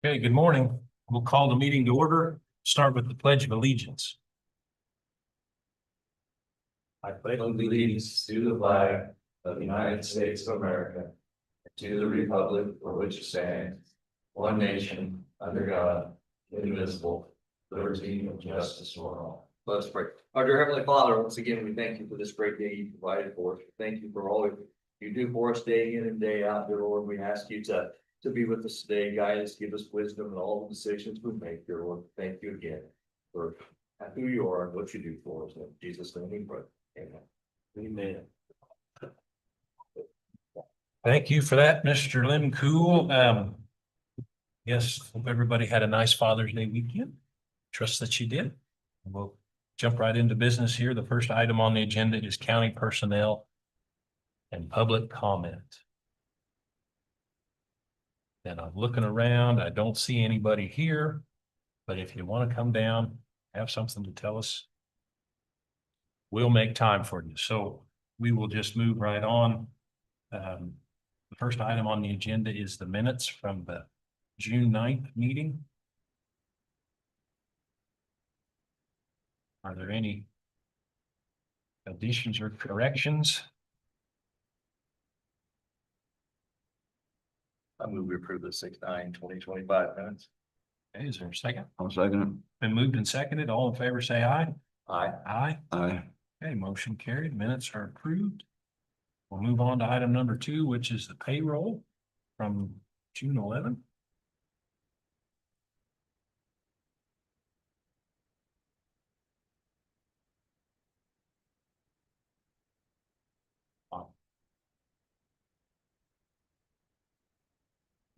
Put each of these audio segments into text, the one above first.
Okay, good morning. We'll call the meeting to order. Start with the Pledge of Allegiance. I pledge allegiance to the flag of the United States of America, and to the republic for which it stands, one nation, under God, indivisible, liberty and justice for all. Let's pray. Our dear Heavenly Father, once again, we thank you for this great day you provided for us. Thank you for all you do for us day in and day out, dear Lord. We ask you to be with us today, guide us, give us wisdom in all the decisions we make, dear Lord. Thank you again for who you are and what you do for us. In Jesus' name we pray. Amen. Amen. Thank you for that, Mr. Lim Cool. Yes, hope everybody had a nice Father's Day weekend. Trust that you did. We'll jump right into business here. The first item on the agenda is county personnel and public comment. And I'm looking around. I don't see anybody here, but if you want to come down, have something to tell us, we'll make time for you. So we will just move right on. The first item on the agenda is the minutes from the June 9th meeting. Are there any additions or corrections? I move we approve the 6/9/2025 minutes. Okay, is there a second? I'll second Been moved and seconded. All in favor, say aye. Aye. Aye. it. Aye. Okay, motion carried. Minutes are approved. We'll move on to item number 2, which is the payroll from June 11th.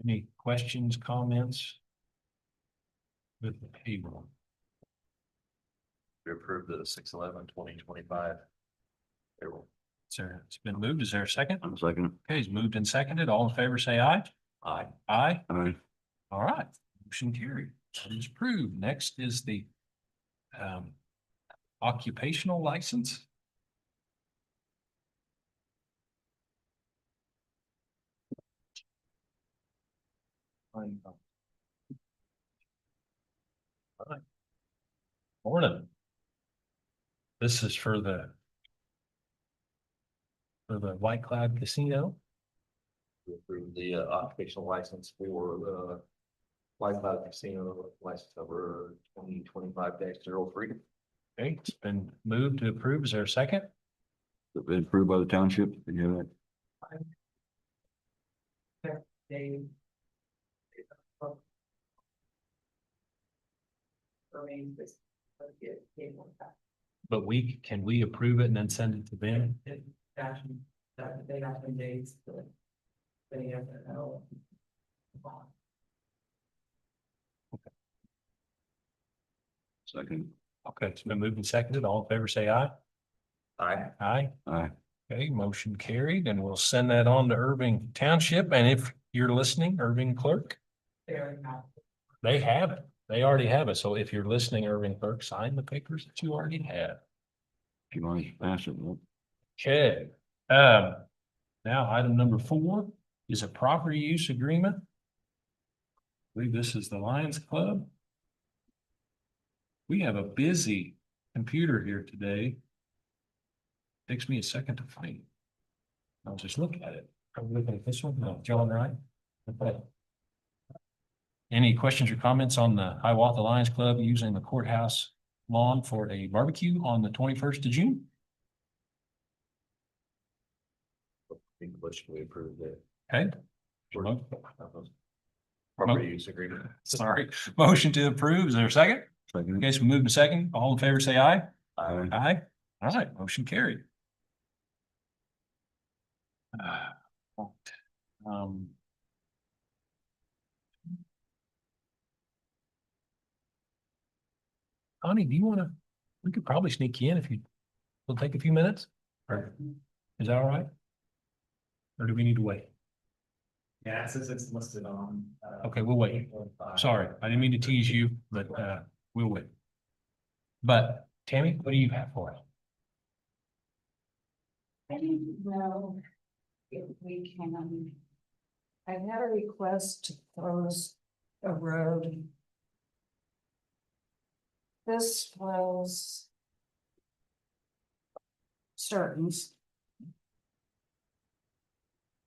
Any questions, comments with the payroll? We approve the 6/11/2025 payroll. It's been moved. Is there a second? I'll second Okay, it's moved and seconded. All in favor, say aye. Aye. Aye. it. Aye. All right, motion carried. That is approved. Next is the occupational license. Morning. This is for the White Cloud Casino. We approve the occupational license for the White Cloud Casino, license number 2025-03. Okay, it's been moved to approve. Is there a second? It's been approved by the township. Did you have that? But can we approve it and then send it to them? They got some dates, but they have to know. Second. Okay, it's been moved and seconded. All in favor, say aye. Aye. Aye. Aye. Okay, motion carried, and we'll send that on to Irving Township. And if you're listening, Irving Clerk, they have it. They already have it. So if you're listening, Irving Clerk, sign the papers that you already have. If you want to pass it. Well, Okay. Now item number 4 is a property use agreement. I believe this is the Lions Club. We have a busy computer here today. Takes me a second to find it. I'll just look at it. Are we looking at this one? No, John, right? Okay. Any questions or comments on the Hiawatha Lions Club using the courthouse lawn for a barbecue on the 21st of June? English, we approve the Okay. property use agreement. Sorry. Motion to approve. Is there a second? second. Okay, so we move to second. All in favor, say aye. Aye. Aye. All right, motion carried. Connie, do you want to, we could probably sneak you in if we'll take a few minutes. Or is that all right? Or do we need to wait? Yeah, since it's listed on. Okay, we'll wait. Sorry, I didn't mean to tease you, but we'll wait. But Tammy, what do you have for us? I don't know if we can, I've had a request to close a road. This was Sturton's.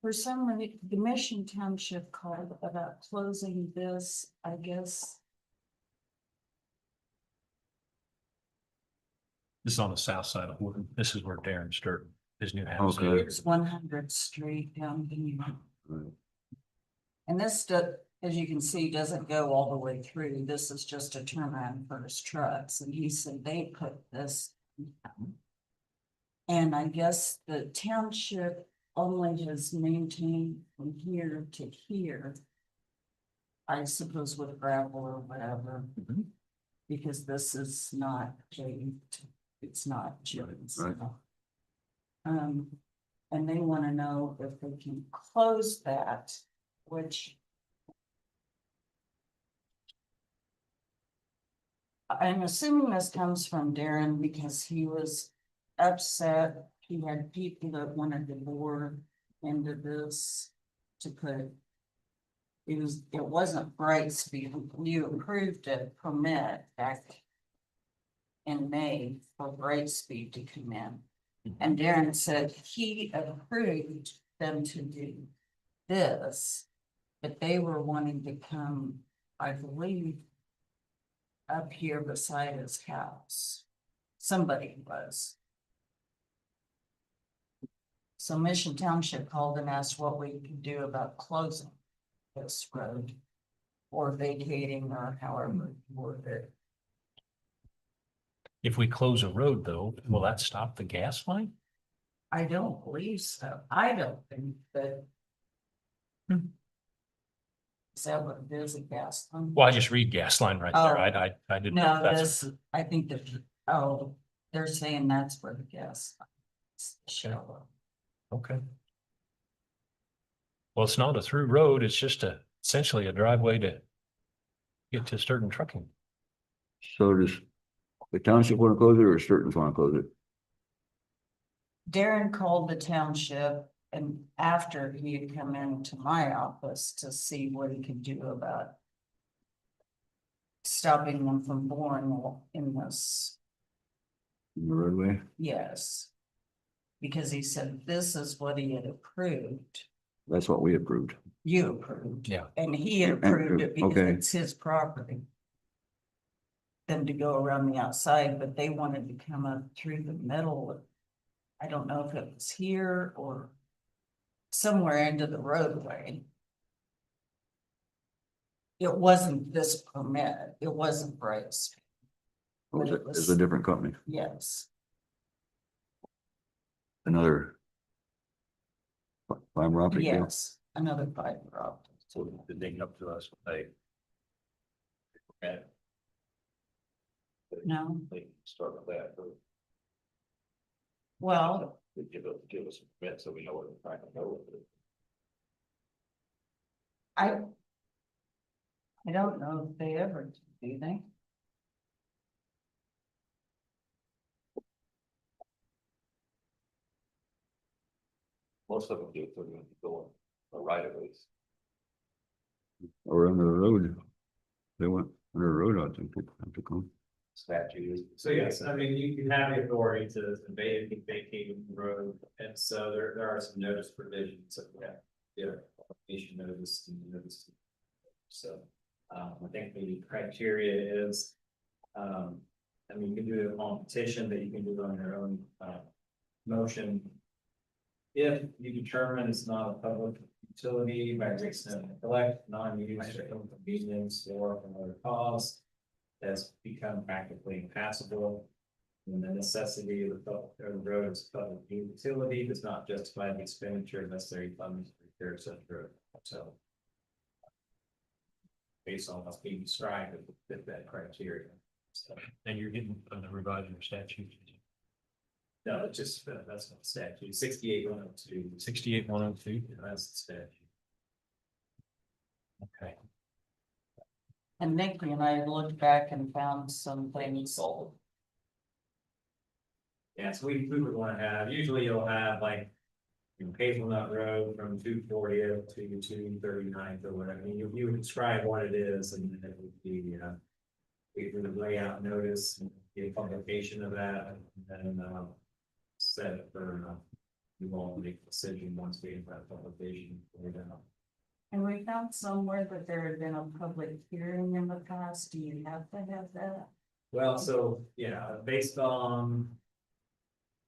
For some reason, the Mission Township called about closing this, I guess. This is on the south side of Woodland. This is where Darren Sturton, his new house. is. Okay. It's 100th Street down here. Right. And this, as you can see, doesn't go all the way through. This is just a turnaround for his trucks, and he said they put this. And I guess the township only has maintained from here to here. I suppose with gravel or whatever. Mhm. Because this is not paved, it's not chipped. Right. And they wanna know if they can close that, which. I'm assuming this comes from Darren because he was upset. He had people that wanted to bore into this to put. It wasn't Brightspeed. You approved a permit back in May for Brightspeed to come in. And Darren said he approved them to do this, but they were wanting to come, I believe, up here beside his house. Somebody was. So Mission Township called and asked what we could do about closing this road or vacating or however you word it. If we close a road though, will that stop the gas line? I don't believe so. I don't think that. Is that what it is, a gas line? Well, I just read gas line right there. Oh. I didn't. know No, if that's- this, I think that, oh, they're saying that's where the gas. Show. Okay. Well, it's not a through road. It's just essentially a driveway to get to Sturton Trucking. So does the township want to close it or Sturton's want to close it? Darren called the township and after he had come into my office to see what he could do about. Stopping them from boring in this, In the roadway? yes. Because he said this is what he had approved, That's what we approved. you approved. Yeah. And he had approved it because Okay. it's his property. Them to go around the outside, but they wanted to come up through the middle. I don't know if it was here or somewhere into the roadway. It wasn't this permit, it wasn't Bryce, Or was But it, it was- it's a different company, yes. another fiber optic deal? Yes, another fiber optic. So the ding up to us, like. Okay, No, they start with that, but well, they give us a permit so we know what we're trying to go with it. I don't know if they ever do they? Most of them do, so we go on a right of ways. Or under the road? They went under the road, I think, have to come. Statute. So yes, I mean, you have the authority to vacate the road, and so there are some notice provisions that we have. Application notice and notice. So, I think the criteria is, I mean, you can do it on petition, but you can do it on your own, motion. If you determine it's not a public utility by reason of neglect, non-use or inconvenience or from other cause. That's become practically impassable. And the necessity of the road as public utility does not justify the expenditure of necessary funds to repair such road, so. Based on what's being described, it would fit that criteria. So, And you're getting the revising statute. no, it's just, that's not statute, 68-102. 68-102. That's the statute. Okay. And Nikki and I looked back and found some things sold. Yeah, so we would want to have, usually you'll have like Hazelnut Road from 240th to 239th or whatever, I mean, you would describe what it is and then it would be, we would lay out notice, and give publication of that, and then, set it for, you all make a decision once we have that publication. And we found somewhere that there had been a public hearing in the past. Do you have to have that? Well, so, yeah, based on.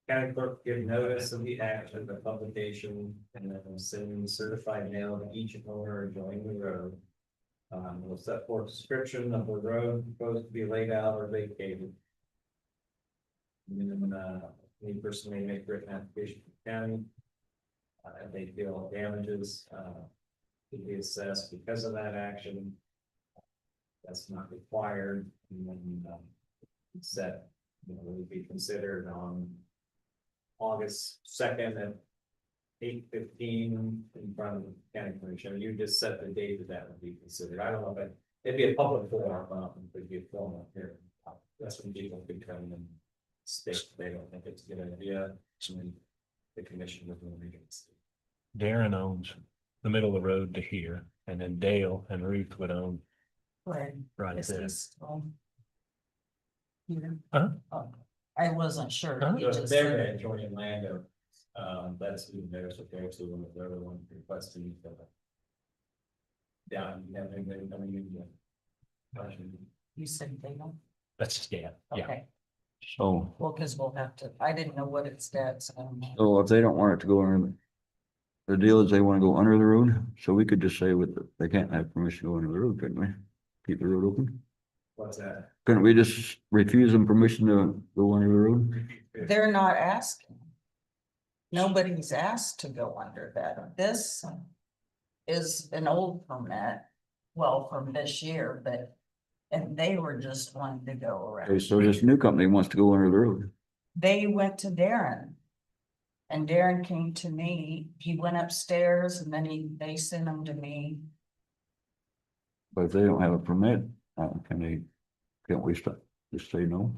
County clerk give notice of the action, the publication, and then send certified mail to each owner adjoining the road. We'll set forth description of the road proposed to be laid out or vacated. And then, any person may make written application to the county. If they feel damages, to be assessed because of that action. That's not required, and then, set, will be considered on August 2nd at 8:15 in front of the county commission. You just set the date that would be considered. I don't know, but it'd be a public forum, it'd be a forum up here. That's when people could come and state they don't think it's a good idea, so then the commission would make it. Darren owns the middle of the road to here, and then Dale and Ruth would own Right. right Is there. this, you know? Huh? Oh, I wasn't sure. Huh? You So just they're said- at adjoining land, that's who they're supposed to, when they're the one requesting for the. Down, you have anybody coming in? You said they don't? That's, yeah. Okay, So, well, because we'll have to, I didn't know what its stats. so if they don't want it to go under, the deal is they wanna go under the road, so we could just say with, they can't have permission to go under the road, couldn't we? Keep the road open? What's that? Couldn't we just refuse them permission to go under the road? They're not asking. Nobody's asked to go under that. This is an old permit, well, from this year, but, and they were just wanting to go Okay, around. so this new company wants to go under the road. They went to Darren. And Darren came to me, he went upstairs and then they sent him to me. But if they don't have a permit, can't we just say no?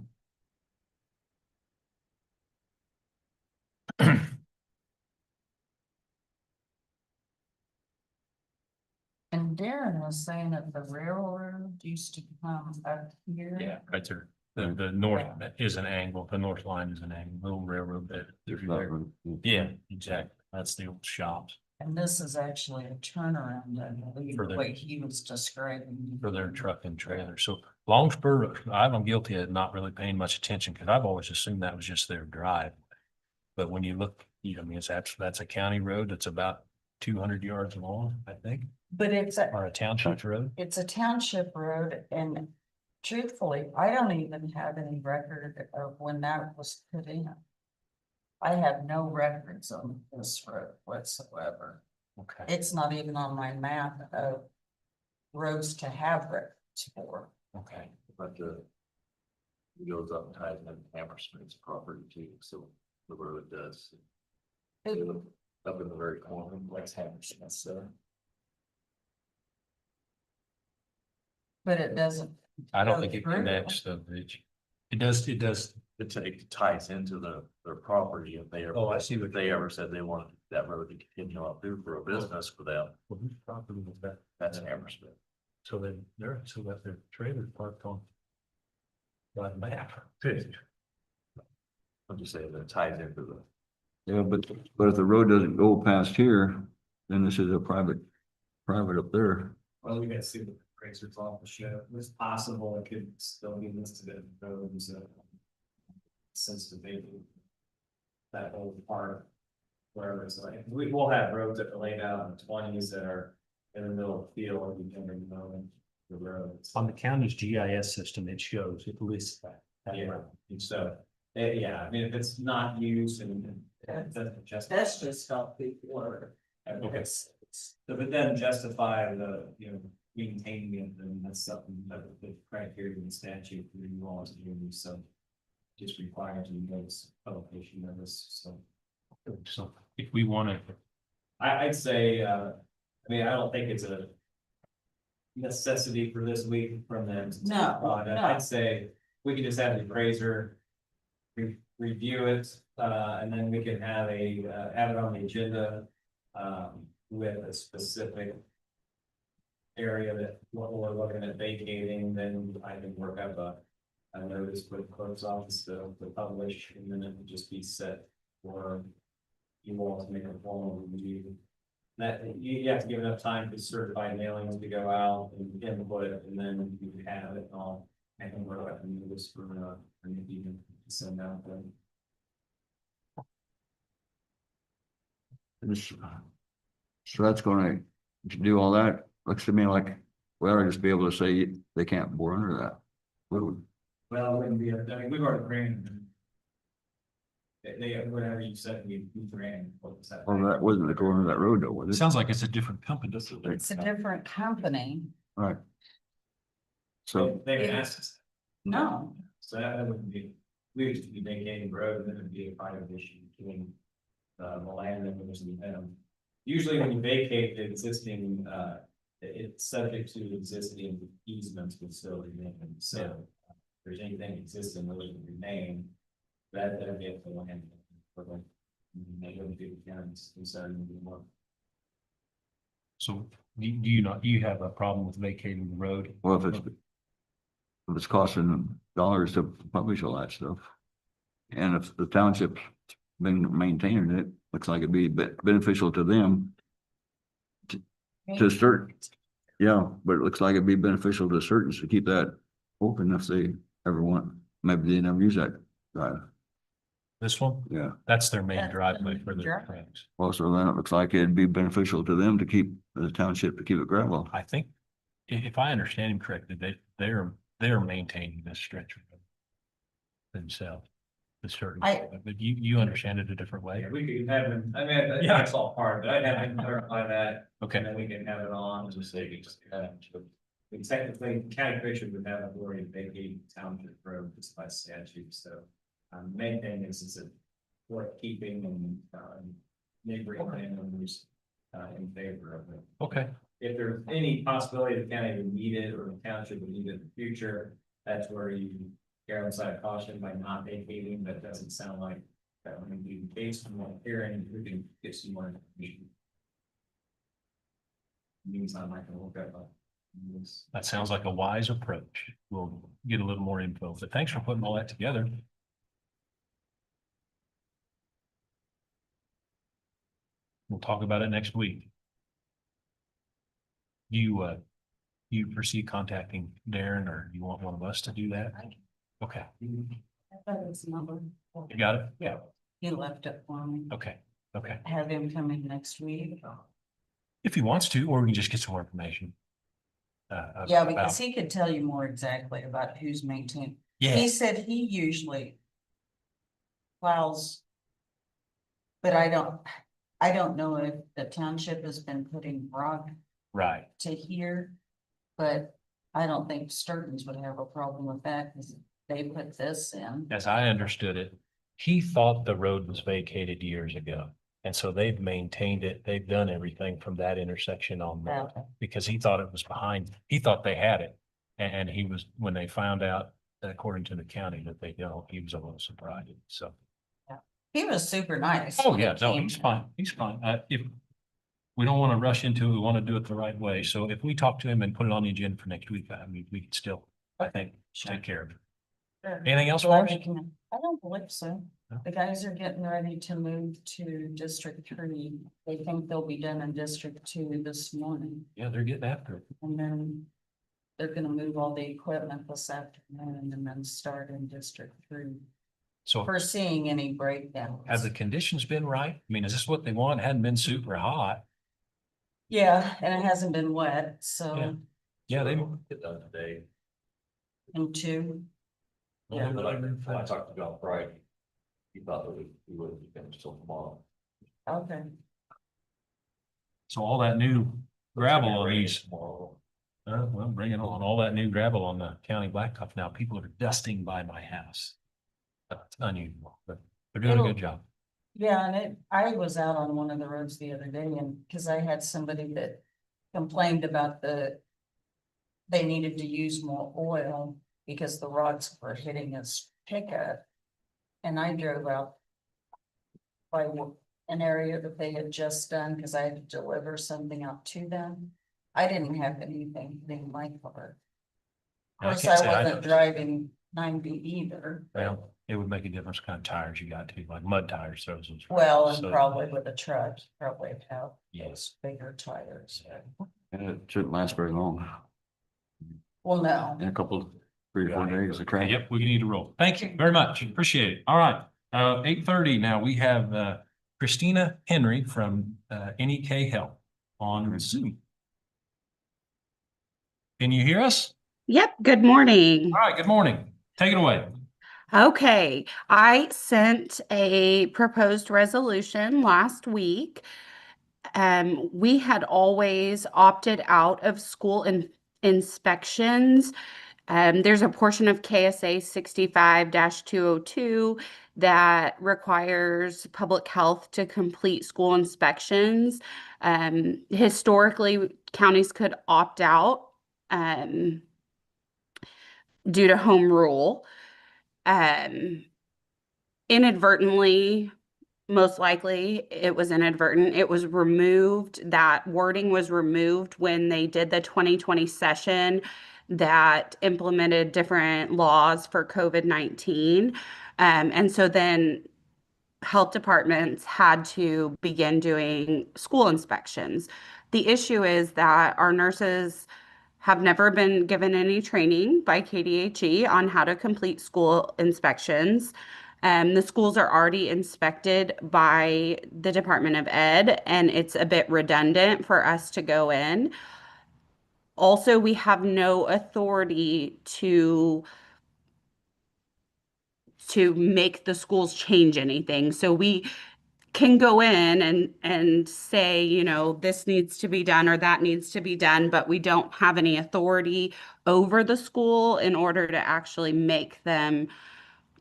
And Darren was saying that the railroad used to come up here. Yeah, right there. The north is an angle, the north line is an angle, little railroad bed. There's not room. Yeah, exactly. That's the old shops And this is actually a turnaround, I believe, For the the- way he was describing. for their truck and trailer. So Longspur, I'm guilty of not really paying much attention because I've always assumed that was just their drive. But when you look, I mean, that's a county road that's about 200 yards long, I think, But it's or a township road. it's a township road and truthfully, I don't even have any record of when that was put in. I have no records on this road whatsoever. Okay. It's not even on my map of roads to have records for. Okay. But it goes up and ties into Hammersmith's property too, so the road does. Up in the very corner, like Hammersmith, so. But it doesn't. I don't go think it through. connects the bridge. It does. It ties into their property if they ever. Oh, I see what If they ever said they wanted that road to continue up through for a business for them, Well, whose property was that? that's Hammersmith. So they're still got their trailer parked on. By the map. I'm just saying that it ties into the. Yeah, but if the road doesn't go past here, then this is a private up there. Well, we gotta see what the appraisers office show. It's possible it could still be listed as roads, since the big. That whole part. Wherever it's like, we will have roads that are laid out in the 20s that are in the middle of the field, you can know the roads. On the county's GIS system, it shows, it lists that. Yeah, and so, yeah, I mean, if it's not used and it doesn't justify. That's just how people work. Okay, so but then justify the, maintaining it, then that's something that the criteria in the statute for you all to do, so. Just requires you notice publication notice, so. So if we want to, I'd say, I mean, I don't think it's a. Necessity for this week from them. No, no. I'd say we could just have the appraiser. review it, and then we can have have it on the agenda, with a specific area that what we're looking at vacating, then I can work up a notice with the clerk's office to publish, and then it would just be set for you all to make a formal review. That, you have to give enough time for certified mailings to go out and input it, and then you have it all. I can work up a notice for maybe to send out the. This- So that's gonna do all that. Looks to me like we ought to just be able to say they can't bore under that road. Well, it wouldn't be, I mean, we've already granted them. Whatever you said, we granted. What was that? Well, that wasn't the corner of that road though, was It it? sounds like it's a different company. It's a different company. Right. So, They haven't asked us. No, So that wouldn't be, we would just be vacating the road, and then it'd be a private issue between the landowners and them. Usually when you vacate the existing, it's subject to existing easements would still remain, so. If there's anything existing that would remain, that'd be up to the land. They wouldn't be the county's concern anymore. So do you not, you have a problem with vacating the road? well, if it's costing them dollars to publish all that stuff. And if the township's been maintaining it, looks like it'd be beneficial to them to certain. Yeah, but it looks like it'd be beneficial to certain to keep that open if they ever want, maybe they never use that drive. This one, Yeah, that's their main That's the driveway for main their driveway. trucks. also then it looks like it'd be beneficial to them to keep the township to keep it gravel. I think, if I understand him correctly, they're maintaining this stretch of road themselves. The certain, but you understand it a different way. Yeah, we could have them, I mean, Yeah. that's all part, but I'd have them clarify that. And Okay, then we can have it on as a savings. We technically, county commission would have authority to vacate township road just by statute, so. Main thing is that worth keeping and, neighboring landowners, in favor of it. okay. If there's any possibility the county would need it or the township would need it in the future, that's where you err on side of caution by not vacating, but it doesn't sound like that would be the case from what I'm hearing, we can get some more information. Meantime, I can look up. This. That sounds like a wise approach. We'll get a little more info, but thanks for putting all that together. We'll talk about it next week. You foresee contacting Darren, or you want one of us to do that? Okay, I thought it was number. you got it? Yeah. He left it for me. Okay, okay. Have him come in next week. If he wants to, or we can just get some more information. Yeah, about- because he could tell you more exactly about who's maintaining. Yeah, He said he usually plows. But I don't know if the township has been putting rock right. to here. But I don't think Sturton's would have a problem with that because they put this in. As I understood it, he thought the road was vacated years ago. And so they've maintained it. They've done everything from that intersection on that, Okay. because he thought it was behind, he thought they had it. And he was, when they found out, according to the county, that they don't, he was a little surprised, so. He was super nice. Oh, when he yeah, no, came. he's fine, he's fine. If we don't want to rush into it, we want to do it the right way. So if we talk to him and put it on the agenda for next week, I mean, we can still, I think, take care of it. Sure. Anything else Glad for us? we can- I don't believe so. No? The guys are getting ready to move to District 3. They think they'll be done in District 2 this morning. Yeah, they're getting after it. And then they're gonna move all the equipment this afternoon and then start in District 3. So Foreseeing any breakdowns. have the conditions been right? I mean, is this what they want? It hadn't been super hot. Yeah, and it hasn't been wet, so, Yeah. Yeah, they, Get done today. and 2. Yeah. But when I talked to John Friday, he thought that we wouldn't be finished till tomorrow. Okay. so all that new gravel on Rain these, tomorrow. well, bring it on, all that new gravel on the county blacktop now, people are dusting by my house. That's unusual, but they're doing a good job. Yeah, and I was out on one of the roads the other day and, cause I had somebody that complained about they needed to use more oil because the rods were hitting his pickup. and I drove out by an area that they had just done, because I had to deliver something out to them. I didn't have anything in my car. Of I course, can't I say I wasn't noticed. driving 9B either. Well, it would make a difference what kind of tires you got too, like mud tires, those. Well, and So- probably with a truck, probably have Yes. bigger tires. And it shouldn't last very long. Well, no. In a couple, 3 or 4 days, the crack. Yep, we need to roll. Thank you very much. Appreciate it. All right. 8:30 now. We have Christina Henry from NEK Health on Zoom. Can you hear us? Yep, good morning. All right, good morning. Take it away. Okay, I sent a proposed resolution last week. We had always opted out of school inspections. There's a portion of KSA 65-202 that requires public health to complete school inspections. Historically, counties could opt out due to home rule. Inadvertently, most likely it was inadvertent. It was removed. That wording was removed when they did the 2020 session that implemented different laws for COVID-19. And so then health departments had to begin doing school inspections. The issue is that our nurses have never been given any training by KDHE on how to complete school inspections. The schools are already inspected by the Department of Ed, and it's a bit redundant for us to go in. Also, we have no authority to make the schools change anything. So we can go in and say, you know, this needs to be done or that needs to be done, but we don't have any authority over the school in order to actually make them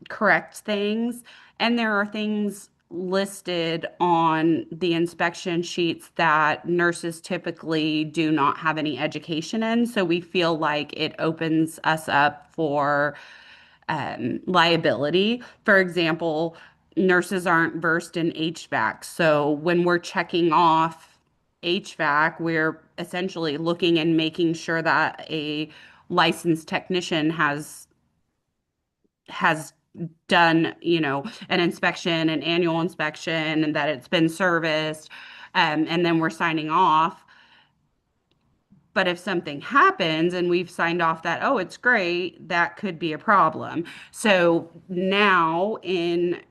correct things. And there are things listed on the inspection sheets that nurses typically do not have any education in. So we feel like it opens us up for liability. For example, nurses aren't versed in HVAC. So when we're checking off HVAC, we're essentially looking and making sure that a licensed technician has done, you know, an inspection, an annual inspection, and that it's been serviced, and then we're signing off. But if something happens and we've signed off that, oh, it's great, that could be a problem. So now in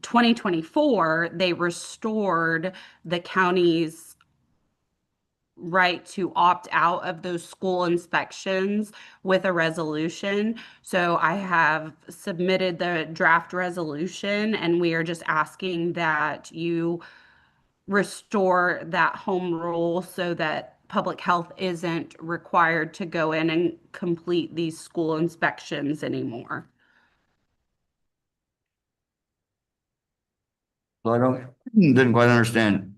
2024, they restored the county's right to opt out of those school inspections with a resolution. So I have submitted the draft resolution, and we are just asking that you restore that home rule so that public health isn't required to go in and complete these school inspections anymore. So didn't quite understand.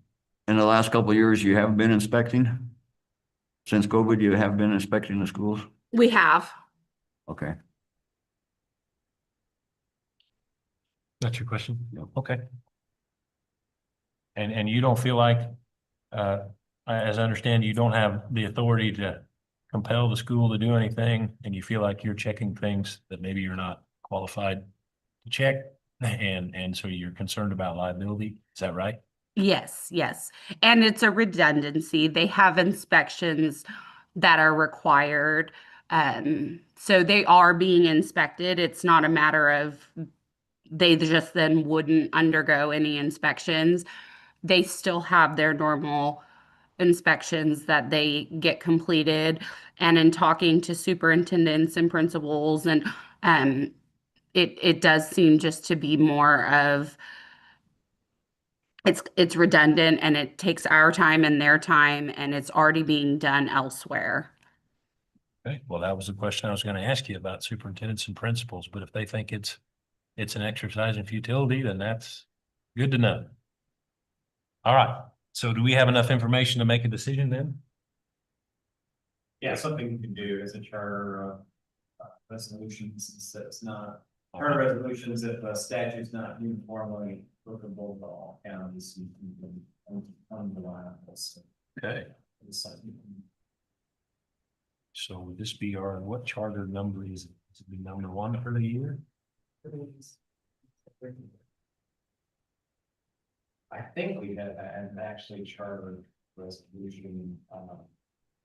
In the last couple of years, you haven't been inspecting? Since COVID, you have been inspecting the schools? We have. Okay. That's your question? Yep. Okay. And you don't feel like, as I understand, you don't have the authority to compel the school to do anything, and you feel like you're checking things that maybe you're not qualified to check, and so you're concerned about liability. Is that right? Yes, yes. And it's a redundancy. They have inspections that are required. So they are being inspected. It's not a matter of they just then wouldn't undergo any inspections. They still have their normal inspections that they get completed. And in talking to superintendents and principals, and it does seem just to be more of it's redundant, and it takes our time and their time, and it's already being done elsewhere. Okay, well, that was the question I was going to ask you about superintendents and principals, but if they think it's an exercise in futility, then that's good to know. All right, so do we have enough information to make a decision then? Yeah, something you can do is a charter resolution, since it's not Charter resolutions, if a statute's not uniformly applicable to all counties, you can rely on this. Okay, so would this be our, what charter number is it? Is it be number 1 for the year? I think we have an actually charter resolution,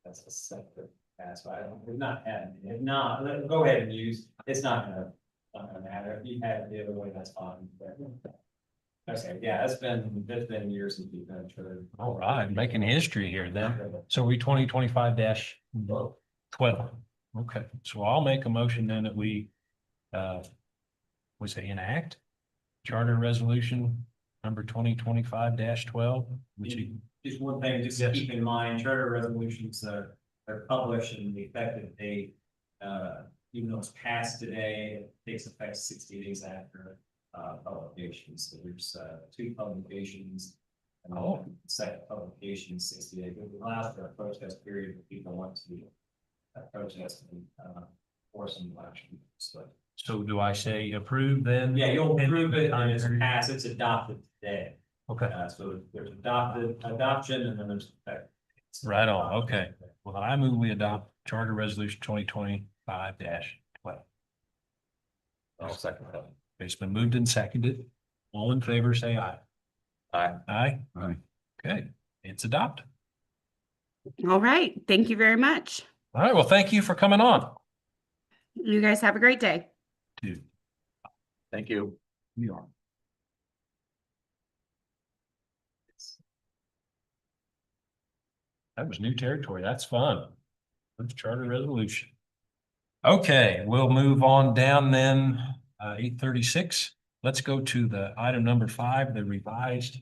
that's a separate pass, but I don't, we've not had, if not, go ahead and use, it's not gonna matter, if you had it the other way, that's fine. But- Okay, yeah, it's been years since we've done charter. All right, making history here then. So we 2025-12. Okay, so I'll make a motion then that we say enact charter resolution number 2025-12, which is Just one thing, just Yes. keep in mind, charter resolutions are published and the effective date, even though it's passed today, it takes effect 60 days after publication. So there's 2 publications. And Oh. second publication, 60 days. It allows for a protest period if people want to protest and force some action. So do I say approve then? Yeah, you'll approve it and it's passed, it's adopted today. Okay, So there's adoption and then there's effect. right on, okay. Well, I move we adopt charter resolution 2025-12. I'll second that. It's been moved and seconded. All in favor, say aye. Aye. Aye, Aye. okay, it's adopted. All right. Thank you very much. All right, well, thank you for coming on. You guys have a great day. Dude, Thank you. we are. That was new territory. That's fun. That's charter resolution. Okay, we'll move on down then, 8:36. Let's go to the item number 5, the revised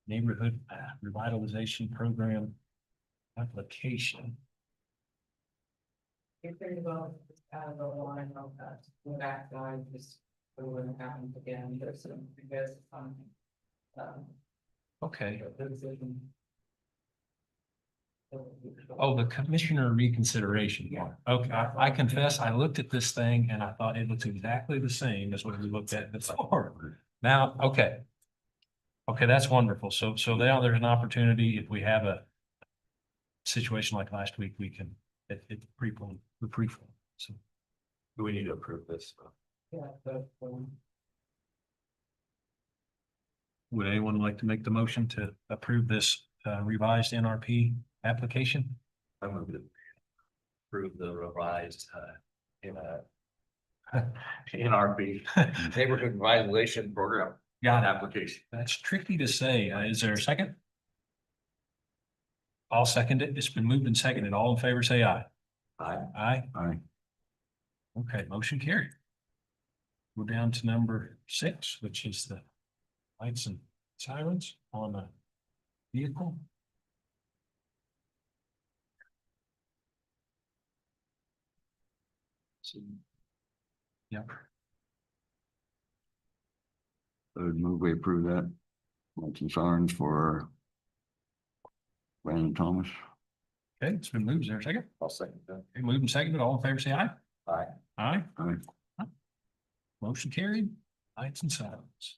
neighborhood revitalization program application. You're pretty well, out of the line of that, the backside, just, it wouldn't happen again, there's some, because, Okay. the decision. Oh, the commissioner reconsideration one. Okay, I confess, I looked at this thing and I thought it looks exactly the same as what we looked at before. Now, okay. Okay, that's wonderful. So now there's an opportunity, if we have a situation like last week, we can, it pre-form, the pre-form. So Do we need to approve this? Yeah, but, would anyone like to make the motion to approve this revised NRP application? I move to approve the revised, NRP Neighborhood Revitalization Program Got it. application. That's tricky to say. Is there a second? I'll second it. It's been moved and seconded. All in favor, say aye. Aye. Aye. Aye. Okay, motion carried. We're down to number 6, which is the lights and sirens on the vehicle. Yep. I would move we approve that. Lights and sirens for Brandon Thomas. Okay, it's been moved. Is there a second? I'll second that. Okay, moved and seconded. All in favor, say aye. Aye. Aye. Aye. Motion carried. Lights and sirens.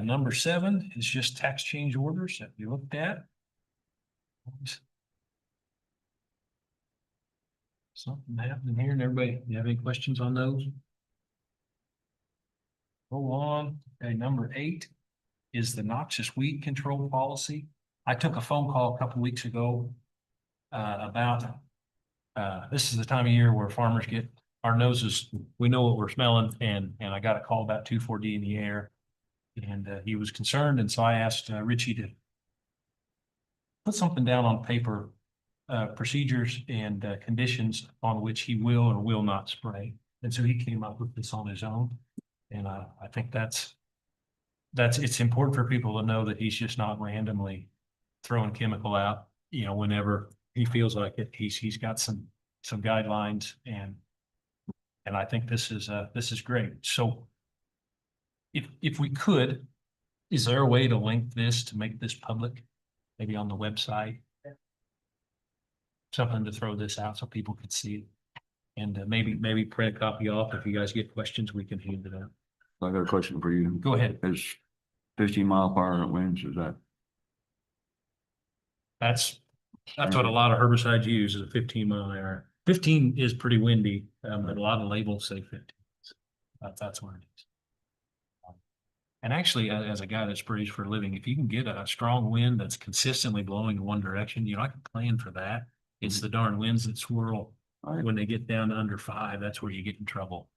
Number 7 is just tax change orders that we looked at. Something happening here and everybody, you have any questions on those? Go on. Okay, number 8 is the noxious weed control policy. I took a phone call a couple weeks ago about this is the time of year where farmers get our noses, we know what we're smelling, and I got a call about 2,4-D in the air. And he was concerned, and so I asked Richie to put something down on paper, procedures and conditions on which he will or will not spray. And so he came up with this on his own. And I think it's important for people to know that he's just not randomly throwing chemical out, whenever he feels like it. He's got some guidelines, and I think this is great. So if we could, is there a way to link this to make this public, maybe on the website? Something to throw this out so people could see it. And maybe print a copy off. If you guys get questions, we can hand it out. I got a question for you. Go ahead. Is 15 mile per hour winds, is that? That's what a lot of herbicides use is a 15 mile an hour. 15 is pretty windy, but a lot of labels say 15. That's what it is. And actually, as a guy that sprays for a living, if you can get a strong wind that's consistently blowing in one direction, I can plan for that. It's the darn winds that swirl Right. when they get down to under 5. That's where you get in trouble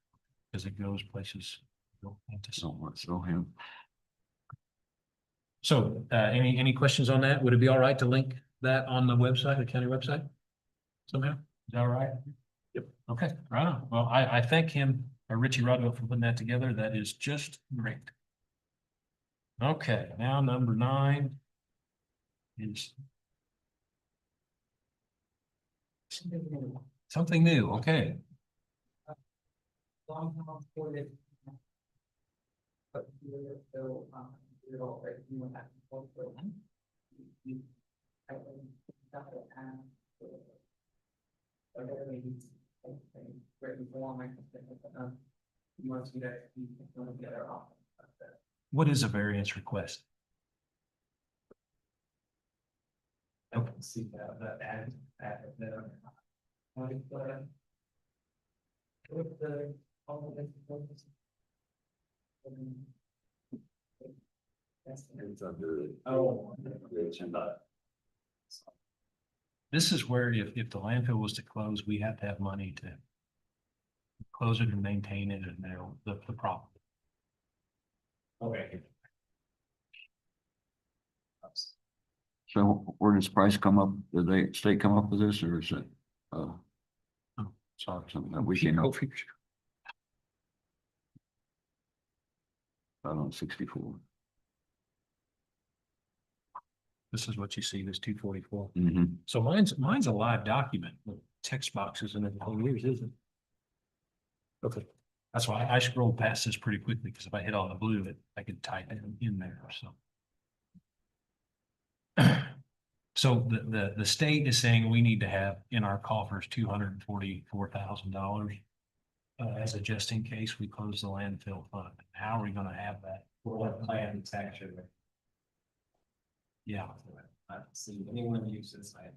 because it goes places. you don't want to see. So him. So, any questions on that? Would it be all right to link that on the website, the county website? Somehow? Is that all right? Yep. Okay, right on. Well, I thank him, Richie Rodwell, for putting that together. That is just great. Okay, now number 9 is something new. Okay. Long haul for it. But you're still, you're all right, you don't have to go for them. I think that will have. Written form, I can think of, once you guys, you can go together off. What is a variance request? I can see that add there. With the, all the. It's under. Oh. This is where if the landfill was to close, we have to have money to close it and maintain it and the problem. Okay. So where does price come up? Did the state come up with this or is it? Sorry, something that we came up. I don't know, 64. This is what you see, this 244. Mm-hmm. So mine's a live document with text boxes in it. Oh, yours isn't. Okay, that's why I scrolled past this pretty quickly because if I hit on the blue, I could type it in there. So the state is saying we need to have in our coffers $244,000 as a just in case we close the landfill fund. How are we going to have that? For what plan it's actually. Yeah. I don't see anyone use this land.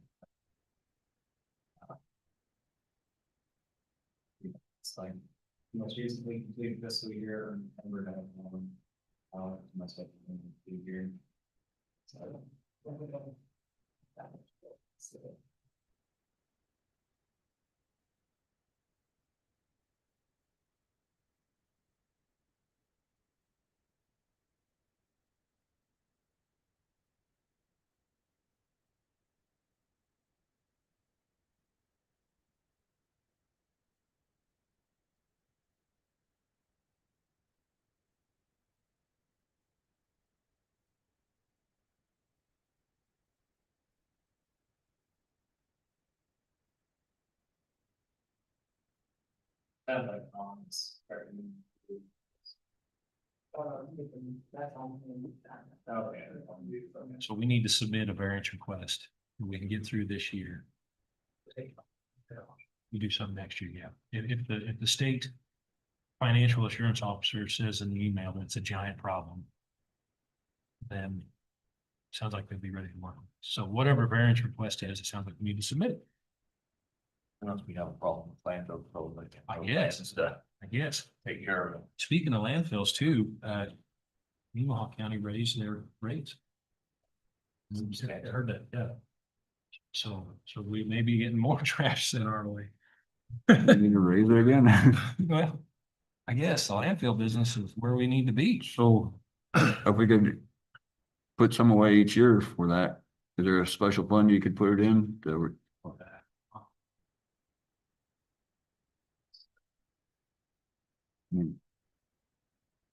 It's like most recently completed fiscal year and we're gonna must have been a year. So. Kind of like, That's all. okay. So we need to submit a variance request. We can get through this year. We do something next year, yeah. If the state financial assurance officer says in the email that it's a giant problem, then sounds like they'd be ready to work. So whatever variance request is, it sounds like we need to submit it. Once we have a problem with landfill, probably. I guess. I guess. Take care of it. Speaking of landfills too, Nemaha County raised their rates. I heard that, yeah. So we may be getting more trash sent our way. Need to raise it again. Well, I guess the landfill business is where we need to be. So if we could put some away each year for that, is there a special fund you could put it in?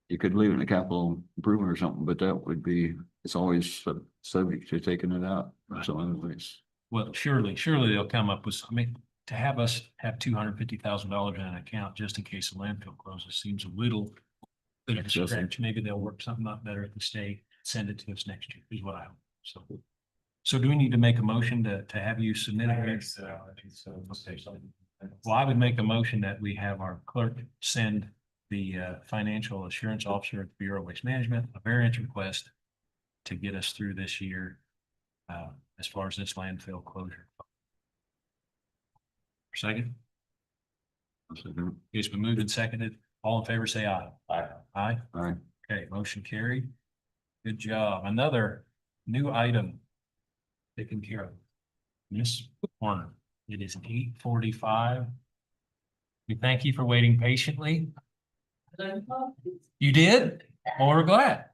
You could leave it in a capital improvement or something, but that would be, it's always subject to taking it out. Right. So anyways, Well, surely they'll come up with, I mean, to have us have $250,000 in an account just in case the landfill closes seems a little bit of a Excessive. stretch. Maybe they'll work something out better at the state, send it to us next year is what I hope. So do we need to make a motion to have you submit I it? think so, I think so. Must say something. Well, I would make a motion that we have our clerk send the financial assurance officer at the Bureau of Waste Management a variance request to get us through this year as far as this landfill closure. Second, it's been moved and seconded. All in favor, say aye. Aye. Aye. Aye. Okay, motion carried. Good job. Another new item taken care of. Miss Warner, it is 8:45. We thank you for waiting patiently. You did? Well, we're glad.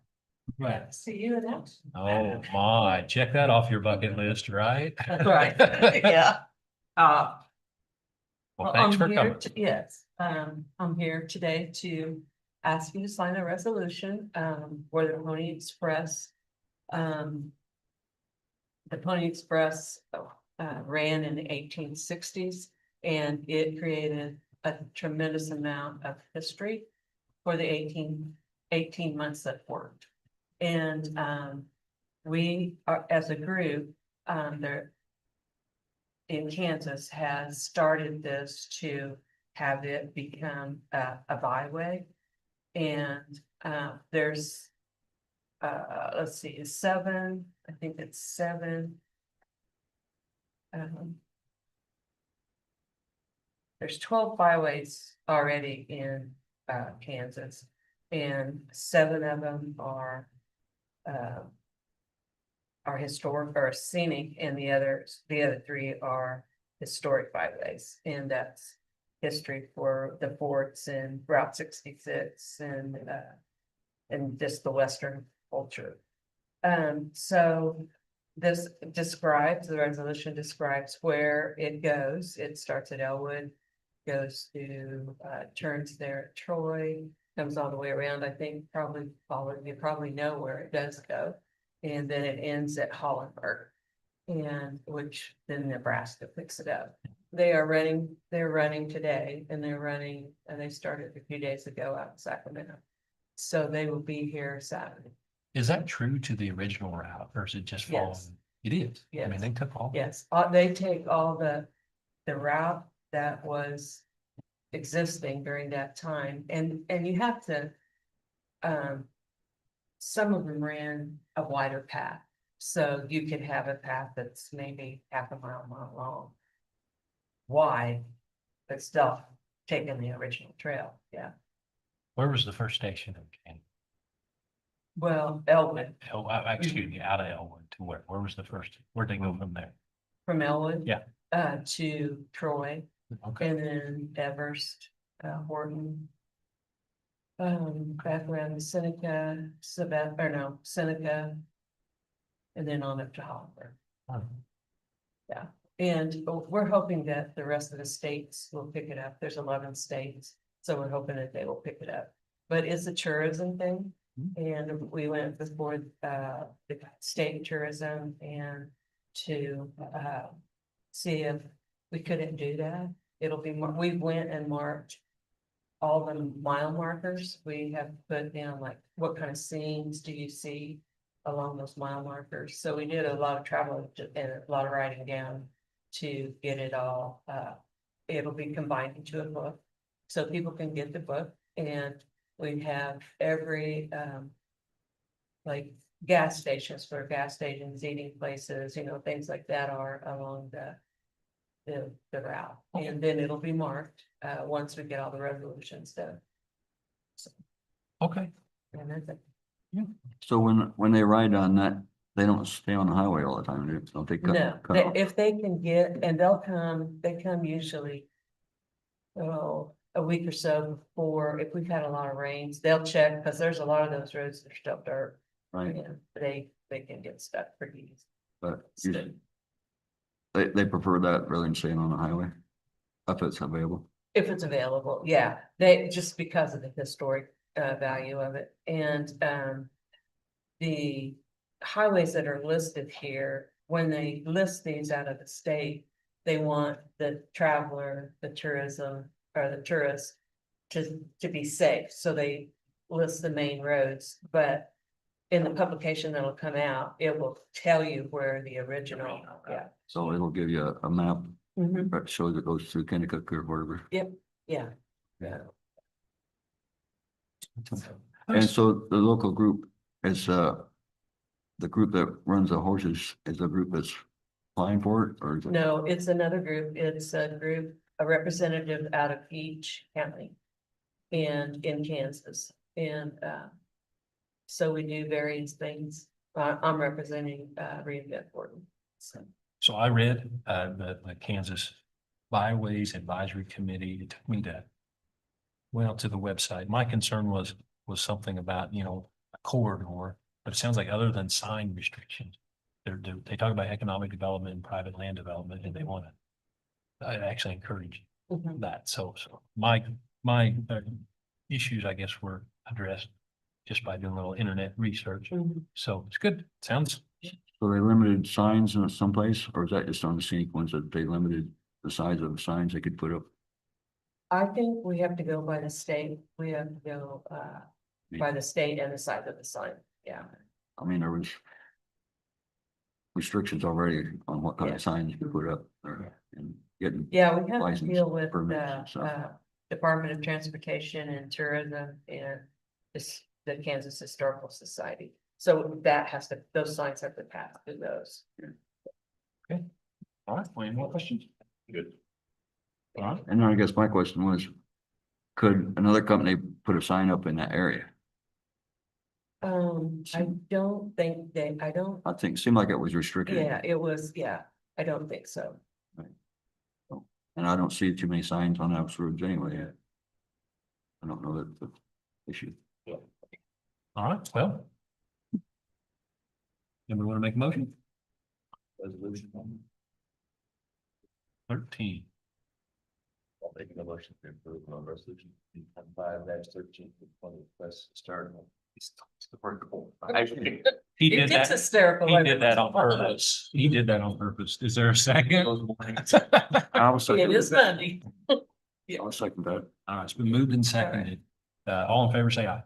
Glad. See you next. Oh my, check that off your bucket list, right? That's right, yeah. Well, thanks I'm for here coming. Yes, I'm here today to ask you to sign a resolution, for the Pony Express. The Pony Express, ran in the 1860s, and it created a tremendous amount of history for the 18 months that worked. And, we are, as a group, there in Kansas has started this to have it become a byway. And there's let's see, seven, I think it's seven. There's 12 byways already in Kansas, and 7 of them are historic or scenic, and the other 3 are historic byways, and that's history for the forts and Route 66 and just the Western culture. So this describes, the resolution describes where it goes. It starts at Elwood, goes to turns there at Troy, comes all the way around. I think you probably know where it does go. And then it ends at Hollenberg, and which then Nebraska picks it up. They're running today, and they started a few days ago out in Sacramento. So they will be here Saturday. Is that true to the original route, or is it just following? Yes. It is. I Yes. mean, they took all. Yes, they take all the route that was existing during that time, and you have to. Some of them ran a wider path, so you could have a path that's maybe half a mile long. Wide, but still taking the original trail, yeah. Where was the first station in Canada? Well, Elwood, Excuse me, out of Elwood to where? Where was the first? Where'd they go from there? from Elwood. Yeah. To Troy, Okay. and then Everest, Horton. Back around Seneca, Seneca. And then on up to Hollenberg. And we're hoping that the rest of the states will pick it up. There's 11 states, so we're hoping that they will pick it up. But it's a tourism thing, and we went before the state tourism and to see if we couldn't do that. It'll be more, we went and marked all the mile markers. We have put down like what kind of scenes do you see along those mile markers. So we did a lot of travel and a lot of writing down to get it all. It'll be combined into a book, so people can get the book, and we have every like gas stations for gas stations, eating places, things like that are along the route, and then it'll be marked once we get all the resolutions done. Okay. And that's it. So when they ride on that, they don't stay on the highway all the time, don't they? No, cut off? if they can get, and they come usually. Oh, a week or so before, if we've had a lot of rains, they'll check, because there's a lot of those roads that are still dirt. Right, And they can get stuck pretty easy. but So, usually they prefer that rather than staying on the highway, if it's available. if it's available, yeah, they, just because of the historic value of it, and the highways that are listed here, when they list these out of the state, they want the traveler, the tourism, or the tourist to be safe, so they list the main roads, but in the publication that'll come out, it will tell you where the original, yeah. So it'll give you a map Mhm. That shows it goes through Kennecook or wherever. Yeah, And so the local group is, the group that runs the horses is the group that's applying for it, or is it? no, it's another group. It's a group, a representative out of each county. And in Kansas, and so we do various things. I'm representing Reinvent Horton. So, So I read, the Kansas Byways Advisory Committee. It took me to, well, to the website. My concern was something about, a corridor, but it sounds like other than sign restrictions. They talk about economic development and private land development, and they want to, I actually encourage mhm. that. So my issues, I guess, were addressed just by doing a little internet research. Mhm. So it's good. Sounds, So they limited signs in some place, or is that just on the scenic ones that they limited the size of the signs they could put up? I think we have to go by the state. We have to go by the state and the size of the sign. Yeah. I mean, there was restrictions already on what kind Yeah. of signs you could put up or, and getting, Yeah, we have to License, deal with permits the and stuff. Department of Transportation and Tourism and the Kansas Historical Society. So that has to, those signs have to pass through those. all right, any more questions? Good. All right, and then I guess my question was, could another company put a sign up in that area? I don't think they, I don't, I think, it seemed like it was restricted. yeah, it was, yeah, I don't think so. And I don't see too many signs on those roads anyway. I don't know that the issue. all right, well. Anybody want to make a motion? Resolution. 13. I'll make a motion to approve on resolution 5-13 request start. He It did gets that, hysterical. he did that on purpose. He did that on purpose. Is there a second? I was It is Monday. I'll second that. All right, it's been moved and seconded. All in favor, say aye.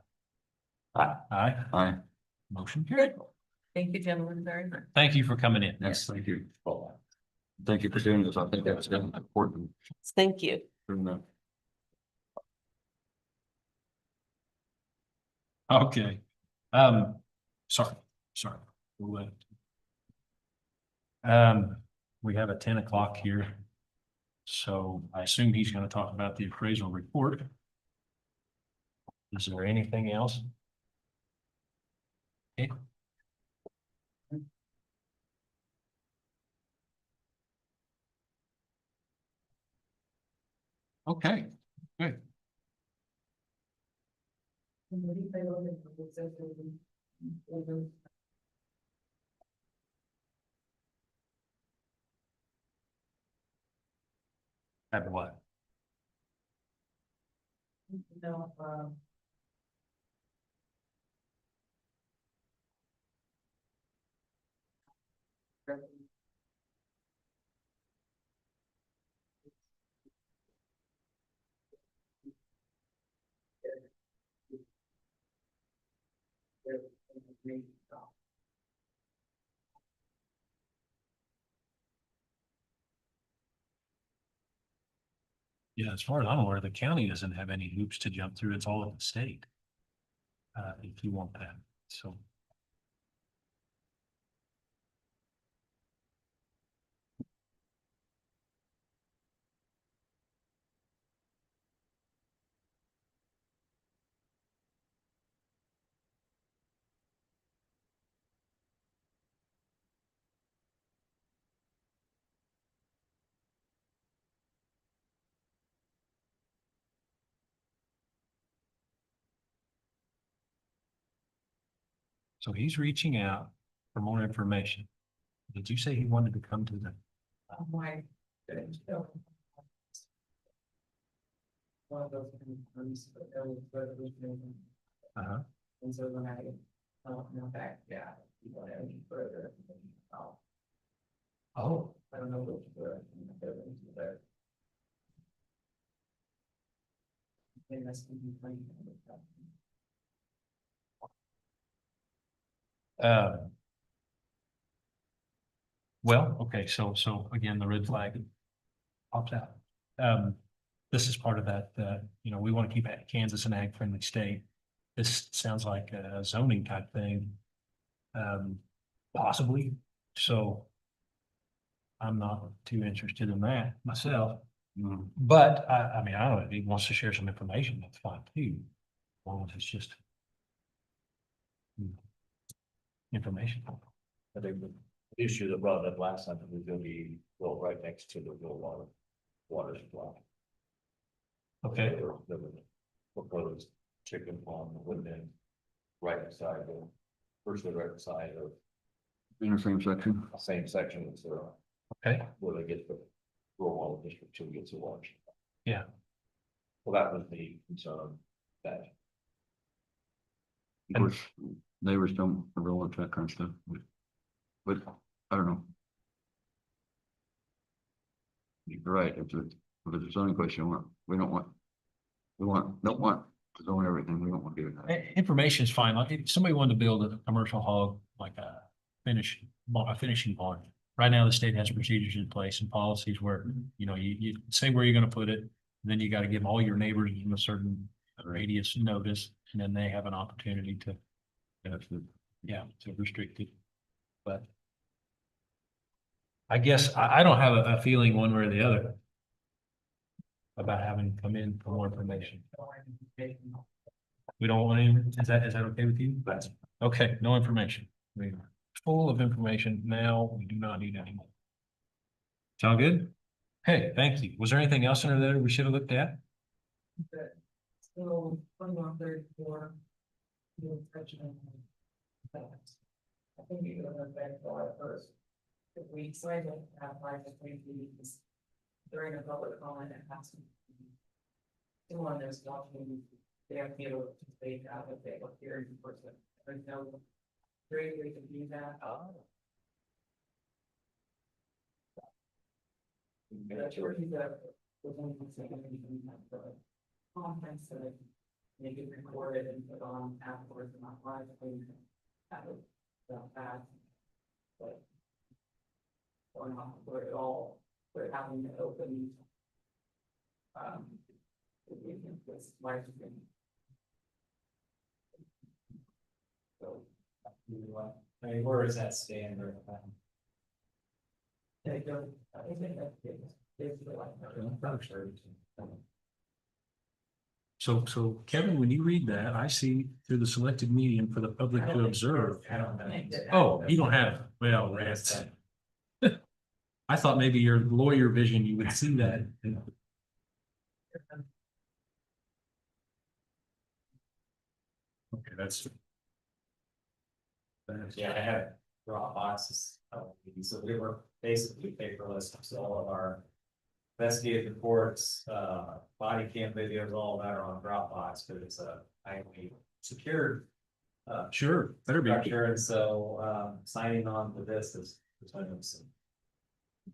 Aye. Aye, Aye. motion carried. Thank you, gentlemen, very much. Thank you for coming in. Yes, thank you. Thank you for doing this. I think that's important. Thank you. Okay. Sorry. We'll, we have a 10 o'clock here. So I assume he's going to talk about the appraisal report. Is there anything else? Okay. Okay, good. Have what? No, Yeah, as far as I'm aware, the county doesn't have any hoops to jump through. It's all of the state. If you want that, so. So he's reaching out for more information. Did you say he wanted to come to the? my. Uh-huh. And so when I, went back, yeah, you want any further. Oh, I don't know what to do. There. I think that's gonna be funny. well, okay, so again, the red flag opt out. This is part of that, you know, we want to keep Kansas an ag-friendly state. This sounds like a zoning type thing. Possibly, so. I'm not too interested in that myself, but I mean, I don't know, if he wants to share some information, that's fine too. As long as it's just. Information. I think the issue that brought it up last time was gonna be, well, right next to the real water supply. Okay, The proposed chicken farm would have been right beside the, virtually right beside of In the same section. the same section as okay, where they get the rural water district to get the water. yeah. Well, that was the concern that. Of course, neighbors don't ever want that kind of stuff. But I don't know. You're right, if it's a zoning question, we don't want to zone everything, we don't want to do that. Information is fine, like if somebody wanted to build a commercial hog, like a finishing barn. Right now, the state has procedures in place and policies where, you know, you say where you're gonna put it. Then you gotta give all your neighbors in a certain radius notice, and then they have an opportunity to. To restrict it, but. I guess I don't have a feeling one way or the other. About having to come in for more information. We don't want any, is that okay with you? That's, okay, no information. We're full of information now, we do not need any more. Sound good? Hey, thank you. Was there anything else in there that we should have looked at? So, 2134. I think you're gonna look back for it first. If we decide to have like a 3 weeks during a public comment, it has to. Someone that's watching, they have to be able to speak out if they were here in person. There's no great way to do that. That's where he's at. Conference that make it recorded and put on afterwards and not live. Have it that. But. Or not, where it all, we're having to open. This live stream. So. I mean, where is that stand or? They go, I think that's basically like. So Kevin, when you read that, I see through the selected medium for the public to observe. I don't know. Oh, you don't have, well, that's. I thought maybe your lawyer vision, you would see that. Okay, that's. Yeah, I have Dropboxes, so we were basically paperless, so all of our. Investigative reports, body cam videos, all of that are on Dropbox, but it's a highly secured. Sure, better be. Structure, and so, signing on to this is. Some.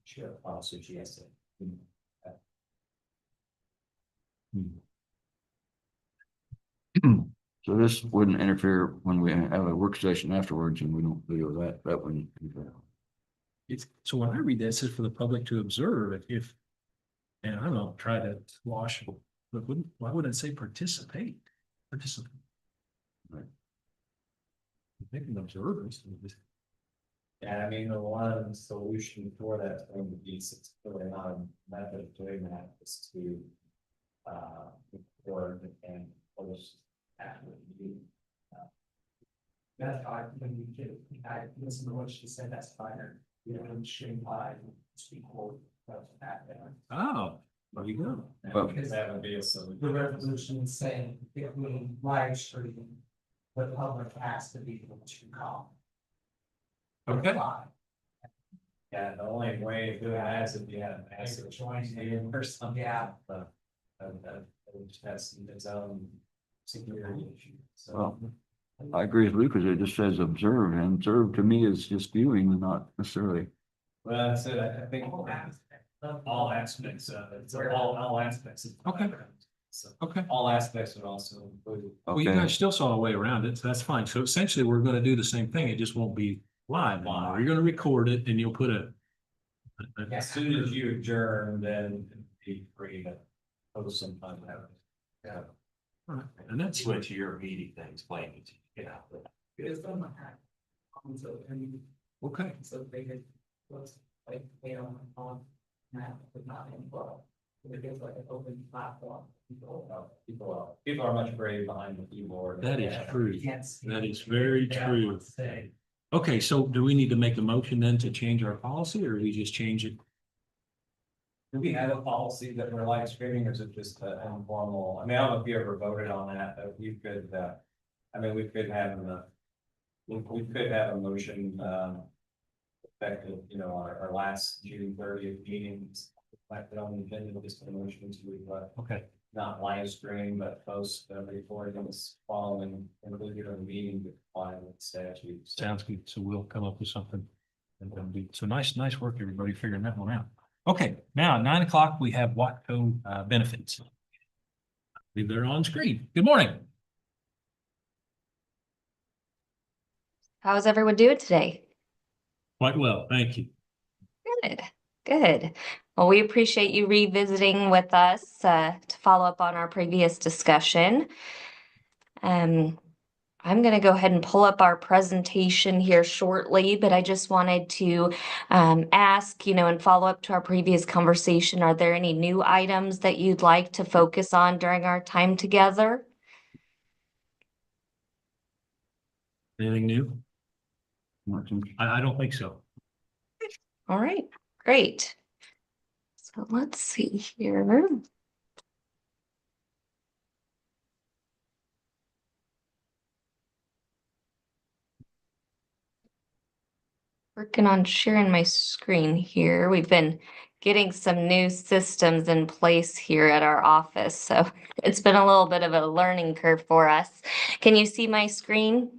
Sure, so she has to. So this wouldn't interfere when we have a work session afterwards and we don't video that wouldn't. It's, so when I read that, it says for the public to observe, if. And I don't know, try to wash, but why wouldn't it say participate? Participate. Right. They can observe this. Yeah, I mean, the one solution for that is going to be, it's really not a method of doing that, is to. Record and post after you. That's fine, when you get, I listen to what she said, that's fine, you know, I'm shooting live, speak quote, that's that there. Oh, there you go. Well- Because that would be a solution. The resolution is saying if we live stream, the public has to be able to call. Okay. Live. Yeah, the only way of doing that is if you had a massive joint in or something. Yeah. But that just has its own security issue, so. Well, I agree with Lucas, it just says observe, and observe to me is just viewing, not necessarily. Well, that's it, I think all aspects of it, so all aspects. of the Okay. background. So Okay. all aspects would also include. Well, you Okay. guys still saw a way around it, so that's fine. So essentially, we're gonna do the same thing. It just won't be live. You're gonna record it and you'll put a As soon as you adjourn, then be free to post some time. Yeah. And that's. Switch to your meeting things, playing, yeah. It's on my hand. So, and Okay. so they did, was like, they on that, but not in well. It gives like an open platform. People are much brave behind the keyboard. That is true. That is very true. Okay, so do we need to make a motion then to change our policy, or do we just change it? Do we have a policy that we're live streaming, or is it just informal? I mean, I don't know if you ever voted on that, but we could, I mean, we could have we could have a motion, effective, you know, our last June 30th meetings. Reflected on the agenda, just a motion to, okay, not live stream, but post recordings following and regular meeting with comply with statutes. Sounds good. So we'll come up with something. And then so nice work, everybody, figuring that one out. Okay, now at 9 o'clock, we have Watco benefits. I believe they're on screen. Good morning. How's everyone doing today? Quite well, thank you. Good, good. Well, we appreciate you revisiting with us to follow up on our previous discussion. I'm going to go ahead and pull up our presentation here shortly, but I just wanted to ask, you know, and follow up to our previous conversation, are there any new items that you'd like to focus on during our time together? Anything new? I don't think so. All right, great. So let's see here. Working on sharing my screen here. We've been getting some new systems in place here at our office, so it's been a little bit of a learning curve for us. Can you see my screen?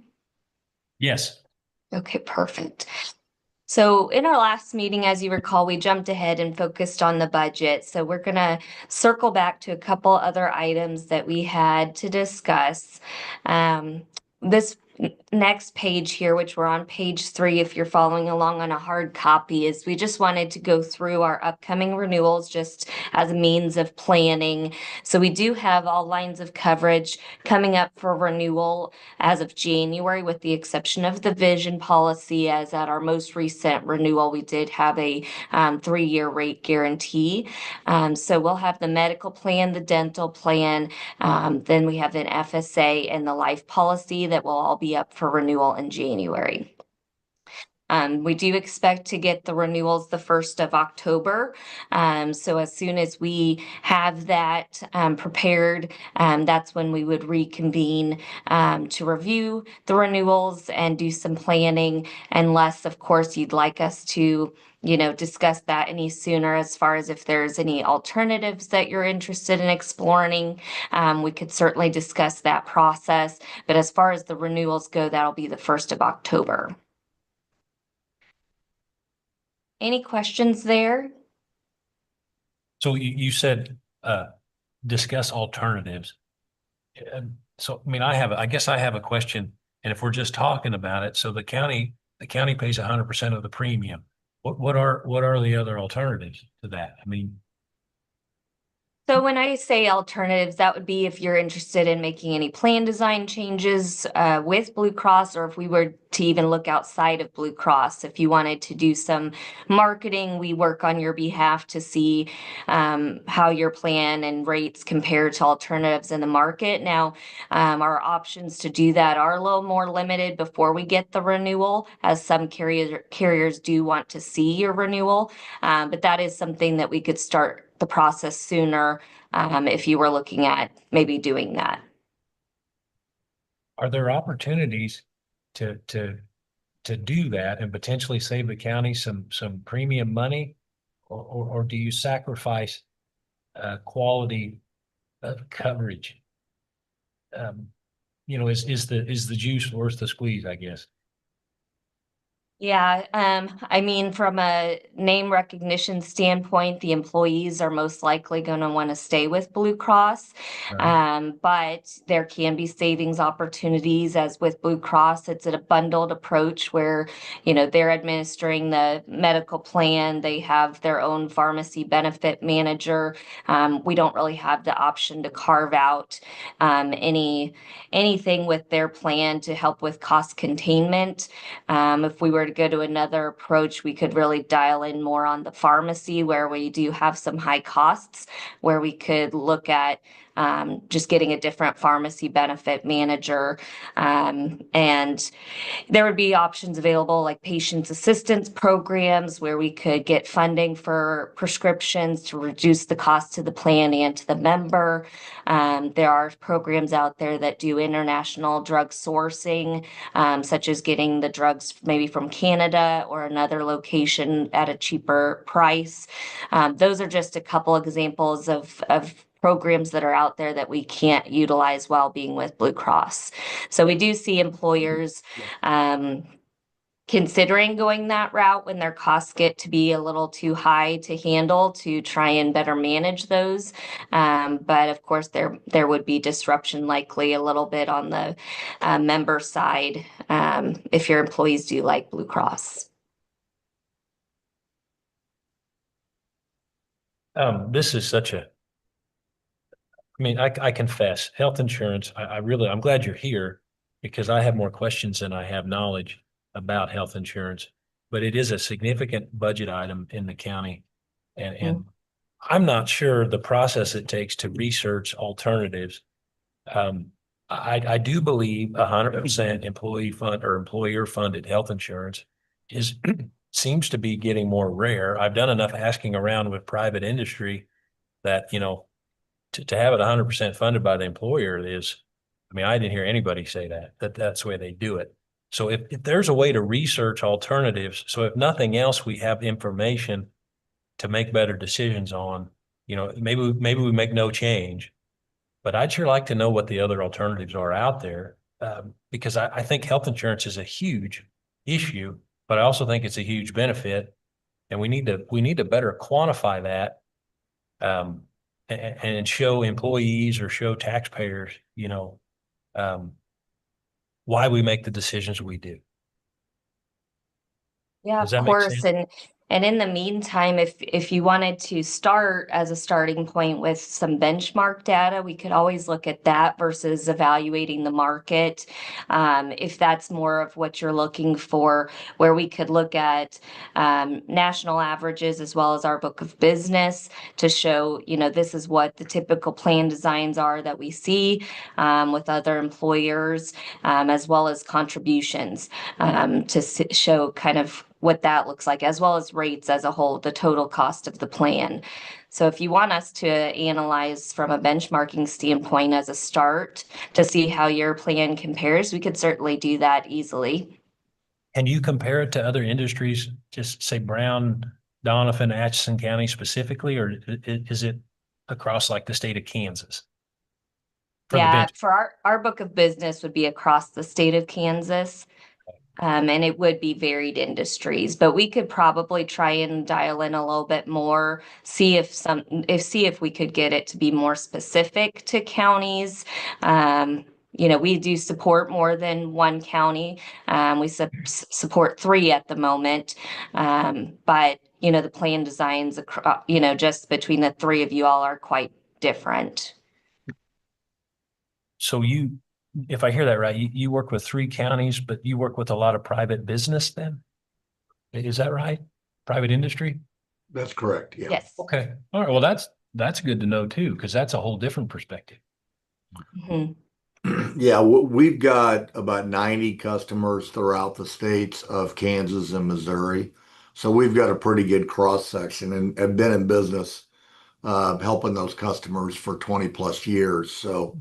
Yes. Okay, perfect. So in our last meeting, as you recall, we jumped ahead and focused on the budget. So we're going to circle back to a couple other items that we had to discuss. This next page here, which we're on page 3, if you're following along on a hard copy, is we just wanted to go through our upcoming renewals just as a means of planning. So we do have all lines of coverage coming up for renewal as of January, with the exception of the vision policy, as at our most recent renewal, we did have a 3-year rate guarantee. So we'll have the medical plan, the dental plan, then we have an FSA and the life policy that will all be up for renewal in January. We do expect to get the renewals the 1st of October. So as soon as we have that prepared, that's when we would reconvene to review the renewals and do some planning, unless, of course, you'd like us to, you know, discuss that any sooner as far as if there's any alternatives that you're interested in exploring. We could certainly discuss that process. But as far as the renewals go, that'll be the 1st of October. Any questions there? So you said, discuss alternatives. So, I mean, I guess I have a question, and if we're just talking about it, so the county pays 100% of the premium. What are the other alternatives to that? I mean. So when I say alternatives, that would be if you're interested in making any plan design changes with Blue Cross, or if we were to even look outside of Blue Cross. If you wanted to do some marketing, we work on your behalf to see how your plan and rates compare to alternatives in the market. Now, our options to do that are a little more limited before we get the renewal, as some carriers do want to see your renewal. But that is something that we could start the process sooner if you were looking at maybe doing that. Are there opportunities to do that and potentially save the county some premium money, or do you sacrifice quality of coverage? You know, is the juice worth the squeeze, I guess? Yeah, I mean, from a name recognition standpoint, the employees are most likely going to want to stay with Blue Cross. But there can be savings opportunities as with Blue Cross. It's a bundled approach where, they're administering the medical plan. They have their own pharmacy benefit manager. We don't really have the option to carve out anything with their plan to help with cost containment. If we were to go to another approach, we could really dial in more on the pharmacy where we do have some high costs, where we could look at just getting a different pharmacy benefit manager. And there would be options available like patient assistance programs where we could get funding for prescriptions to reduce the cost to the plan and to the member. There are programs out there that do international drug sourcing, such as getting the drugs maybe from Canada or another location at a cheaper price. Those are just a couple examples of programs that are out there that we can't utilize while being with Blue Cross. So we do see employers considering going that route when their costs get to be a little too high to handle to try and better manage those. But of course, there would be disruption likely a little bit on the member side if your employees do like Blue Cross. This is such a, I confess, health insurance, I'm glad you're here because I have more questions than I have knowledge about health insurance, but it is a significant budget item in the county. And I'm not sure the process it takes to research alternatives. I do believe 100% employee fund or employer funded health insurance seems to be getting more rare. I've done enough asking around with private industry that, to have it 100% funded by the employer I didn't hear anybody say that's the way they do it. So if there's a way to research alternatives, so if nothing else, we have information to make better decisions on, maybe we make no change, but I'd sure like to know what the other alternatives are out there. Because I think health insurance is a huge issue, but I also think it's a huge benefit. And we need to better quantify that. And show employees or show taxpayers, why we make the decisions we do. Yeah, Does of that make course. sense? And in the meantime, if you wanted to start as a starting point with some benchmark data, we could always look at that versus evaluating the market. If that's more of what you're looking for, where we could look at national averages as well as our book of business to show, this is what the typical plan designs are that we see with other employers, as well as contributions to show kind of what that looks like, as well as rates as a whole, the total cost of the plan. So if you want us to analyze from a benchmarking standpoint as a start to see how your plan compares, we could certainly do that easily. Can you compare it to other industries, just say Brown, Donovan, Atchison County specifically, or is it across like the state of Kansas? For our book of business would be across the state of Kansas. And it would be varied industries, but we could probably try and dial in a little bit more, see if we could get it to be more specific to counties. We do support more than one county. We support 3 at the moment. But the plan designs, just between the 3 of you all are quite different. So if I hear that right, you work with 3 counties, but you work with a lot of private business then? Is that right? Private industry? That's correct, yeah. Yes. Okay. All right. Well, that's good to know too, because that's a whole different perspective. Mm-hmm. Yeah, we've got about 90 customers throughout the states of Kansas and Missouri. So we've got a pretty good cross section and have been in business helping those customers for 20 plus years. So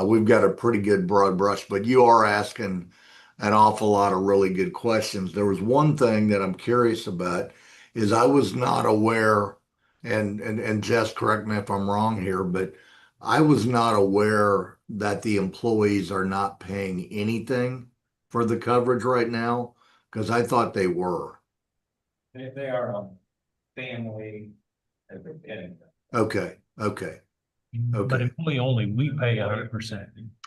we've got a pretty good broad brush, but you are asking an awful lot of really good questions. There was one thing that I'm curious about is I was not aware, and Jess, correct me if I'm wrong here, but I was not aware that the employees are not paying anything for the coverage right now. Cause I thought they were. They are family. And Okay, okay, But okay, employee only, we pay 100%.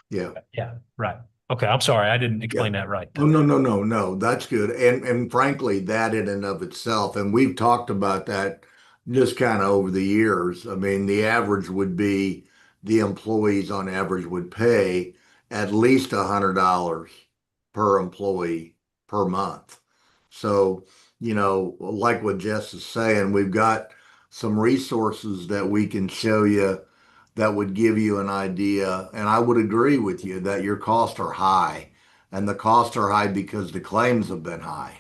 yeah. Yeah, right. Okay, I'm sorry, I didn't explain that right. Oh, no, that's good. And frankly, that in and of itself, and we've talked about that just kind of over the years. I mean, the average would be the employees on average would pay at least $100 per employee per month. So, like what Jess is saying, we've got some resources that we can show you that would give you an idea. And I would agree with you that your costs are high, and the costs are high because the claims have been high.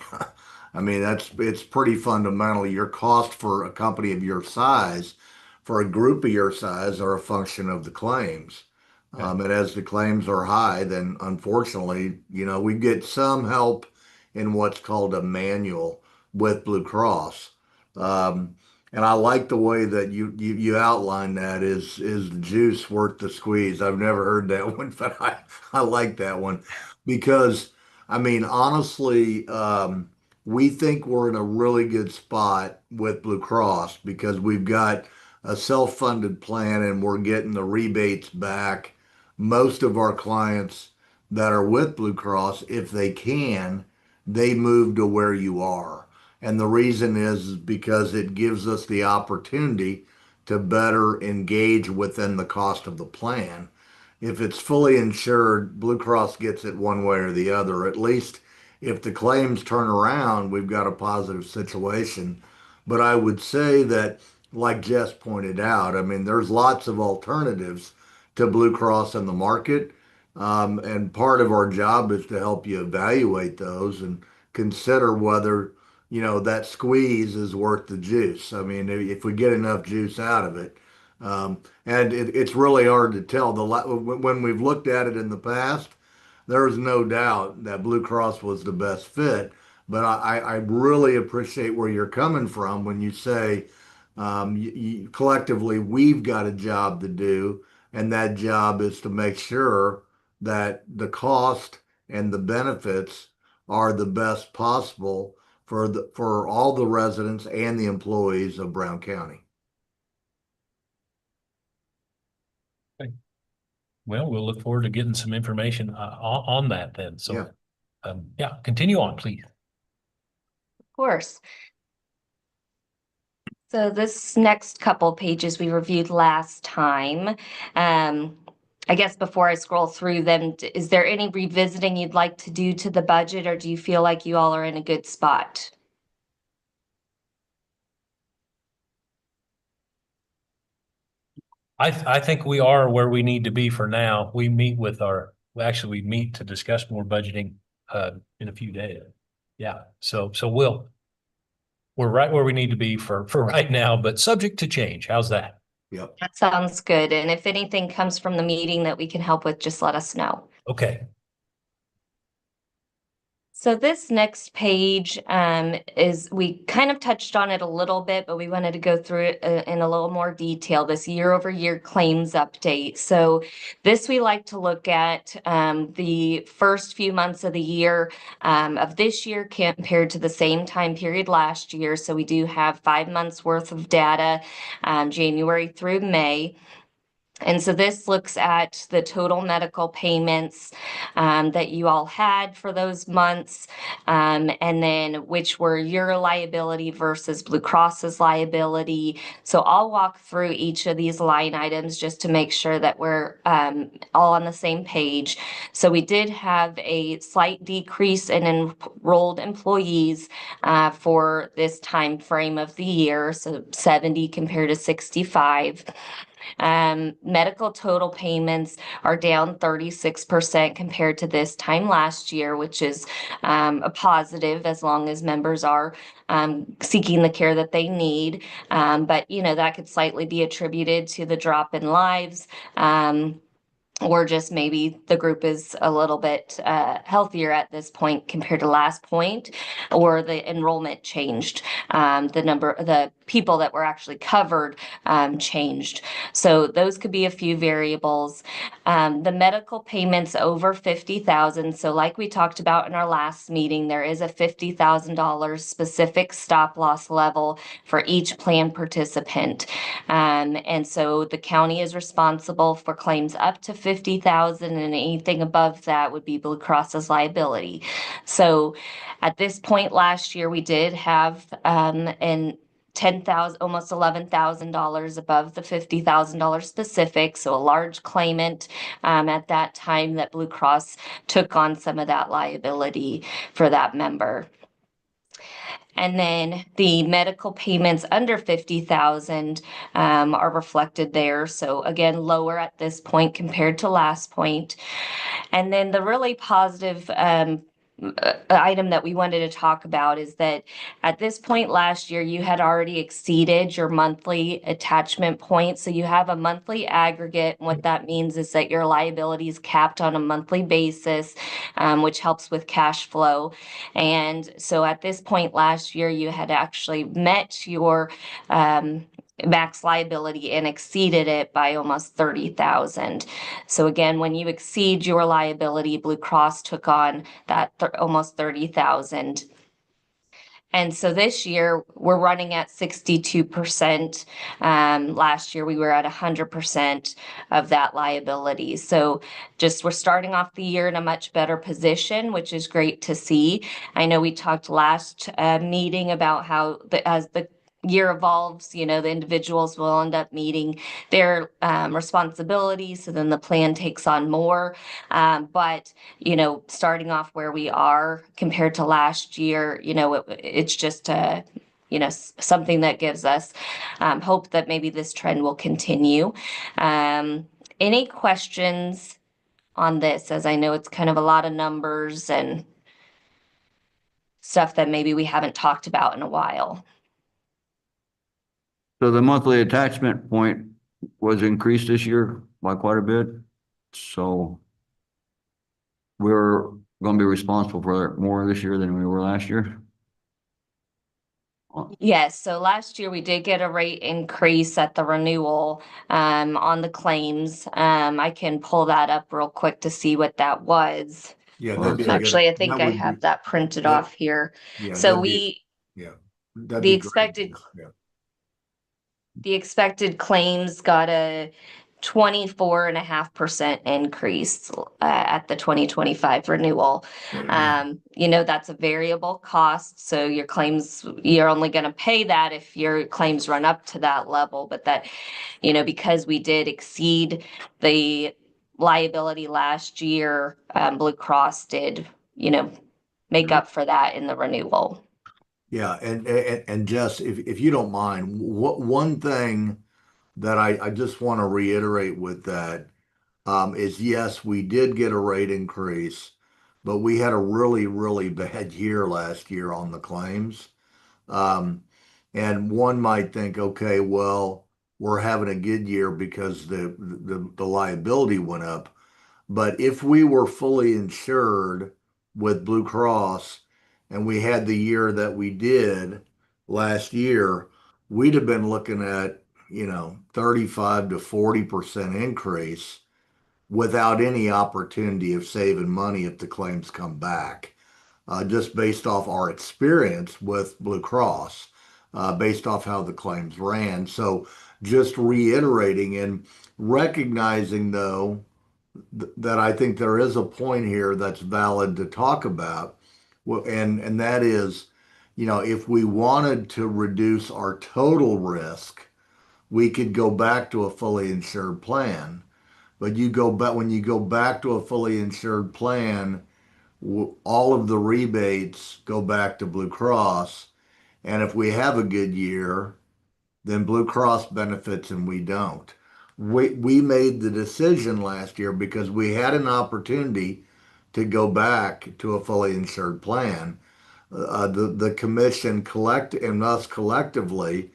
I mean, it's pretty fundamental. Your cost for a company of your size, for a group of your size, are a function of the claims. And as the claims are high, then unfortunately, we get some help in what's called a manual with Blue Cross. Um, and I like the way that you outline that. Is the juice worth the squeeze? I've never heard that one, but I like that one because I mean, honestly, we think we're in a really good spot with Blue Cross because we've got a self-funded plan and we're getting the rebates back. Most of our clients that are with Blue Cross, if they can, they move to where you are. And the reason is because it gives us the opportunity to better engage within the cost of the plan. If it's fully insured, Blue Cross gets it one way or the other. At least if the claims turn around, we've got a positive situation. But I would say that, like Jess pointed out, I mean, there's lots of alternatives to Blue Cross in the market. And part of our job is to help you evaluate those and consider whether, that squeeze is worth the juice. I mean, if we get enough juice out of it. And it's really hard to tell. When we've looked at it in the past, there's no doubt that Blue Cross was the best fit. But I really appreciate where you're coming from when you say collectively we've got a job to do, and that job is to make sure that the cost and the benefits are the best possible for all the residents and the employees of Brown County. Well, we'll look forward to getting some information on that then. So, yeah, continue on, please. Of course. So this next couple pages we reviewed last time. I guess before I scroll through them, is there any revisiting you'd like to do to the budget, or do you feel like you all are in a good spot? I think we are where we need to be for now. We meet we meet to discuss more budgeting in a few days. Yeah, so we're right where we need to be for right now, but subject to change. How's that? Yep. That sounds good. And if anything comes from the meeting that we can help with, just let us know. Okay. So this next page is, we kind of touched on it a little bit, but we wanted to go through it in a little more detail, this year-over-year claims update. So this we like to look at the first few months of the year of this year compared to the same time period last year. So we do have 5 months worth of data, January through May. And so this looks at the total medical payments that you all had for those months, and then which were your liability versus Blue Cross's liability. So I'll walk through each of these line items just to make sure that we're all on the same page. So we did have a slight decrease in enrolled employees for this time frame of the year, so 70 compared to 65. Medical total payments are down 36% compared to this time last year, which is a positive as long as members are seeking the care that they need. But that could slightly be attributed to the drop in lives. Or just maybe the group is a little bit healthier at this point compared to last point, or the enrollment changed. The people that were actually covered changed. So those could be a few variables. The medical payments over 50,000. So like we talked about in our last meeting, there is a $50,000 specific stop loss level for each plan participant. And so the county is responsible for claims up to 50,000, and anything above that would be Blue Cross's liability. So at this point last year, we did have an 10,000, almost $11,000 above the $50,000 specific. So a large claimant at that time that Blue Cross took on some of that liability for that member. And then the medical payments under 50,000 are reflected there. So again, lower at this point compared to last point. And then the really positive item that we wanted to talk about is that at this point last year, you had already exceeded your monthly attachment point. So you have a monthly aggregate. And what that means is that your liability is capped on a monthly basis, which helps with cash flow. And so at this point last year, you had actually met your max liability and exceeded it by almost 30,000. So again, when you exceed your liability, Blue Cross took on that almost 30,000. And so this year we're running at 62%. Last year we were at 100% of that liability. So just we're starting off the year in a much better position, which is great to see. I know we talked last meeting about how as the year evolves, the individuals will end up meeting their responsibilities. So then the plan takes on more. But, starting off where we are compared to last year, it's just something that gives us hope that maybe this trend will continue. Any questions on this? As I know it's kind of a lot of numbers and stuff that maybe we haven't talked about in a while. So the monthly attachment point was increased this year by quite a bit. So we're going to be responsible for more this year than we were last year. Yes, so last year we did get a rate increase at the renewal on the claims. I can pull that up real quick to see what that was. Yeah, that'd be a Actually, I good- think that I would be- have that printed that- off here. Yeah, So that'd be- that'd the be great. expected Yeah. the expected claims got a 24.5% increase at the 2025 renewal. That's a variable cost. So your claims, you're only going to pay that if your claims run up to that level. But that, because we did exceed the liability last year, Blue Cross did, make up for that in the renewal. Yeah, and Jess, if you don't mind, one thing that I just want to reiterate with that is yes, we did get a rate increase, but we had a really, really bad year last year on the claims. And one might think, okay, well, we're having a good year because the liability went up. But if we were fully insured with Blue Cross and we had the year that we did last year, we'd have been looking at, 35 to 40% increase without any opportunity of saving money if the claims come back. Just based off our experience with Blue Cross, based off how the claims ran. So just reiterating and recognizing though, that I think there is a point here that's valid to talk about. Well, and that is, if we wanted to reduce our total risk, we could go back to a fully insured plan. But when you go back to a fully insured plan, all of the rebates go back to Blue Cross. And if we have a good year, then Blue Cross benefits and we don't. We made the decision last year because we had an opportunity to go back to a fully insured plan. The commission and us collectively,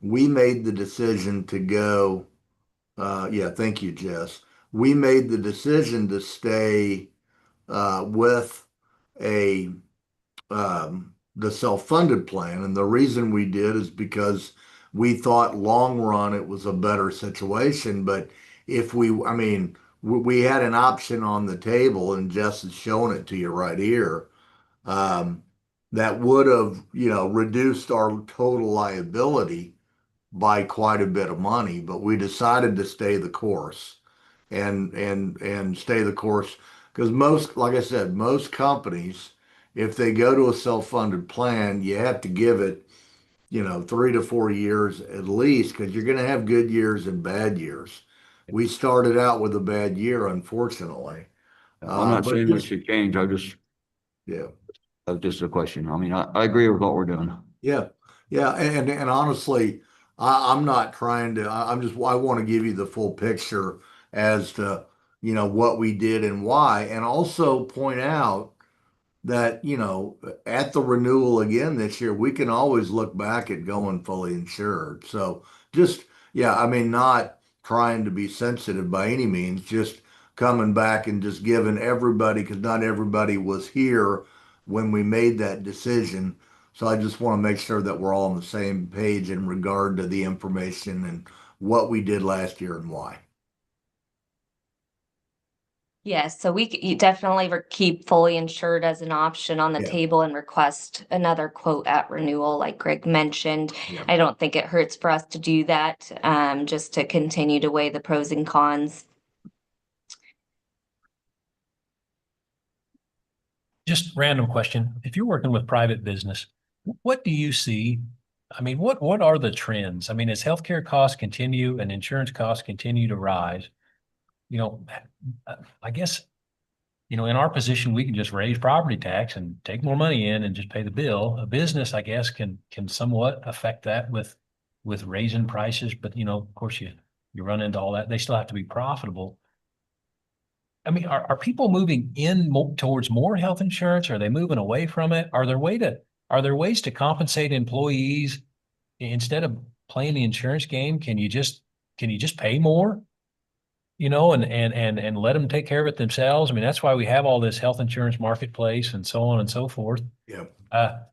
we made the decision to go. Thank you, Jess. We made the decision to stay with the self-funded plan, and the reason we did is because we thought long run it was a better situation. But if I mean, we had an option on the table and Jess is showing it to you right here. Um, that would have, reduced our total liability by quite a bit of money, but we decided to stay the course and stay the course because most, like I said, most companies, if they go to a self-funded plan, you have to give it, 3 to 4 years at least because you're going to have good years and bad years. We started out with a bad year, unfortunately. I'm not But saying we just, should change. yeah. That's just a question. I mean, I agree with what we're doing. Yeah, yeah, and honestly, I'm not trying to. I want to give you the full picture as to what we did and why, and also point out that at the renewal again this year, we can always look back at going fully insured. So just yeah, I mean, not trying to be sensitive by any means, just coming back and just giving everybody because not everybody was here when we made that decision. So I just want to make sure that we're all on the same page in regard to the information and what we did last year and why. Yes, so you definitely keep fully insured as an option on the Yeah, table and request another quote at renewal, like Greg mentioned. yeah. I don't think it hurts for us to do that, just to continue to weigh the pros and cons. Just random question. If you're working with private business, what do you see? I mean, what are the trends? I mean, as healthcare costs continue and insurance costs continue to rise, you know, I guess, in our position, we can just raise property tax and take more money in and just pay the bill. A business, I guess, can somewhat affect that with raising prices, but of course you run into all that. They still have to be profitable. I mean, are people moving towards more health insurance? Are they moving away from it? Are there ways to compensate employees instead of playing the insurance game? Can you just pay more? And let them take care of it themselves. I mean, that's why we have all this health insurance marketplace and so on and so forth. Yeah.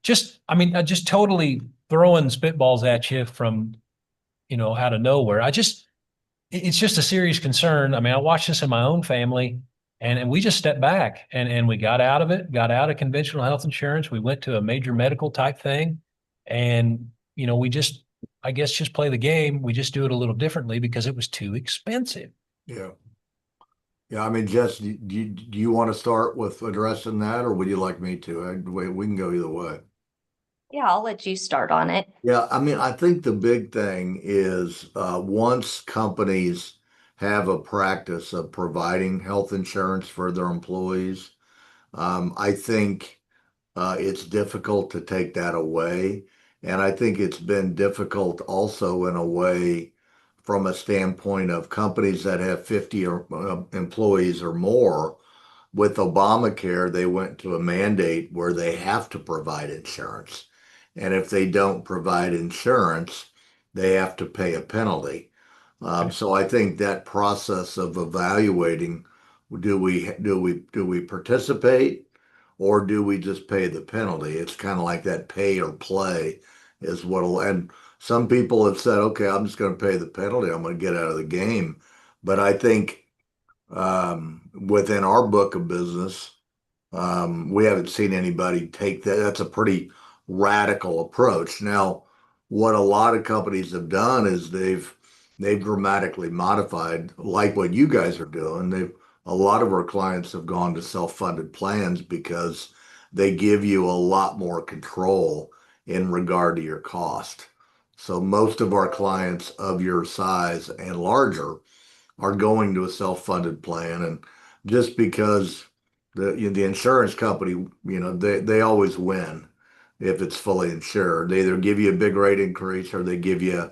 Just totally throwing spitballs at you from, out of nowhere. It's just a serious concern. I mean, I watched this in my own family and we just stepped back and we got out of it, got out of conventional health insurance. We went to a major medical type thing. And, we just, I guess, just play the game. We just do it a little differently because it was too expensive. Yeah. Yeah. I mean, Jess, do you want to start with addressing that or would you like me to? We can go either way. Yeah, I'll let you start on it. Yeah. I mean, I think the big thing is once companies have a practice of providing health insurance for their employees, I think it's difficult to take that away. And I think it's been difficult also in a way from a standpoint of companies that have 50 or, employees or more. With Obamacare, they went to a mandate where they have to provide insurance. And if they don't provide insurance, they have to pay a penalty. So I think that process of evaluating, do we participate or do we just pay the penalty? It's kind of like that pay or play is what'll, and some people have said, okay, I'm just going to pay the penalty. I'm going to get out of the game. But I think within our book of business, we haven't seen anybody take that. That's a pretty radical approach. Now, what a lot of companies have done is they've dramatically modified, like what you guys are doing. A lot of our clients have gone to self-funded plans because they give you a lot more control in regard to your cost. So most of our clients of your size and larger are going to a self-funded plan, and just because the insurance company, they always win if it's fully insured. They either give you a big rate increase or they give you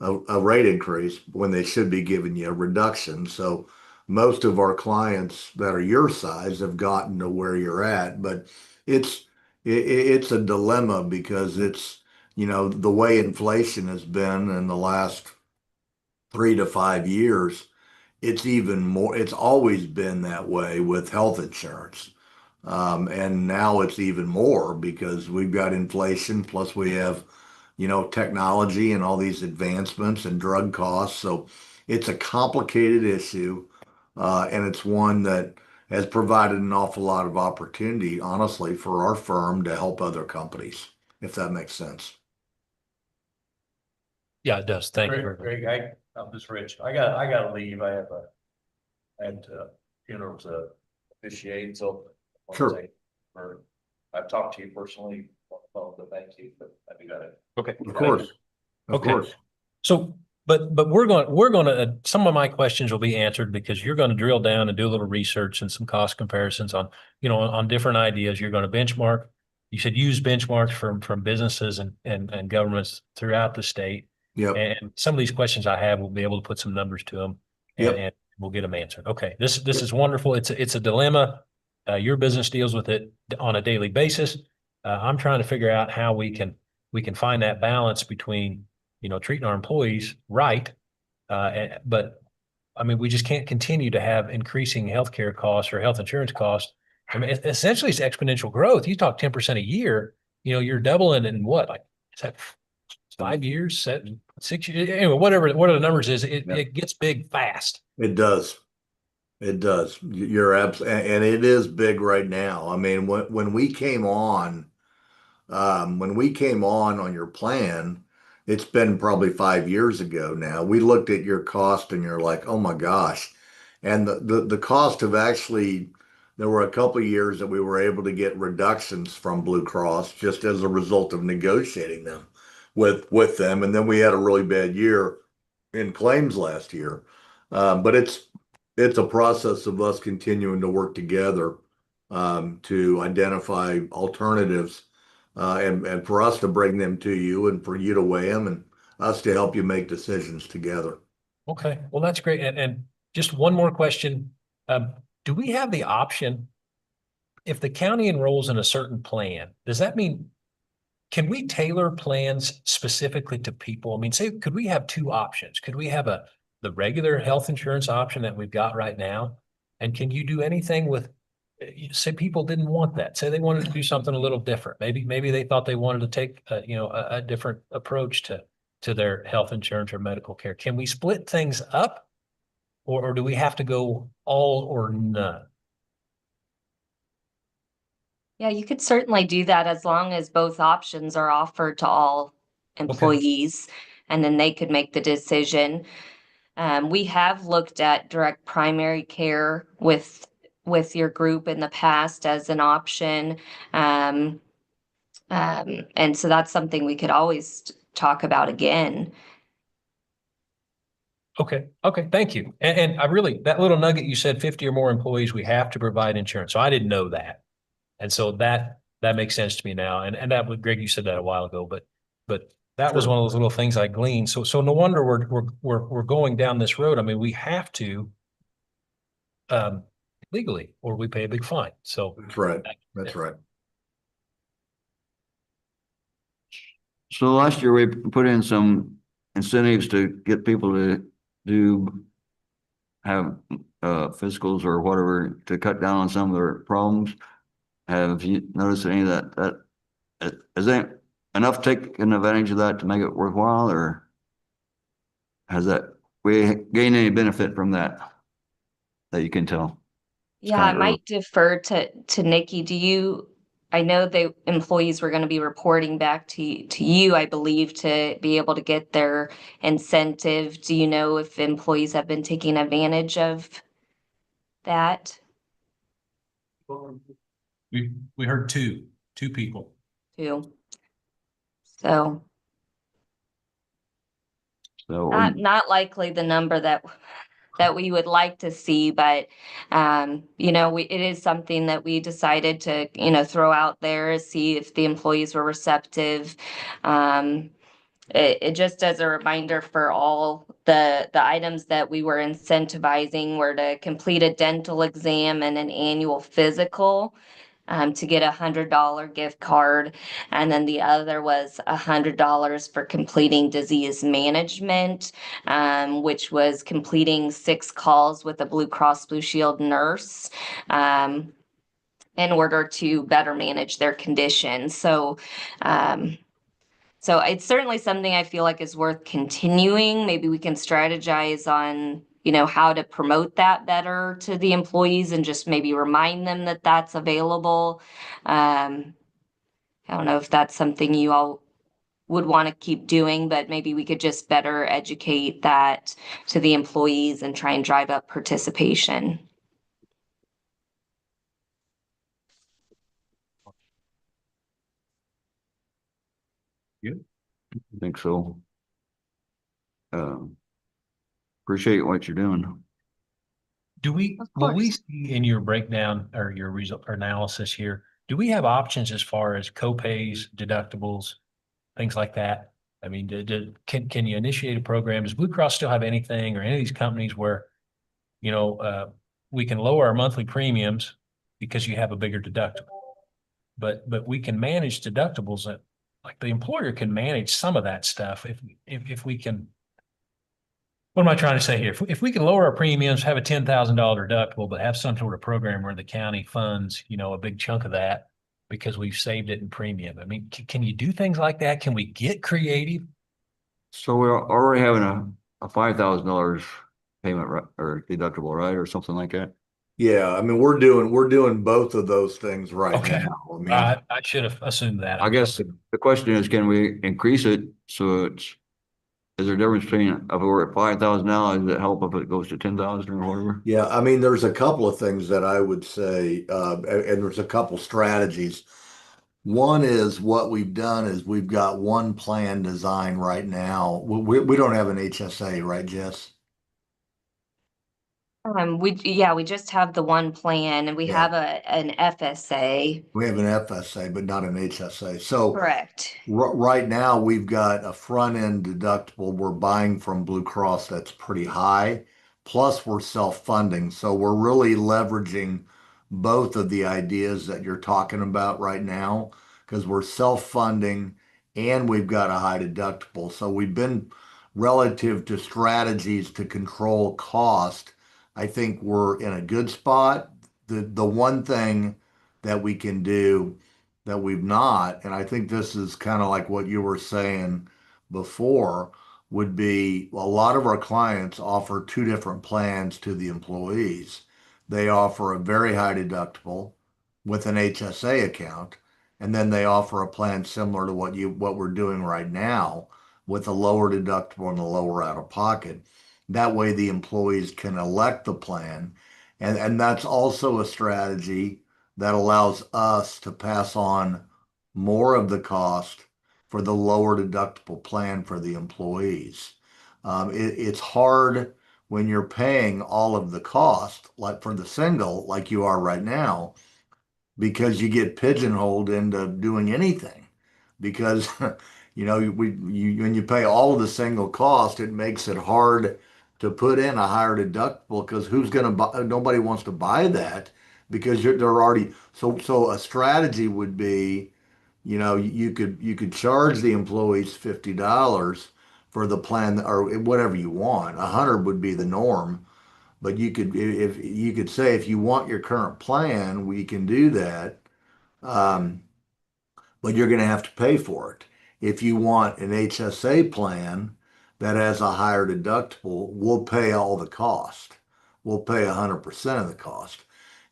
a rate increase when they should be giving you a reduction. So most of our clients that are your size have gotten to where you're at, but it's a dilemma because it's the way inflation has been in the last 3 to 5 years. It's even more, it's always been that way with health insurance. And now it's even more because we've got inflation, plus we have, technology and all these advancements and drug costs. So It's a complicated issue, and it's one that has provided an awful lot of opportunity, honestly, for our firm to help other companies, if that makes sense. Yeah, it does. Thank you. very much. Greg, I'm just Rich. I gotta leave. I had funeral to officiate, so. Sure. I've talked to you personally, well, but thank you, but I got it. Okay. Of course. Of Okay. course. So, but we're going to, some of my questions will be answered because you're going to drill down and do a little research and some cost comparisons on, on different ideas. You're going to benchmark. You said use benchmarks from businesses and governments throughout the state. Yep. And some of these questions I have, we'll be able to put some numbers to them Yep. and we'll get them answered. Okay. This is wonderful. It's a dilemma. Your business deals with it on a daily basis. I'm trying to figure out how we can find that balance between, treating our employees right. But I mean, we just can't continue to have increasing healthcare costs or health insurance costs. I mean, essentially it's exponential growth. You talk 10% a year, you're doubling in what, like, is that 5 years, 6 years, anyway, whatever the numbers is, it gets big fast. It does. It does. You're absolutely, and it is big right now. I mean, when we came on on your plan, it's been probably 5 years ago now. We looked at your cost and you're like, oh my gosh. And the cost of actually, there were a couple of years that we were able to get reductions from Blue Cross just as a result of negotiating them with them. And then we had a really bad year in claims last year. But it's a process of us continuing to work together to identify alternatives and for us to bring them to you and for you to weigh them and us to help you make decisions together. Okay, well, that's great. And just one more question. Do we have the option, if the county enrolls in a certain plan, does that mean, can we tailor plans specifically to people? I mean, say, could we have two options? Could we have the regular health insurance option that we've got right now? And can you do anything with, say people didn't want that, say they wanted to do something a little different. Maybe they thought they wanted to take a different approach to their health insurance or medical care. Can we split things up or do we have to go all or none? Yeah, you could certainly do that as long as both options are offered to all employees, and then they could make the decision. We have looked at direct primary care with your group in the past as an option. And so that's something we could always talk about again. Okay. Thank you. And I really, that little nugget, you said 50 or more employees, we have to provide insurance. So I didn't know that. And so that makes sense to me now. And that would, Greg, you said that a while ago, but that was one of those little things I gleaned. So no wonder we're going down this road. I mean, we have to legally, or we pay a big fine. So That's right. That's right. So last year we put in some incentives to get people to have physicals or whatever to cut down on some of their problems. Have you noticed any of that is that enough taking advantage of that to make it worthwhile, or has that we gained any benefit from that you can tell? Yeah, I might defer to Nikki. I know the employees were going to be reporting back to you, I believe, to be able to get their incentive. Do you know if employees have been taking advantage of that? We heard two people. Too. So not likely the number that we would like to see, but it is something that we decided to throw out there, see if the employees were receptive. It just as a reminder for all the items that we were incentivizing were to complete a dental exam and an annual physical. To get $100 gift card. And then the other was $100 for completing disease management, which was completing 6 calls with a Blue Cross Blue Shield nurse in order to better manage their condition. So So it's certainly something I feel like is worth continuing. Maybe we can strategize on, how to promote that better to the employees and just maybe remind them that that's available. I don't know if that's something you all would want to keep doing, but maybe we could just better educate that to the employees and try and drive up participation. I think so. Appreciate what you're doing. Will we see in your breakdown or your result or analysis here, do we have options as far as co-pays, deductibles, things like that? I mean, can you initiate a program? Does Blue Cross still have anything or any of these companies where, we can lower our monthly premiums because you have a bigger deductible? But we can manage deductibles that, like the employer can manage some of that stuff if we can. What am I trying to say here? If we can lower our premiums, have a $10,000 deductible, but have some sort of program where the county funds, a big chunk of that because we've saved it in premium. I mean, can you do things like that? Can we get creative? So we're already having a $5,000 payment or deductible, right? Or something like that. Yeah, I mean, we're doing both of those things right Okay. now. I mean, I should have assumed that. I guess the question is, can we increase it so is there a difference between if we're at 5,000 now, does it help if it goes to 10,000 or whatever? yeah, I mean, there's a couple of things that I would say, and there's a couple strategies. One is what we've done is we've got one plan design right now. We don't have an HSA, right, Jess? We just have the one plan and we Yeah. have an FSA. We have an FSA, but not an HSA. So Correct. right now we've got a front end deductible we're buying from Blue Cross that's pretty high. Plus we're self-funding. So we're really leveraging both of the ideas that you're talking about right now because we're self-funding and we've got a high deductible. So we've been relative to strategies to control cost. I think we're in a good spot. The one thing that we can do that we've not, and I think this is kind of like what you were saying before, would be a lot of our clients offer two different plans to the employees. They offer a very high deductible with an HSA account, and then they offer a plan similar to what we're doing right now with a lower deductible and a lower out of pocket. That way the employees can elect the plan. And that's also a strategy that allows us to pass on more of the cost for the lower deductible plan for the employees. It's hard when you're paying all of the cost, like for the single, like you are right now, because you get pigeonholed into doing anything. Because when you pay all of the single cost, it makes it hard to put in a higher deductible because who's going to buy? Nobody wants to buy that because they're already so a strategy would be, you could charge the employees $50 for the plan or whatever you want. 100 would be the norm, but you could say if you want your current plan, we can do that. But you're going to have to pay for it. If you want an HSA plan that has a higher deductible, we'll pay all the cost. We'll pay 100% of the cost.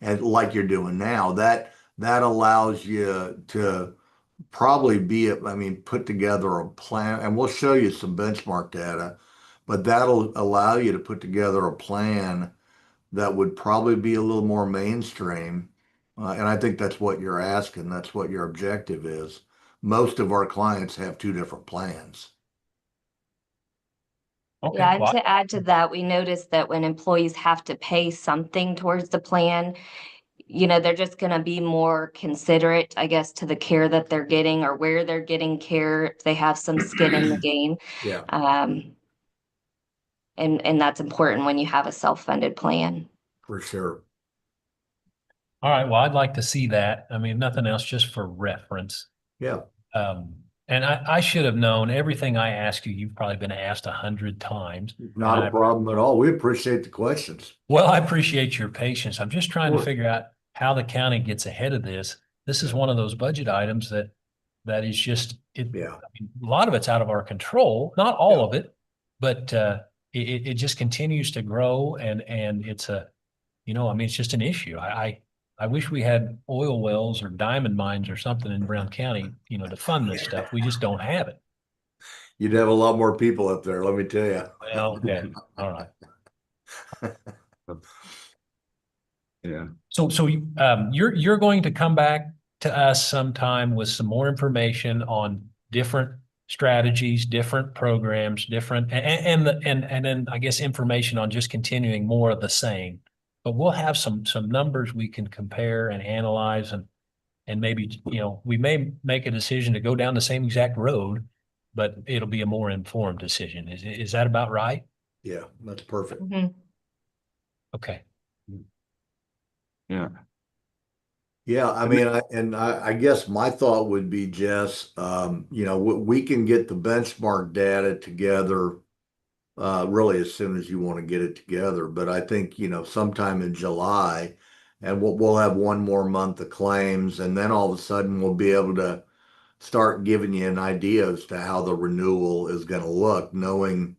And like you're doing now, that allows you to probably put together a plan, and we'll show you some benchmark data, but that'll allow you to put together a plan that would probably be a little more mainstream. And I think that's what you're asking. That's what your objective is. Most of our clients have two different plans. Okay. Yeah, and well, to add to that, we noticed that when employees have to pay something towards the plan, they're just going to be more considerate, I guess, to the care that they're getting or where they're getting care if they have some skin in the game. Yeah. And that's important when you have a self-funded plan. For sure. All right. Well, I'd like to see that. I mean, nothing else, just for reference. Yeah. And I should have known everything I ask you, you've probably been asked 100 times. Not a problem at all. We appreciate the questions. Well, I appreciate your patience. I'm just trying to Sure. figure out how the county gets ahead of this. This is one of those budget items that, that is just, Yeah. a lot of it's out of our control, not all of it, but it just continues to grow and it's it's just an issue. I wish we had oil wells or diamond mines or something in Brown County, to fund this stuff. We just don't have it. You'd have a lot more people up there, let me tell you. Well, okay, all right. Yeah. So you're going to come back to us sometime with some more information on different strategies, different programs, different, and then I guess information on just continuing more of the same. But we'll have some numbers we can compare and analyze and maybe, we may make a decision to go down the same exact road, but it'll be a more informed decision. Is that about right? Yeah, that's perfect. Mhm. Okay. Yeah. Yeah, I mean, I guess my thought would be, Jess, we can get the benchmark data together really as soon as you want to get it together. But I think, sometime in July, and we'll have one more month of claims, and then all of a sudden we'll be able to start giving you an idea as to how the renewal is going to look, knowing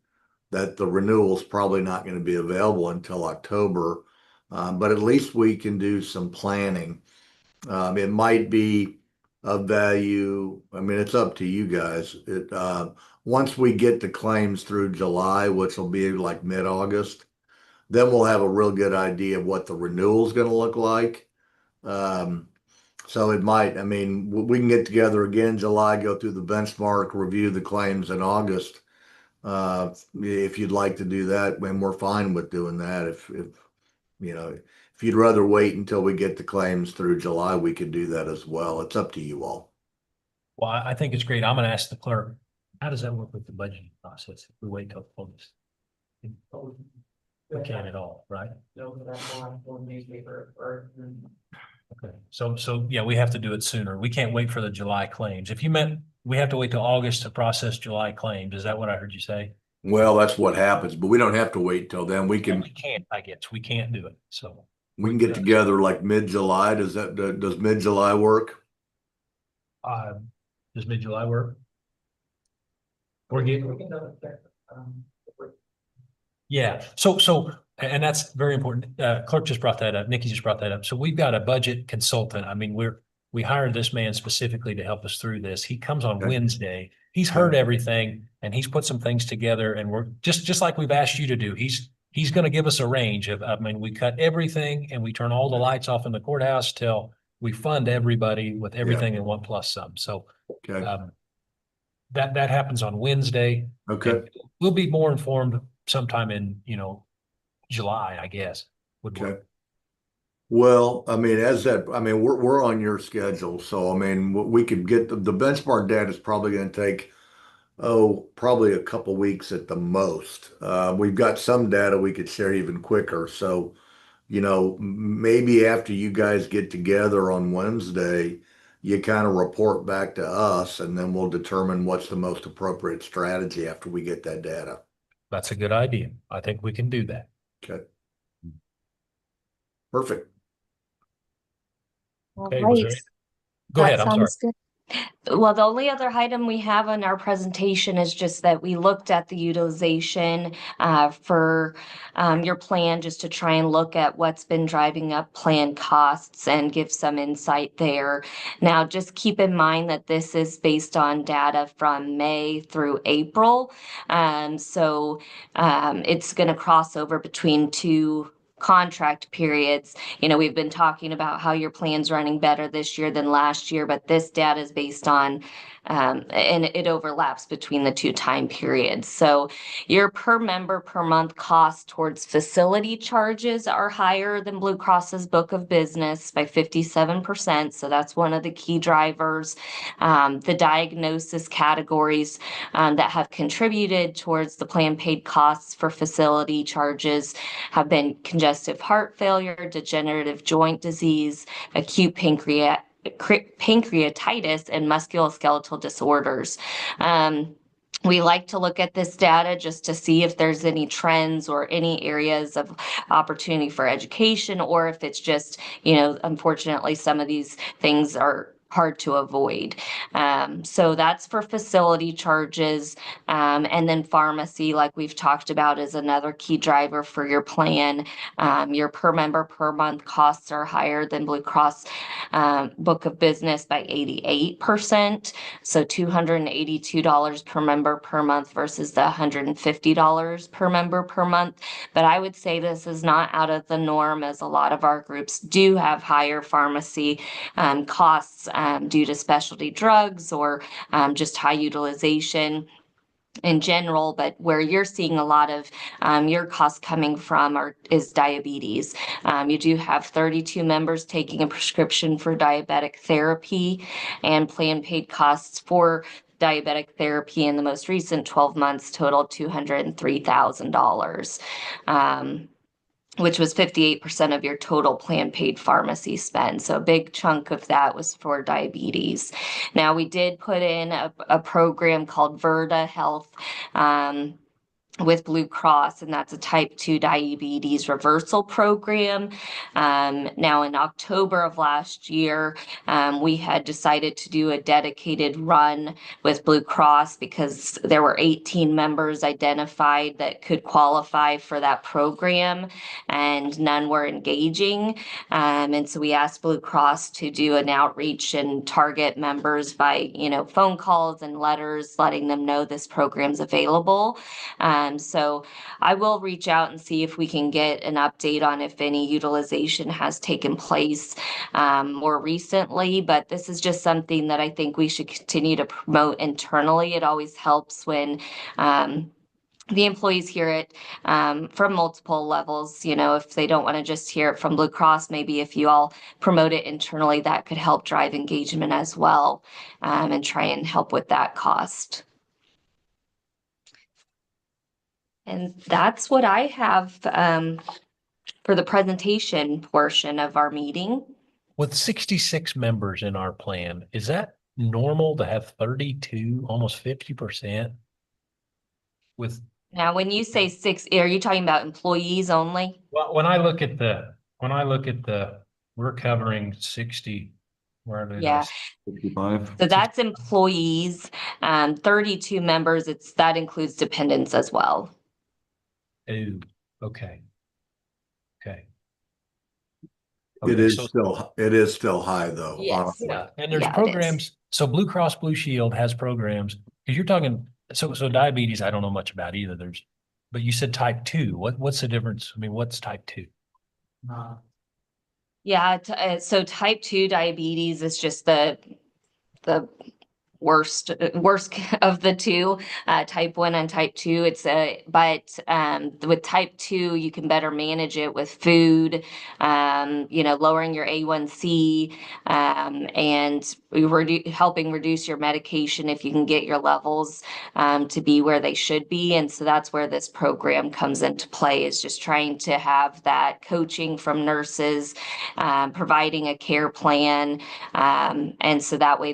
that the renewal is probably not going to be available until October. But at least we can do some planning. It might be of value. I mean, it's up to you guys. Once we get the claims through July, which will be like mid-August, then we'll have a real good idea of what the renewal is going to look like. So it might, I mean, we can get together again in July, go through the benchmark, review the claims in August. If you'd like to do that, and we're fine with doing that. If you'd rather wait until we get the claims through July, we could do that as well. It's up to you all. Well, I think it's great. I'm going to ask the clerk, how does that work with the budgeting process if we wait till August? We can't at all, right? No, but that's why for newspaper or. Okay. So yeah, we have to do it sooner. We can't wait for the July claims. If you meant we have to wait till August to process July claims, is that what I heard you say? Well, that's what happens, but we don't have to wait till then. We can I guess we can't do it. So we can get together like mid-July. Does mid-July work? Does mid-July work? We're getting. We can double check. Yeah, so, and that's very important. Clerk just brought that up. Nikki just brought that up. So we've got a budget consultant. I mean, we hired this man specifically to help us through this. He comes on Okay. Wednesday. He's heard everything and he's put some things together and we're just like we've asked you to do. He's going to give us a range of, I mean, we cut everything and we turn all the lights off in the courthouse till we fund everybody with everything in one plus some. So, Okay. that happens on Wednesday. Okay. And we'll be more informed sometime in, July, I guess. Would Okay. work. Well, I mean, we're on your schedule, so I mean, we could get the benchmark data is probably going to take, probably a couple weeks at the most. We've got some data we could share even quicker. So, maybe after you guys get together on Wednesday, you kind of report back to us, and then we'll determine what's the most appropriate strategy after we get that data. That's a good idea. I think we can do that. Okay. Perfect. Okay, Right. was there- Go ahead, That I'm sorry. sounds good. Well, the only other item we have on our presentation is just that we looked at the utilization for your plan, just to try and look at what's been driving up plan costs and give some insight there. Now, just keep in mind that this is based on data from May through April. So it's going to cross over between two contract periods. We've been talking about how your plan's running better this year than last year, but this data is based on, and it overlaps between the two time periods. So your per member per month cost towards facility charges are higher than Blue Cross's book of business by 57%. So that's one of the key drivers. The diagnosis categories that have contributed towards the plan paid costs for facility charges have been congestive heart failure, degenerative joint disease, acute pancreatitis, and musculoskeletal disorders. We like to look at this data just to see if there's any trends or any areas of opportunity for education, or if it's just, unfortunately, some of these things are hard to avoid. So that's for facility charges. And then pharmacy, like we've talked about, is another key driver for your plan. Your per member per month costs are higher than Blue Cross book of business by 88%. So $282 per member per month versus the $150 per member per month. But I would say this is not out of the norm, as a lot of our groups do have higher pharmacy costs due to specialty drugs or just high utilization in general. But where you're seeing a lot of your costs coming from is diabetes. You do have 32 members taking a prescription for diabetic therapy, and plan paid costs for diabetic therapy in the most recent 12 months totaled $203,000. Which was 58% of your total plan paid pharmacy spend. So a big chunk of that was for diabetes. Now, we did put in a program called Virta Health with Blue Cross, and that's a type 2 diabetes reversal program. Now, in October of last year, we had decided to do a dedicated run with Blue Cross because there were 18 members identified that could qualify for that program, and none were engaging. And so we asked Blue Cross to do an outreach and target members by, phone calls and letters, letting them know this program's available. So I will reach out and see if we can get an update on if any utilization has taken place more recently. But this is just something that I think we should continue to promote internally. It always helps when the employees hear it from multiple levels. If they don't want to just hear it from Blue Cross, maybe if you all promote it internally, that could help drive engagement as well, and try and help with that cost. And that's what I have for the presentation portion of our meeting. With 66 members in our plan, is that normal to have 32, almost 50% with? Now, when you say six, are you talking about employees only? Well, when I look at the, we're covering 60. Where are they? Yeah. 55. So that's employees, 32 members. That includes dependents as well. Oh, okay. Okay. It Okay, is so- still high though. Yes. honestly. Yeah, and there's Yeah, it is. programs. So Blue Cross Blue Shield has programs, because you're talking, so diabetes, I don't know much about either. But you said type 2. What's the difference? I mean, what's type 2? Yeah. So type 2 diabetes is just the worst of the two, type 1 and type 2. But with type 2, you can better manage it with food, lowering your A1C, and helping reduce your medication if you can get your levels to be where they should be. And so that's where this program comes into play, is just trying to have that coaching from nurses, providing a care plan. And so that way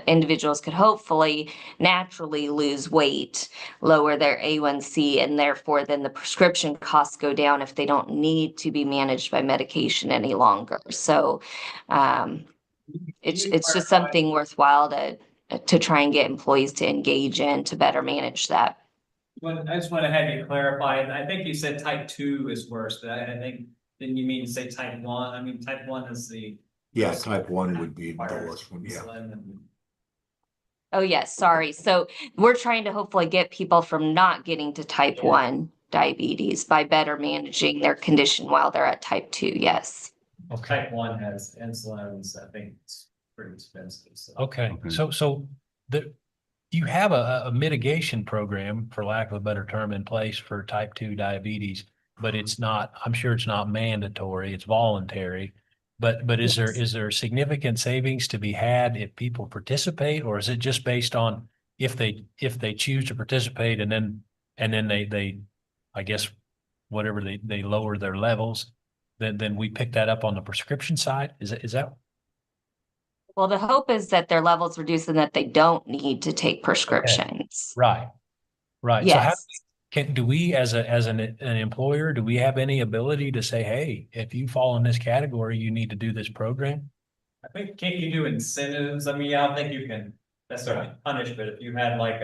individuals could hopefully naturally lose weight, lower their A1C, and therefore then the prescription costs go down if they don't need to be managed by medication any longer. So it's just something worthwhile to try and get employees to engage in to better manage that. Well, I just want to have you clarify. I think you said type 2 is worse, but I think, didn't you mean to say type 1? I mean, type 1 is the. Yeah, type 1 would be the worst one, yeah. insulin and- Oh, yes, sorry. So we're trying to hopefully get people from not getting to type 1 diabetes by better managing their condition while they're at type 2. Yes. Okay. Type 1 has insulins. I think it's pretty expensive. So. Okay. So you have a mitigation program, for lack of a better term, in place for type 2 diabetes, but I'm sure it's not mandatory, it's voluntary. But is there significant savings to be had if people participate, or is it just based on if they choose to participate and then they I guess whatever they lower their levels, then we pick that up on the prescription side? Is that? Well, the hope is that their levels reduce and that they don't need to take prescriptions. Right. Yes. So do we as an employer, do we have any ability to say, hey, if you fall in this category, you need to do this program? I think, can't you do incentives? I mean, yeah, I don't think you can necessarily punish, but if you had like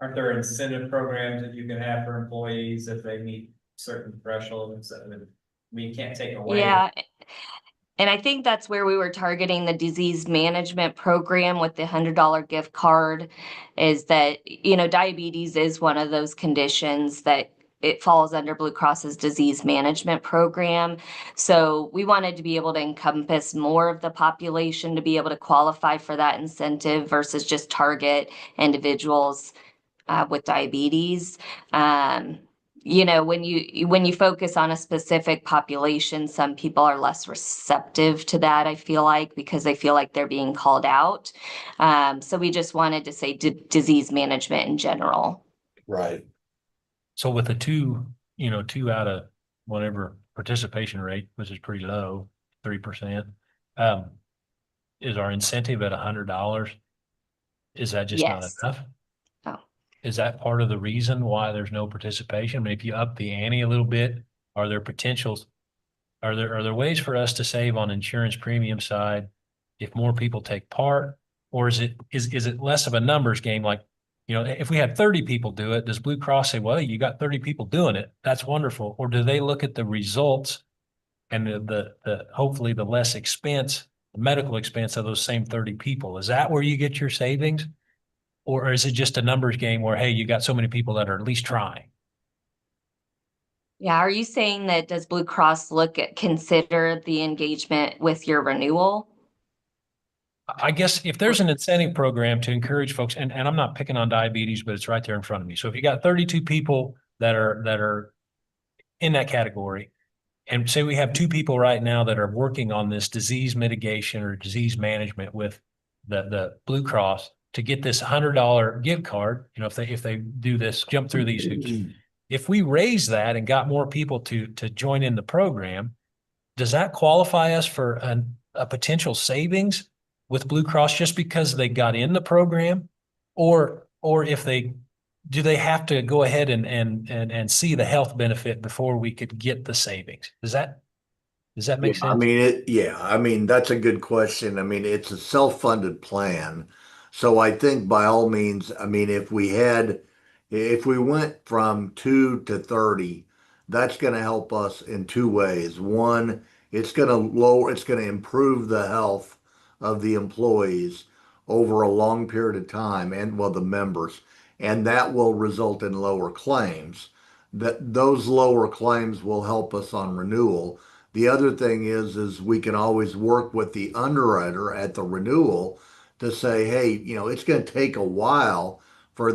aren't there incentive programs that you can have for employees if they meet certain thresholds? I mean, you can't take away. Yeah. And I think that's where we were targeting the disease management program with the $100 gift card, is that, you know, diabetes is one of those conditions that it falls under Blue Cross's disease management program. So we wanted to be able to encompass more of the population to be able to qualify for that incentive versus just target individuals with diabetes. You know, when you focus on a specific population, some people are less receptive to that, I feel like, because they feel like they're being called out. So we just wanted to say disease management in general. Right. So with the two out of whatever participation rate, which is pretty low, 3%, is our incentive at $100? Is that just not Yes. enough? Oh. Is that part of the reason why there's no participation? I mean, if you up the ante a little bit, are there potentials? Are there ways for us to save on insurance premium side if more people take part? Or is it less of a numbers game? Like, you know, if we had 30 people do it, does Blue Cross say, well, you got 30 people doing it, that's wonderful? Or do they look at the results and the hopefully the less expense, the medical expense of those same 30 people? Is that where you get your savings? Or is it just a numbers game where, hey, you got so many people that are at least trying? Yeah. Are you saying that does Blue Cross consider the engagement with your renewal? I guess if there's an incentive program to encourage folks, and I'm not picking on diabetes, but it's right there in front of me. So if you got 32 people that are in that category, and say we have 2 people right now that are working on this disease mitigation or disease management with the Blue Cross to get this $100 gift card, you know, if they do this, jump through these hoops. If we raise that and got more people to join in the program, does that qualify us for a potential savings with Blue Cross just because they got in the program? Or if do they have to go ahead and see the health benefit before we could get the savings? Does that make sense? I mean, that's a good question. I mean, it's a self-funded plan. So I think by all means, I mean, if we went from 2 to 30, that's going to help us in 2 ways. One, it's going to improve the health of the employees over a long period of time and well, the members, and that will result in lower claims. Those lower claims will help us on renewal. The other thing is we can always work with the underwriter at the renewal to say, hey, you know, it's going to take a while for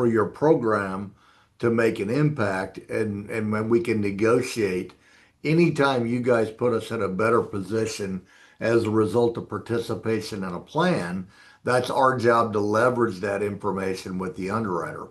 your program to make an impact, and when we can negotiate, anytime you guys put us in a better position as a result of participation in a plan, that's our job to leverage that information with the underwriter.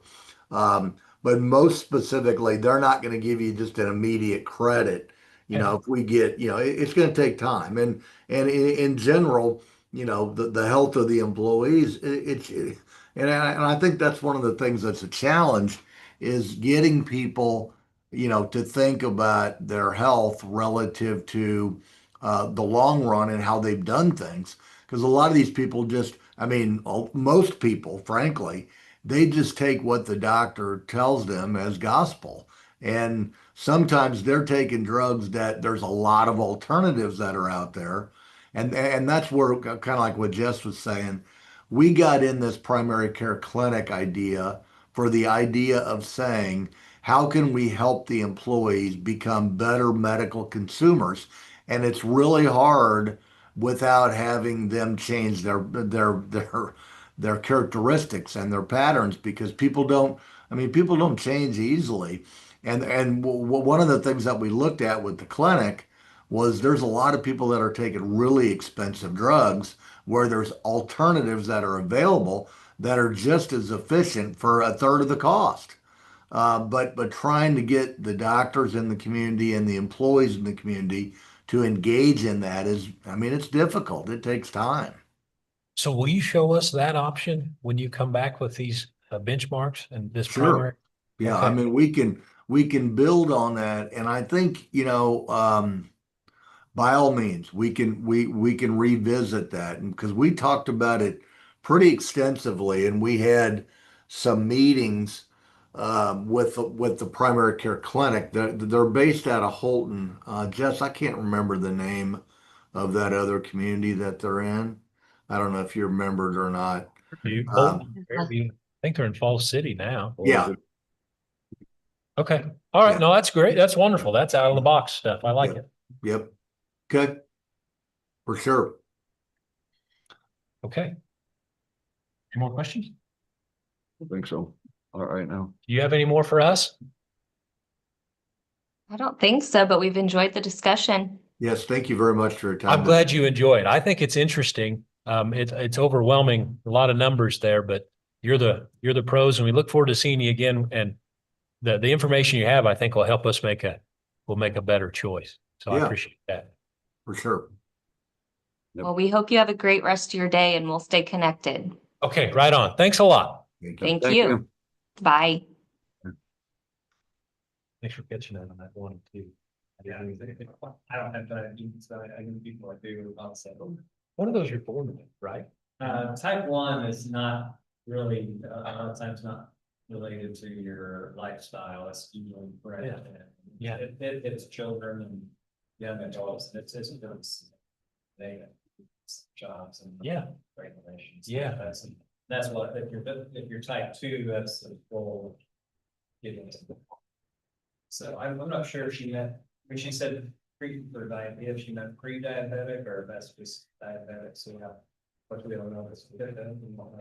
But most specifically, they're not going to give you just an immediate credit. You know, if we get, you know, it's going to take time, and in general, you know, the health of the employees, and I think that's one of the things that's a challenge is getting people, you know, to think about their health relative to the long run and how they've done things. Because a lot of these people just, I mean, most people, frankly, they just take what the doctor tells them as gospel. And sometimes they're taking drugs that there's a lot of alternatives that are out there. And that's where, kind of like what Jess was saying, we got in this primary care clinic idea for the idea of saying, how can we help the employees become better medical consumers? And it's really hard without having them change their characteristics and their patterns, because people don't change easily. And one of the things that we looked at with the clinic was there's a lot of people that are taking really expensive drugs where there's alternatives that are available that are just as efficient for a third of the cost. But trying to get the doctors in the community and the employees in the community to engage in that it's difficult. It takes time. So will you show us that option when you come back with these benchmarks and this Sure. primary? Yeah, Okay. I mean, we can build on that. And I think, you know, by all means, we can revisit that, and because we talked about it pretty extensively, and we had some meetings with the primary care clinic. They're based out of Holton. Jess, I can't remember the name of that other community that they're in. I don't know if you remember it or not. I think they're in Falls City now. Yeah, Okay, all right, Yeah. no, that's great, that's wonderful, that's out of the box stuff, I like it. yep. Good. For sure. Okay. Any more questions? I think so. All right now. Do you have any more for us? I don't think so, but we've enjoyed the discussion. Yes, thank you very much for your time. I'm glad you enjoy it. I think it's interesting. It's overwhelming, a lot of numbers there, but you're the pros, and we look forward to seeing you again. And the information you have, I think, will help us make a better choice. So I Yeah. appreciate that. For sure. Yep. Well, we hope you have a great rest of your day and we'll stay connected. Okay, right on. Thanks a lot. Thank you. Bye. Thanks for catching that on that one too. Yeah, I don't have diabetes, so I know people that do also. One of those you're born with, right? Type 1 is not really, a lot of times not related to your lifestyle, it's usually bred. Yeah. It's children and young adults, it's they jobs and. Yeah. Regulations. Yeah. That's what, if you're type 2, that's the goal. Getting to. So I'm not sure if she meant, when she said for diabetes, she meant pre-diabetic or that's just diabetic, so yeah. But we don't know.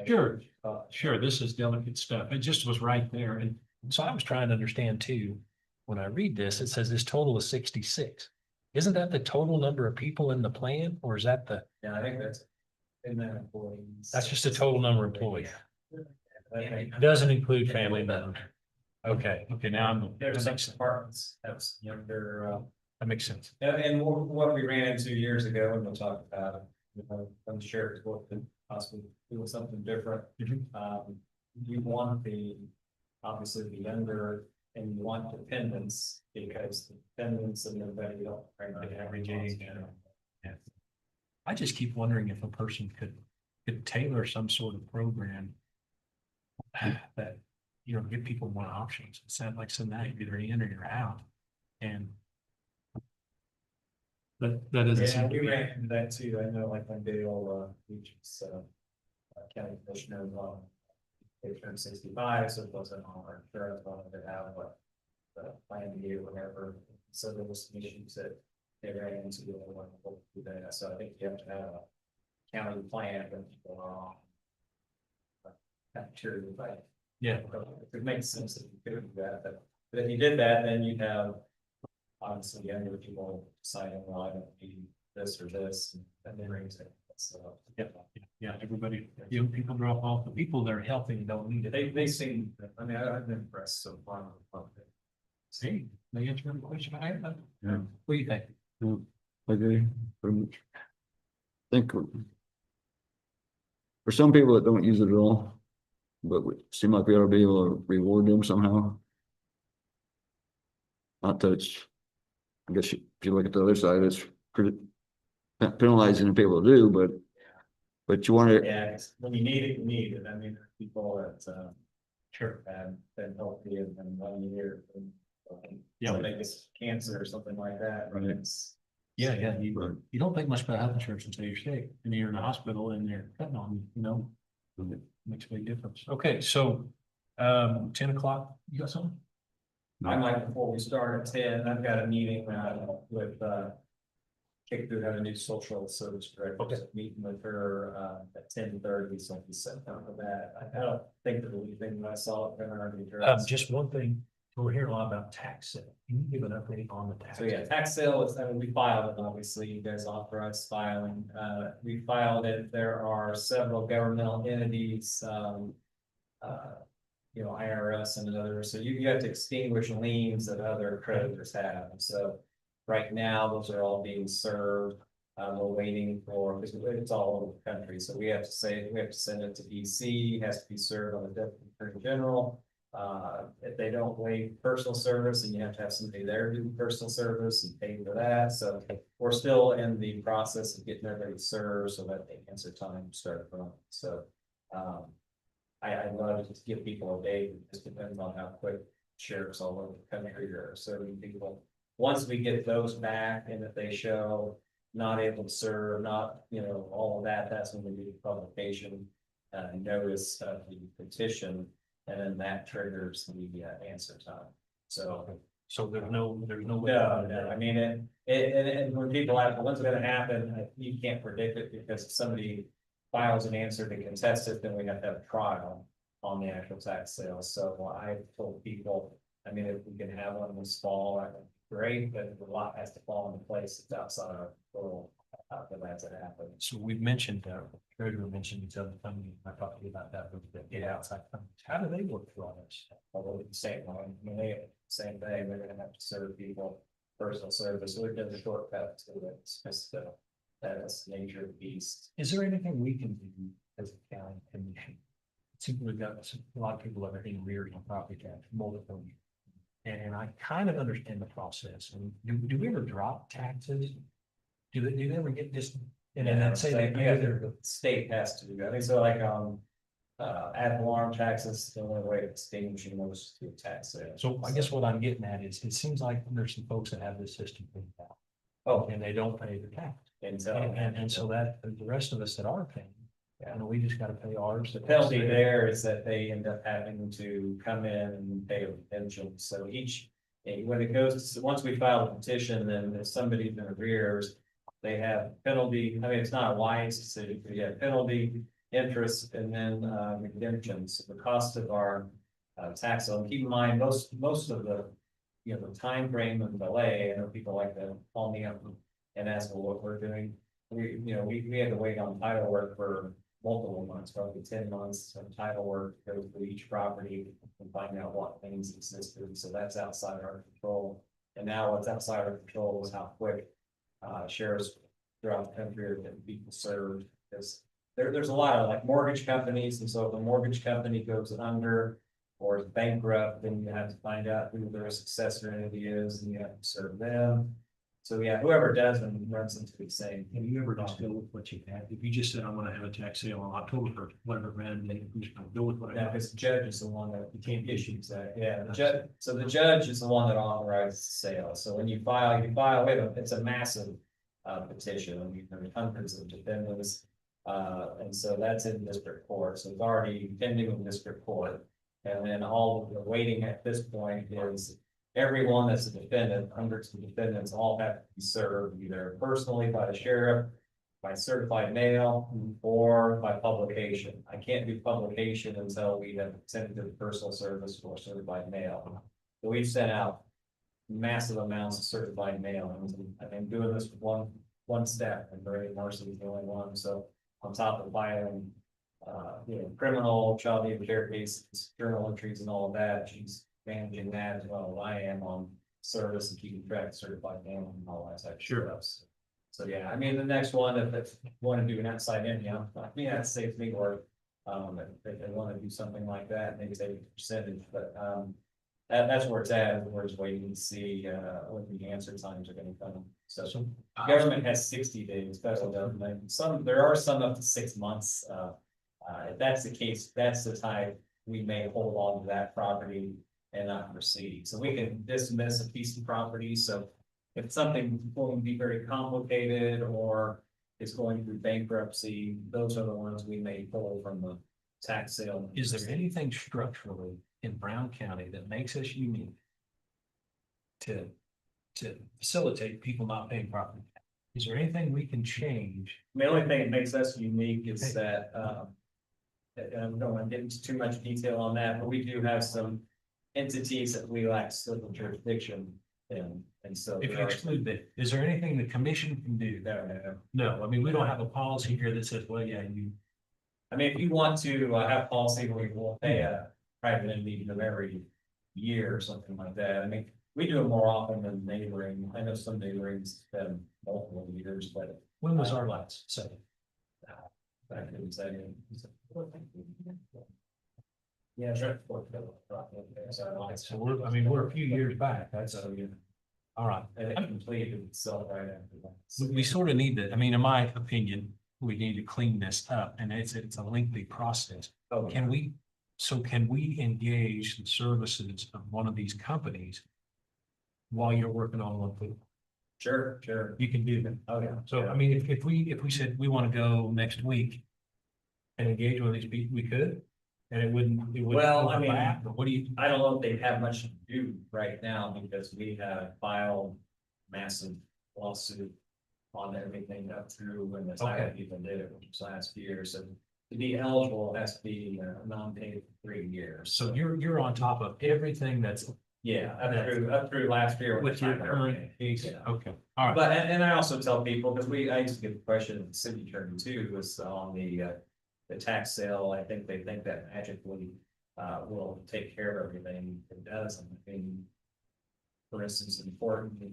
Sure. Sure, this is delicate stuff. It just was right there. And so I was trying to understand too, when I read this, it says this total is 66. Isn't that the total number of people in the plan, or is that Yeah, I think that's in that employees. that's just the total number of employees? It It doesn't include family members. Okay, now There's some departments that's younger, that makes sense. and what we ran into years ago, and we'll talk about it. I'm sure it's what could possibly do something different. You want obviously the younger, and you want dependents, because the dependents and everybody don't. The average age. Yeah. I just keep wondering if a person could tailor some sort of program that, give people more options. It's not like, so now you're either in or you're out. And that doesn't Yeah, seem to we be. ran into that too. I know, like when Dale, Beach's, county commissioner, they turned 65, so it wasn't on our insurance, wanted to have like the plan B or whatever. So there was some issues that they ran into when we do that. So I think you have to have a county plan when people are on. Cafeteria, but Yeah. it makes sense that you could do that, but if you did that, then you'd have. Obviously, younger people deciding, well, I don't need this or this, and then brings it, so. Yeah, everybody, people drop off, the people that are healthy don't need it. They seem, I mean, I've been impressed so far. See, they answer the question I have. Yeah. What do you think? Okay, pretty much. Think for some people that don't use it at all, but we seem like we ought to be able to reward them somehow. Not that it's, I guess if you look at the other side, it's pretty penalizing the people to do, but you want to, Yeah, when you need it, you need it. I mean, there are people that, sure, have been healthy and 1 year. Yeah. They get cancer or something like that. Right. It's- Yeah, you don't think much about health insurance until you're sick, and you're in the hospital and they're cutting on you, makes a big difference. Okay, so, 10 o'clock, you got something? I might, before we start at 10, I've got a meeting with Kick Through, have a new social service director. Okay. Meeting with her at 10:30, so we set down for that. I don't think there will be anything that I saw. Just one thing, we're hearing a lot about tax sale. Can you give an update on the tax? So yeah, tax sale is, I mean, we filed it, obviously, you guys authorized filing, we filed it, there are several governmental entities, IRS and others, so you have to extinguish liens that other creditors have, and so. Right now, those are all being served, we're waiting for, because it's all over the country, so we have to send it to DC, has to be served on the Deputy Attorney General. If they don't waive personal service, and you have to have somebody there do personal service and pay for that, so we're still in the process of getting everybody served so that the answer time start running, so. I'd love to give people a date, it just depends on how quick sheriffs all over the country are serving people. Once we get those back and if they show not able to serve, not, all of that, that's when we do the publication. Notice of the petition, and then that triggers the answer time, so. So there's no. No, I mean, and when people ask, when's it gonna happen, you can't predict it, because if somebody files an answer to contest it, then we have to have a trial on the actual tax sale. So I told people, I mean, if we can have one this fall, that'd be great, but a lot has to fall into place. It's outside our control for that to happen. So we've mentioned, Treasurer mentioned these other companies, I talked to you about that, but get outside companies, how do they work through all this? Although it's the same one, I mean, they, same thing, they're gonna have to serve people personal service, so we've done the shortcut to it. It's just, that's the nature of the beast. Is there anything we can do as a county commission? It seems we've got a lot of people that are in arrears on property tax, multiple. And I kind of understand the process. And do we ever drop taxes? Do they ever get this? And then say they pay their. The state has to do that. I think so, like, ad valorem taxes, the only way of extinguishing those through tax sale. So I guess what I'm getting at is, it seems like there's some folks that have this system figured out. Oh, And they don't pay the tax. and so. And so that the rest of us that are paying, we just gotta pay ours. The penalty there is that they end up having to come in and pay a redemption, so when it goes, once we file a petition, then if somebody's in arrears. They have penalty, I mean, it's not a wise decision, but you have penalty, interest, and then redemptions, the cost of our tax. So keep in mind, most of the, the time frame of delay, I know people like to call me up and ask what we're doing. We had to wait on title work for multiple months, probably 10 months of title work, go through each property and find out what things existed, so that's outside our control. And now what's outside our control is how quick sheriffs throughout the country are getting people served, because there's a lot of like mortgage companies, and so if a mortgage company goes under or is bankrupt, then you have to find out who their successor entity is, and you have to serve them. So yeah, whoever does them runs into the same. Can you ever just go with what you have? If you just said, I'm gonna have a tax sale on October 1st, whatever, man, then you just gonna go with what I Now, have. because the judge is the one that issues that, the judge, so the judge is the one that authorizes the sale, so when you file, it's a massive. Petition, I mean, there are hundreds of defendants, and so that's in district court, so it's already pending in district court. And then all of the waiting at this point is everyone that's a defendant, hundreds of defendants, all have to be served either personally by the sheriff, by certified mail, or by publication. I can't do publication until we have sent it to the personal service or certified mail. So we've sent out massive amounts of certified mail, and I've been doing this with one step, and Brady Marcy is the only one, so on top of filing. Criminal, child care cases, journal entries and all of that, she's managing that as well as I am on service and keeping track of certified mail and all that type of stuff. So yeah, I mean, the next one, if you want to do an outside in, that saves me work. If they want to do something like that, maybe take a percentage, but that's where it's at. We're just waiting to see what the answer times are gonna come. So government has 60 days, federal government. There are some up to 6 months. If that's the case, that's the time we may hold on to that property and not proceed. So we can dismiss a piece of property. So if something's going to be very complicated or it's going through bankruptcy, those are the ones we may pull from the tax sale. Is there anything structurally in Brown County that makes us unique to facilitate people not paying property tax? Is there anything we can change? The only thing that makes us unique is that, and I don't want to get into too much detail on that, but we do have some entities that we lack civil jurisdiction in, and so. If you exclude that, is there anything the commission can do? No, I mean, we don't have a policy here that says, well, yeah, you. I mean, if you want to have policy where you will pay a private entity every year or something like that, I mean, we do it more often than neighboring. I know some neighborings spend multiple years, but. When was our last setting? Back in the second. Yeah, it's right before. So we're, I mean, we're a few years back, that's, So, yeah, all right. and it completed itself right after that. We sort of need to, I mean, in my opinion, we need to clean this up and it's a lengthy process. Oh, Can we, so can we engage the services of one of these companies while you're working on one thing? sure, sure. You can do that. Oh, yeah. So, I mean, if we said we want to go next week and engage one of these people, we could, and it wouldn't. Well, I mean, overlap, but what do you? I don't know if they have much to do right now because we have filed massive lawsuit on everything up through when the Okay. even did it, which was last year. So to be eligible, it has to be non-paid for 3 years. So you're on top of everything that's Yeah, up through last year. with your current case. Yeah. Okay, all right. But, and I also tell people, because I used to get the question of the city attorney too, was on the tax sale. I think they think that magically will take care of everything. It doesn't. I mean, for instance, importantly,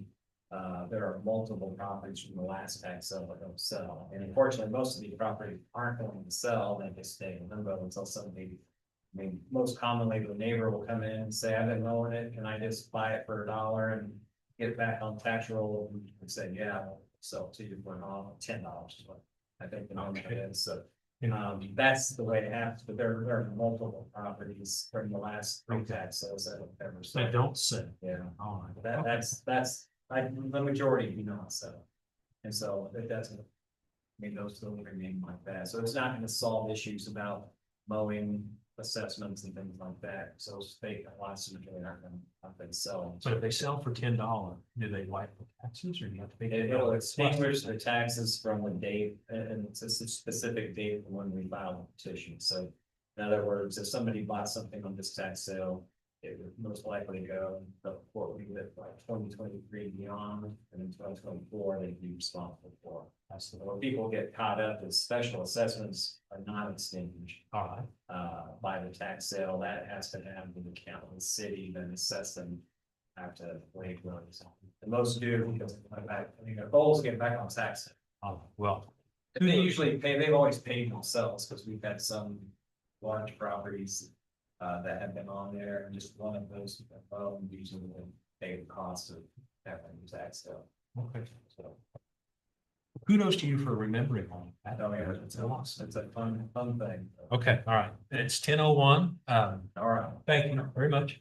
there are multiple properties from the last tax sale that don't sell. And unfortunately, most of these properties aren't going to sell, then they stay in limbo until somebody. I mean, most commonly, the neighbor will come in and say, I've been mowing it, can I just buy it for $1 and get it back on tax roll? And say, yeah, I'll sell it to you for $10. But I think the number is, so. That's the way it happens, but there are multiple properties from the last 3 tax sales that have ever They sold. don't sell. Yeah, All right. that's, the majority do not sell. And so it doesn't, I mean, those still remain like that. So it's not gonna solve issues about mowing assessments and things like that. So state lots of them aren't gonna sell. But if they sell for $10, do they wipe the taxes or do you have to pay? It'll extinguish the taxes from the date, and it's a specific date when we file the petition. So in other words, if somebody bought something on this tax sale, it would most likely go, the what we did like 2023 beyond, and in 2024, they'd be responsible for. So when people get caught up, the special assessments are not extinguished All right. by the tax sale. That has to have the account of the city, then assess them. Have to wait runs. And most do because I mean, their goal is to get back on tax. Well, They usually pay, they've always paid themselves because we've had some large properties that have been on there, and just one of those usually pay the cost of having the tax sale. okay. So kudos to you for remembering all that. Oh, yeah, it's a fun thing. Okay, all right. It's 10:01. All right. Thank you very much.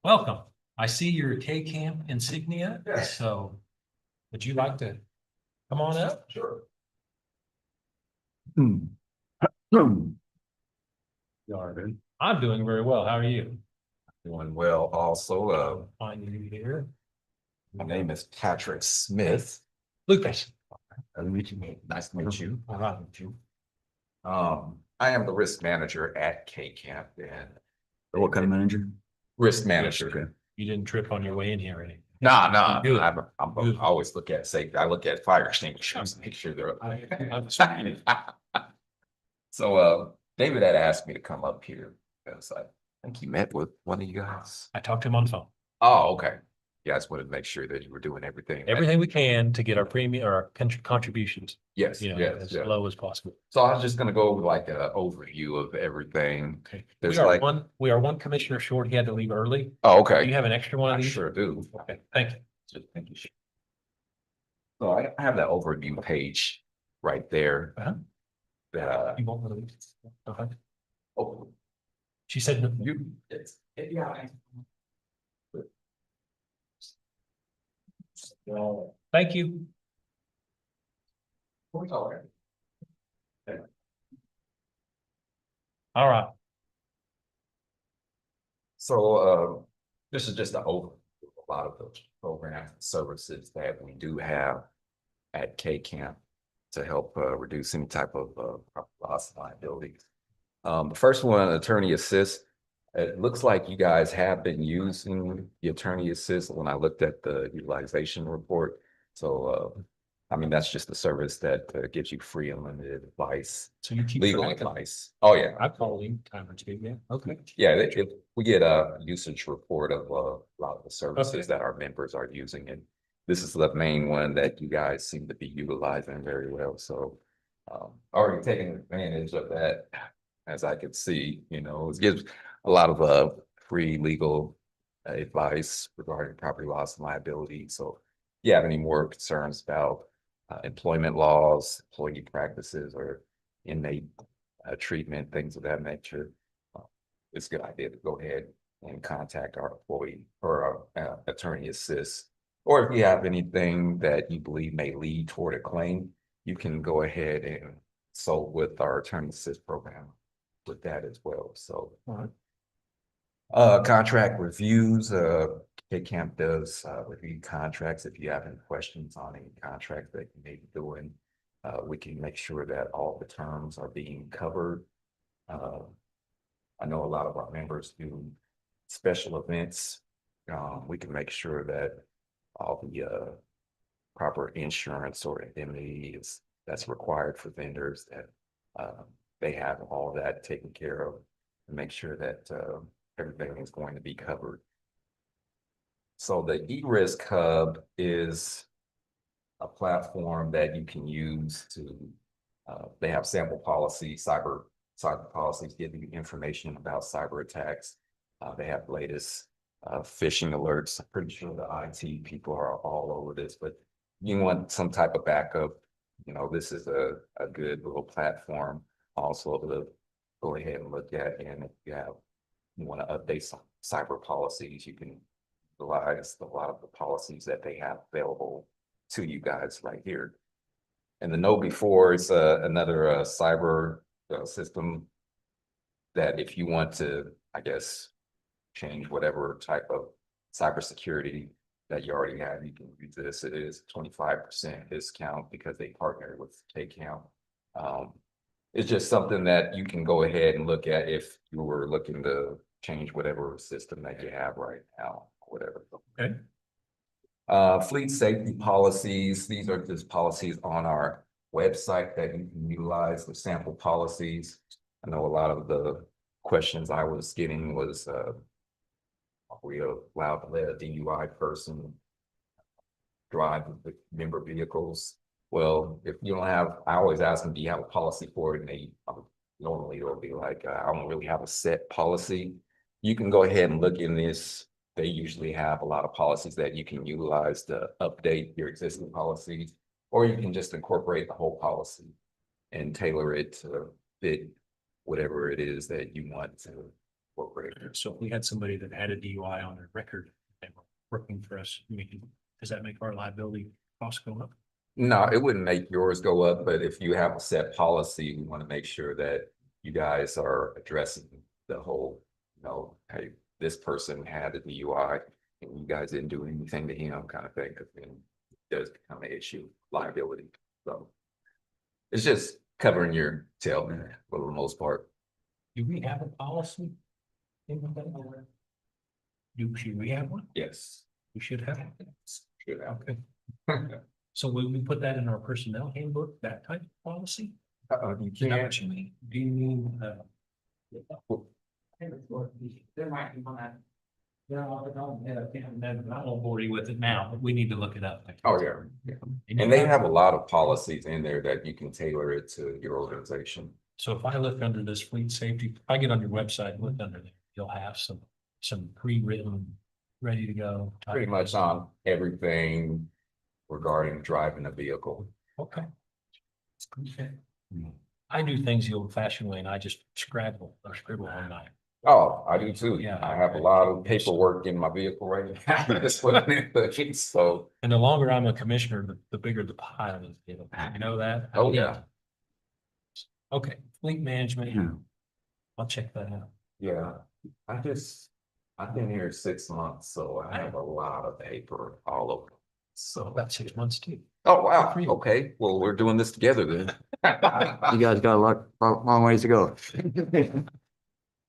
Welcome. I see your K-Camp insignia. Yes. So would you like to come on up? Sure. I'm doing very well. How are you? Doing well also. Fine you here. My name is Patrick Smith. Lucas. Nice to meet you. All right. Meet you. I am the risk manager at K-Camp and What kind of manager? risk manager. You didn't trip on your way in here, any? Nah, Good. I'm Good. I always look at safety. I look at fire extinguishers, make sure they're. So, David had asked me to come up here because I think he met with one of you guys. I talked to him on the phone. Oh, okay. You guys wanted to make sure that you were doing everything. right. Everything we can to get our premium or our contributions, Yes, you know, yes, as yes. low as possible. So I was just gonna go over like an overview of everything. Okay. There's like, We are one commissioner short. He had to leave early. oh, Do you okay. have an extra one I of these? sure do. Okay, thank you. Thank you. So I have that overview page right there. Uh-huh. That, You want one of these? Okay. oh, She said, no. you, Yeah. Well, Thank you. all right. All right. so, this is just an overview of a lot of the programs and services that we do have at K-Camp to help, reduce any type of, loss liabilities. The first one, attorney assist. It looks like you guys have been using the attorney assist when I looked at the utilization report. So, I mean, that's just a service that gives you free and limited advice, So you keep legal track of it. advice. Oh, yeah. I've called him time or two, yeah. Okay. Yeah, we get a usage report of a lot of the services Okay. that our members are using. And this is the main one that you guys seem to be utilizing very well. So, already taking advantage of that. as I could see, it gives a lot of free legal advice regarding property loss and liability. So if you have any more concerns about employment laws, employee practices, or inmate treatment, things of that nature, it's a good idea to go ahead and contact our employee or our attorney assist. Or if you have anything that you believe may lead toward a claim, you can go ahead and consult with our attorney assist program with that as well. So contract reviews, K-Camp does review contracts. If you have any questions on any contract that you may be doing, we can make sure that all the terms are being covered. I know a lot of our members do special events. We can make sure that all the proper insurance or indemnity that's required for vendors, that they have all that taken care of, and make sure that everything is going to be covered. So the eRisk Hub is a platform that you can use to, they have sample policies, cyber policies, giving you information about cyber attacks. They have latest phishing alerts. I'm pretty sure the IT people are all over this, but you want some type of backup. This is a good little platform also to go ahead and look at. And if you want to update some cyber policies, you can utilize a lot of the policies that they have available to you guys right here. And the KnowBe4 is another cyber system that if you want to, I guess, change whatever type of cybersecurity that you already have, you can use this. It is 25% discount because they partner with K-Camp. It's just something that you can go ahead and look at if you were looking to change whatever system that you have right now, whatever. Okay. Fleet safety policies. These are just policies on our website that you can utilize, the sample policies. I know a lot of the questions I was getting was, are we allowed to let a DUI person drive the member vehicles? Well, if you don't have, I always ask them, do you have a policy for it? And they normally it'll be like, I don't really have a set policy. You can go ahead and look in this. They usually have a lot of policies that you can utilize to update your existing policies, or you can just incorporate the whole policy and tailor it to fit whatever it is that you want to incorporate. So if we had somebody that had a DUI on their record and were working for us, does that make our liability costs go up? No, it wouldn't make yours go up, but if you have a set policy, we want to make sure that you guys are addressing the whole, hey, this person had a DUI and you guys didn't do anything to him kind of thing, because then it does become an issue, liability. So it's just covering your tail for the most part. Do we have a policy? Should we have one? Yes. We should have. Should have. Okay. So will we put that in our personnel handbook, that type of policy? You Is that can't. what you mean? Do you mean, There might be one that. I'm on board with it now, but we need to look it up. Oh, yeah. And they have a lot of policies in there that you can tailor it to your organization. So if I look under this fleet safety, if I get on your website and look under there, you'll have some pre-written, ready to go. type Pretty of- much on everything regarding driving a vehicle. Okay. Okay. I do things the old fashioned way and I just scribble on mine. Oh, I do too. Yeah. I have a lot of paperwork in my vehicle right now. That's what I'm in. So, And the longer I'm a commissioner, the bigger the pile is, you know that? oh, yeah. Okay, fleet management. Yeah. I'll check that out. Yeah. I've been here 6 months, so I have a lot of paper all over. So, About 6 months too. oh, wow. Okay. Well, we're doing this together then. You guys got long ways to go.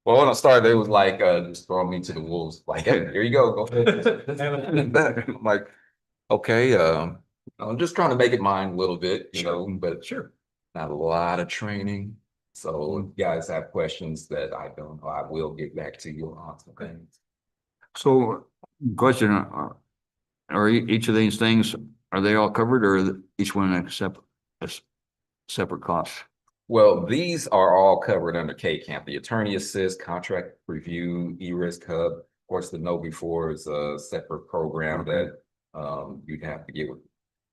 Well, when I started, it was like, just throwing me to the wolves, like, hey, here you go, go ahead. I'm like, okay, I'm just trying to make it mine a little bit, but Sure. not a lot of training. So if you guys have questions that I don't know, I will get back to you on some things. So, question, are each of these things, are they all covered or each one a separate cost? Well, these are all covered under K-Camp, the attorney assist, contract review, E-Risk Hub. Of course, the know before is a separate program that you'd have to get with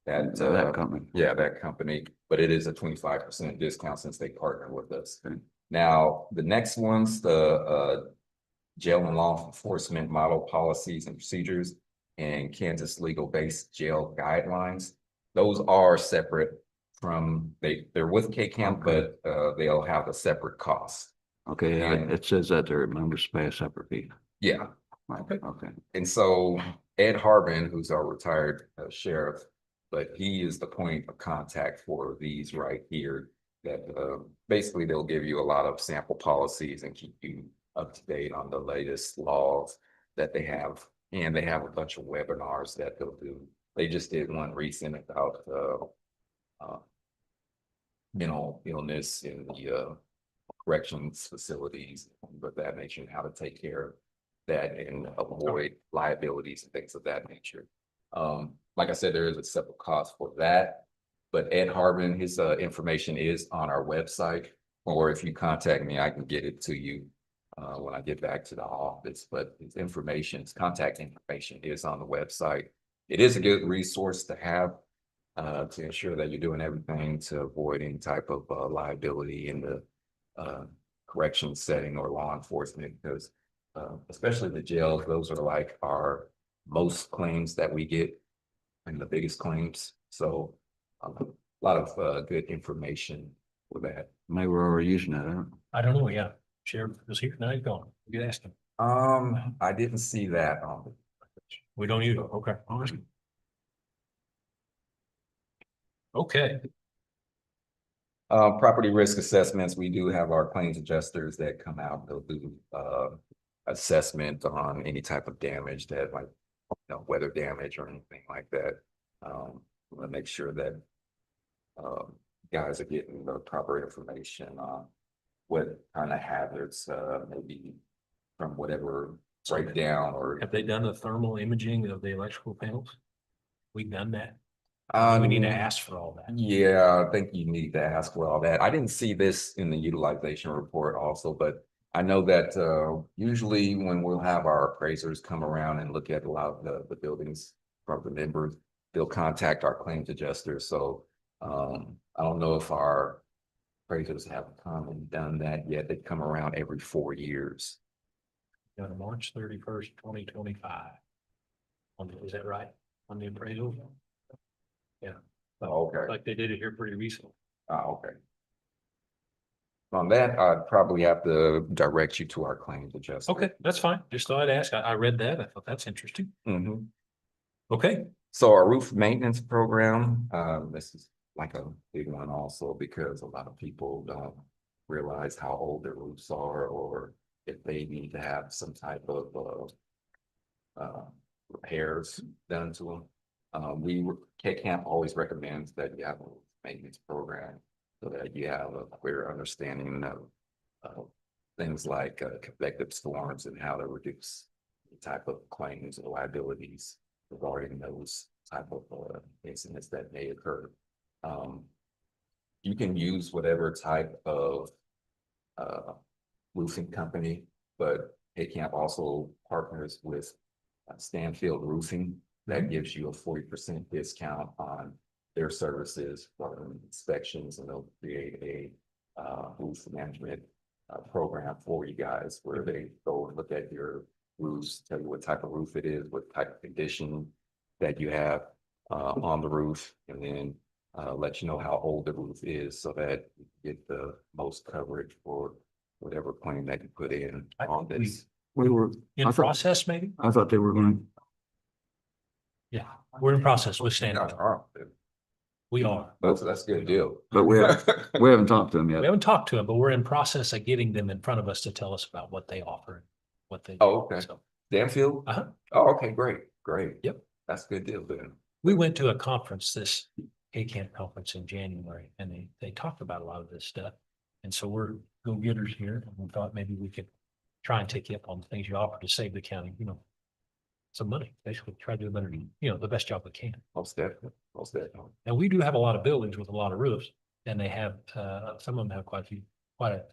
that. That company. Yeah, that company, but it is a 25% discount since they partner with us. Now, the next one's the jail and law enforcement model policies and procedures and Kansas legal-based jail guidelines. Those are separate from, they're with K-Camp, but they'll have a separate cost. Okay, And- it says that their members pay a separate fee. Yeah, Right, okay. and so Ed Harbin, who's our retired sheriff, but he is the point of contact for these right here. That basically they'll give you a lot of sample policies and keep you up to date on the latest laws that they have. And they have a bunch of webinars that they'll do. They just did one recent about mental illness in the corrections facilities, but that nature, and how to take care of that and avoid liabilities and things of that nature. Like I said, there is a separate cost for that. But Ed Harbin, his information is on our website, or if you contact me, I can get it to you when I get back to the office. But his information, his contact information is on the website. It is a good resource to have to ensure that you're doing everything to avoid any type of liability in the correction setting or law enforcement, because especially the jails, those are like our most claims that we get and the biggest claims. So a lot of good information for that. Maybe we're already using it. I don't. I don't know, yeah. Sheriff was here, now he's gone. You could ask him. I didn't see that We don't use it, okay. Okay, property risk assessments, we do have our claims adjusters that come out, they'll do assessment on any type of damage that like, weather damage or anything like that. We'll make sure that guys are getting the proper information on what kind of hazards maybe from whatever breakdown or. have they done the thermal imaging of the electrical panels? We've done that. We need to ask for all that. Yeah, I think you need to ask for all that. I didn't see this in the utilization report also, but I know that usually when we'll have our appraisers come around and look at a lot of the buildings from the members, they'll contact our claims adjusters. So I don't know if our appraisers have come and done that yet. They come around every 4 years. On March 31st, 2025. Is that right? On the appraisal? Yeah. Oh, okay. Like they did it here pretty recently. Oh, okay. On that, I'd probably have to direct you to our claims adjuster. Okay, that's fine. Just thought I'd ask. I read that. I thought that's interesting. Mhm. Okay, So our roof maintenance program, this is like a big one also because a lot of people don't realize how old their roofs are or if they need to have some type of repairs done to them. K-Camp always recommends that you have a maintenance program so that you have a clear understanding of things like convective storms and how to reduce the type of claims or liabilities regarding those type of incidents that may occur. You can use whatever type of roofing company, but K-Camp also partners with Stanfield Roofing. That gives you a 40% discount on their services for inspections, and they'll create a roof management program for you guys where they go and look at your roofs, tell you what type of roof it is, what type of condition that you have on the roof, and then let you know how old the roof is so that you get the most coverage for whatever claim that you put in I on think this. We were, in process, maybe? I thought they were going, Yeah, we're in process with Stanford. We are. That's a good deal. but we haven't talked to them yet. We haven't talked to them, but we're in process of getting them in front of us to tell us about what they offer. What they. Oh, okay. So, Danfield? Uh-huh. Oh, okay, great. Yep. That's a good deal then. we went to a conference, this K-Camp conference in January, and they talked about a lot of this stuff. And so we're go-getters here, and we thought maybe we could try and take you up on the things you offer to save the county, some money, basically try to do a better, the best job we can. Most definitely, most definitely. And we do have a lot of buildings with a lot of roofs, And they have, some of them have quite a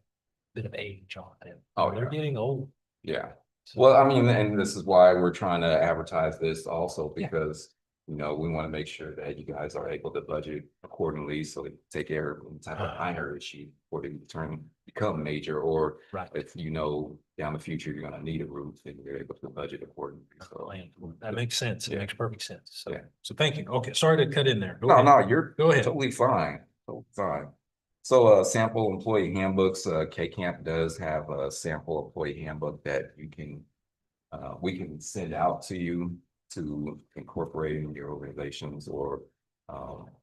bit of age on them. Oh, They're yeah. getting old. Yeah. So- Well, I mean, and this is why we're trying to advertise this also Yeah. because, you know, we want to make sure that you guys are able to budget accordingly so they can take care of any type of minor issue before they become major, or Right. if you know down the future you're gonna need a roof, then you're able to budget accordingly. So That makes sense. It Yeah. makes perfect sense. So, Yeah. so thank you. Okay, sorry to cut in there. Go no, ahead. no, you're Go ahead. totally fine. Totally fine. So sample employee handbooks, K-Camp does have a sample employee handbook that you can we can send out to you to incorporate in your organizations, or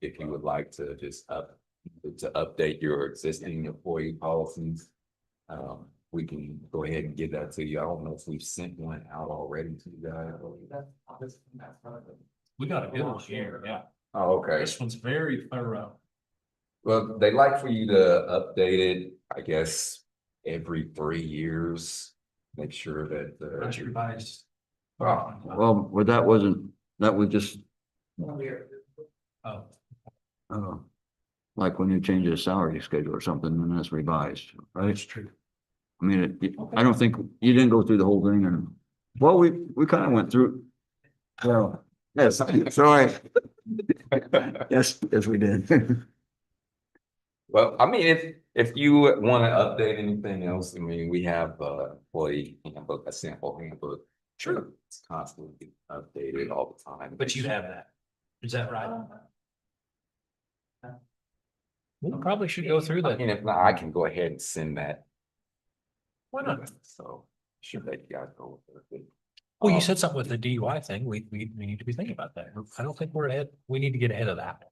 if you would like to just update your existing employee policies. We can go ahead and get that to you. I don't know if we've sent one out already to you guys. We got a good one here. Yeah. Oh, okay. This one's very thorough. Well, they like for you to update it, I guess, every 3 years. Make sure that That's revised. Well, but that was just, Oh, like when you change a salary schedule or something, and that's revised, right? that's true. I mean, I don't think, you didn't go through the whole thing and, well, we kind of went through. Well, yes, sorry. Yes, we did. Well, I mean, if you want to update anything else, I mean, we have employee handbook, a sample handbook. Sure. It's constantly updated all the time. But you have that. Is that right? We probably should go through I that. mean, if not, I can go ahead and send that. Why not? So should let you guys go with it. Well, you said something with the DUI thing. We need to be thinking about that. I don't think we're ahead. We need to get ahead of that.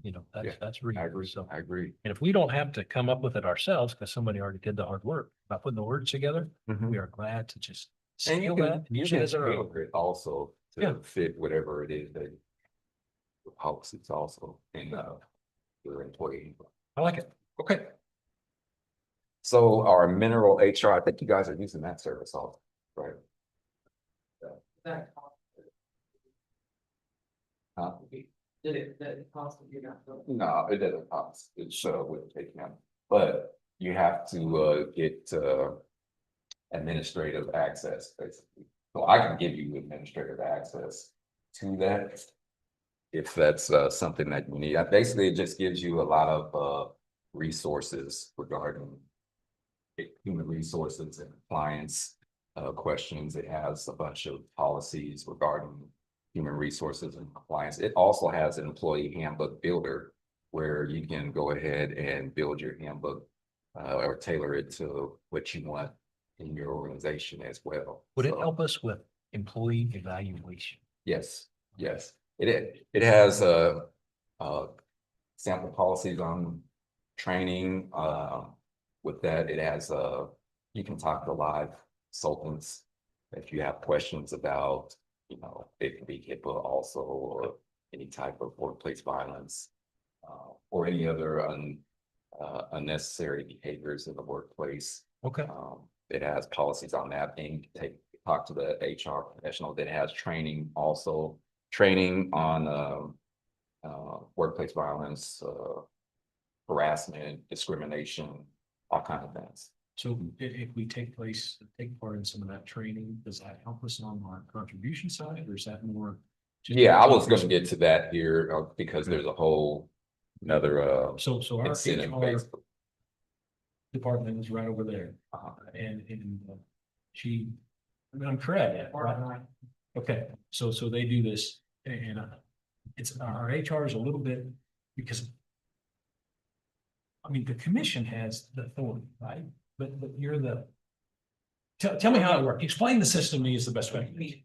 You know, Yeah, that's I real. agree. So, I agree. and if we don't have to come up with it ourselves, because somebody already did the hard work about putting the words together, Mhm. we are glad to just And steal that and use it as our own. tailor it also Yeah. to fit whatever it is that the policies also in your employee. I like it. Okay. So our mineral HR, I think you guys are using that service also, right? That Huh? did it, that cost of you not. No, it doesn't cost, it's with taking out, but you have to get administrative access, basically. So I can give you administrative access to that. If that's something that you need. Basically, it just gives you a lot of resources regarding human resources and compliance questions. It has a bunch of policies regarding human resources and compliance. It also has an employee handbook builder where you can go ahead and build your handbook or tailor it to what you want in your organization as well. Would it So, help us with employee evaluation? Yes, yes. It has sample policies on training. With that, it has you can talk to live consultants if you have questions about, you know, it can be HIPAA also, or any type of workplace violence, or any other unnecessary behaviors in the workplace. Okay. It has policies on that, and you can talk to the HR professional that has training also. Training on workplace violence, harassment, discrimination, all kinds of things. So if we take part in some of that training, does that help us on our contribution side, or is that more? just- Yeah, I was gonna get to that here because there's a whole another So our incentive HR based. department is right over there, and she, I mean, I'm correct, right? Okay, so they do this, and it's, our HR is a little bit, because I mean, the commission has the authority, right? But you're the, tell me how it works. Explain the system to me is the best way.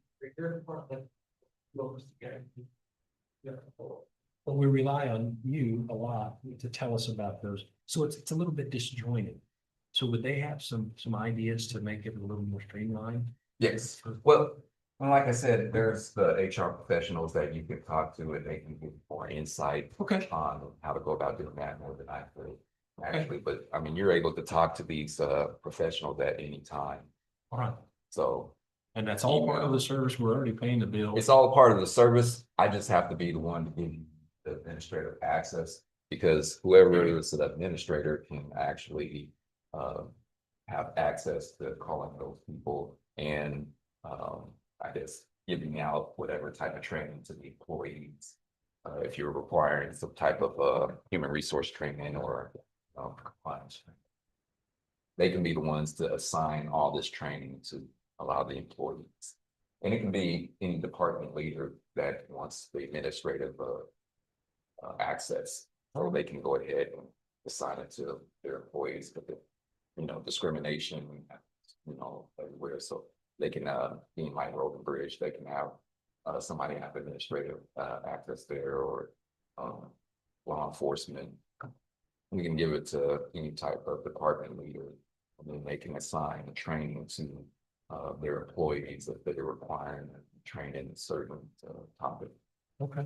But we rely on you a lot to tell us about those. So it's a little bit disjointed. So would they have some ideas to make it a little more streamlined? Yes, well, like I said, there's the HR professionals that you can talk to and they can give more insight Okay. on how to go about doing that more than I could. Actually, but I mean, you're able to talk to these professionals at any time. All right. So And that's all part of the service. We're already paying the bill. it's all part of the service. I just have to be the one to give you the administrative access. Because whoever is the administrator can actually have access to calling those people and I guess giving out whatever type of training to the employees. If you're requiring some type of human resource training or compliance. They can be the ones to assign all this training to allow the employees. And it can be any department leader that wants the administrative access, or they can go ahead and assign it to their employees, but the, discrimination, everywhere, so they can, be in like Road and Bridge, they can have somebody have administrative access there, or law enforcement. We can give it to any type of department leader, and then they can assign the training to their employees if they're requiring training in a certain topic. Okay.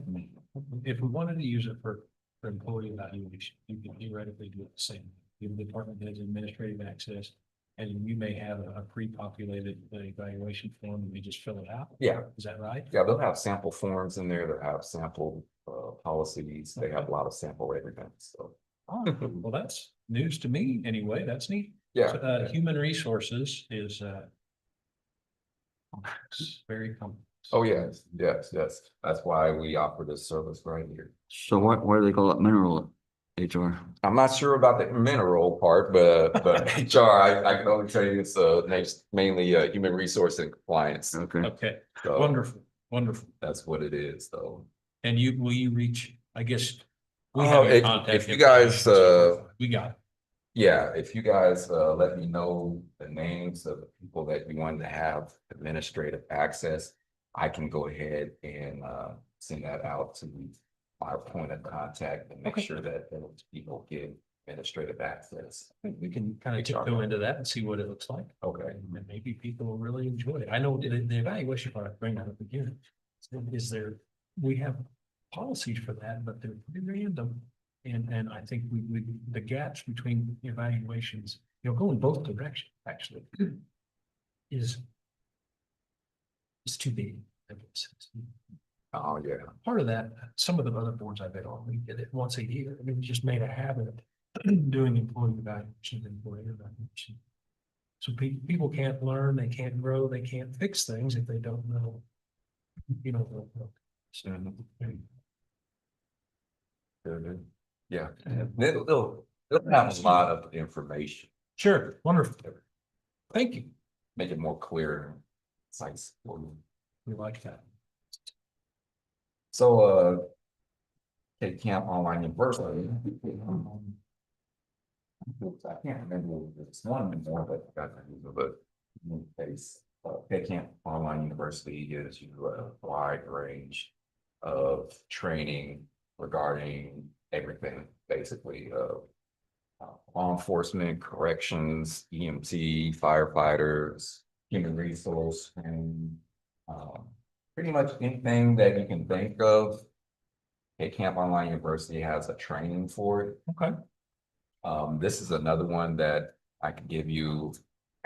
If we wanted to use it for employee evaluation, you can theoretically do it the same. Give the department heads administrative access, and you may have a pre-populated evaluation form, and you just fill it out. Yeah. Is that right? Yeah, they'll have sample forms in there, they'll have sample policies, they have a lot of sample everything, so. Oh, well, that's news to me anyway. That's neat. Yeah. So, human resources is very complex. Oh, yes, yes, yes. That's why we offer this service right here. So why do they call it mineral HR? I'm not sure about the mineral part, but HR, I can only tell you it's mainly human resource and compliance. Okay. Okay, So wonderful, wonderful. that's what it is, though. And will you reach, I guess. we Oh, have your if- contact if you information, guys, so we got it. Yeah, if you guys let me know the names of the people that you want to have administrative access, I can go ahead and send that out to our point of contact and make Okay. sure that those people get administrative access. We can kind of tiptoe into that and see what it looks like. Okay. And maybe people will really enjoy it. I know the evaluation part, I bring that up again. Is there, we have policies for that, but they're pretty random. And I think the gaps between evaluations, go in both directions, actually. Is too big. Oh, yeah. Part of that, some of the other boards I've been on, we did it once a year. I mean, we just made a habit of doing employee evaluation, employee evaluation. So people can't learn, they can't grow, they can't fix things if they don't know. So, Good. Yeah, they'll have a lot of information, sure, wonderful. Thank you. make it more clear. And concise for you. We like that. So, K Camp Online University. I can't remember if it's one anymore, but I got the name of it. In case, K Camp Online University gives you a wide range of training regarding everything, basically, law enforcement, corrections, EMT, firefighters, human resource, and pretty much anything that you can think of. K Camp Online University has a training for it. Okay. This is another one that I can give you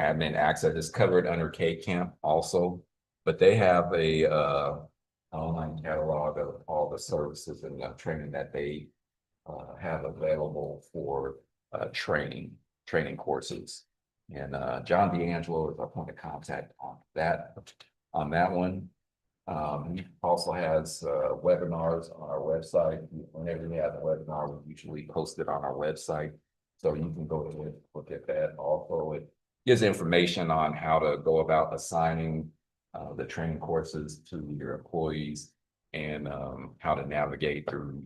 admin access. It's covered under K Camp also, but they have a online catalog of all the services and training that they have available for training courses. And John D'Angelo is our point of contact on that one. He also has webinars on our website. Whenever we have a webinar, we usually post it on our website. So you can go ahead and look at that. Also, it gives information on how to go about assigning the training courses to your employees and how to navigate through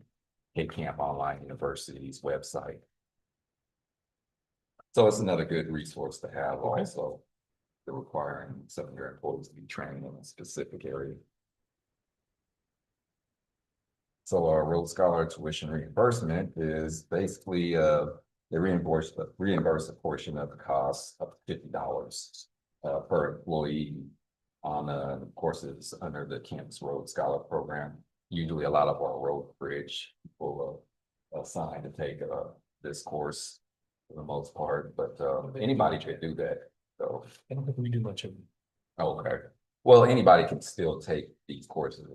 K Camp Online University's website. So it's another good resource to have also. They're requiring some of your employees to be trained in a specific area. So our Rhodes Scholar tuition reimbursement is basically they reimburse a portion of the cost of $50 per employee on courses under the Campus Rhodes Scholar program. Usually a lot of our road bridge people assign to take this course for the most part, but anybody could do that. So I don't think we do much of it. okay, well, anybody can still take these courses,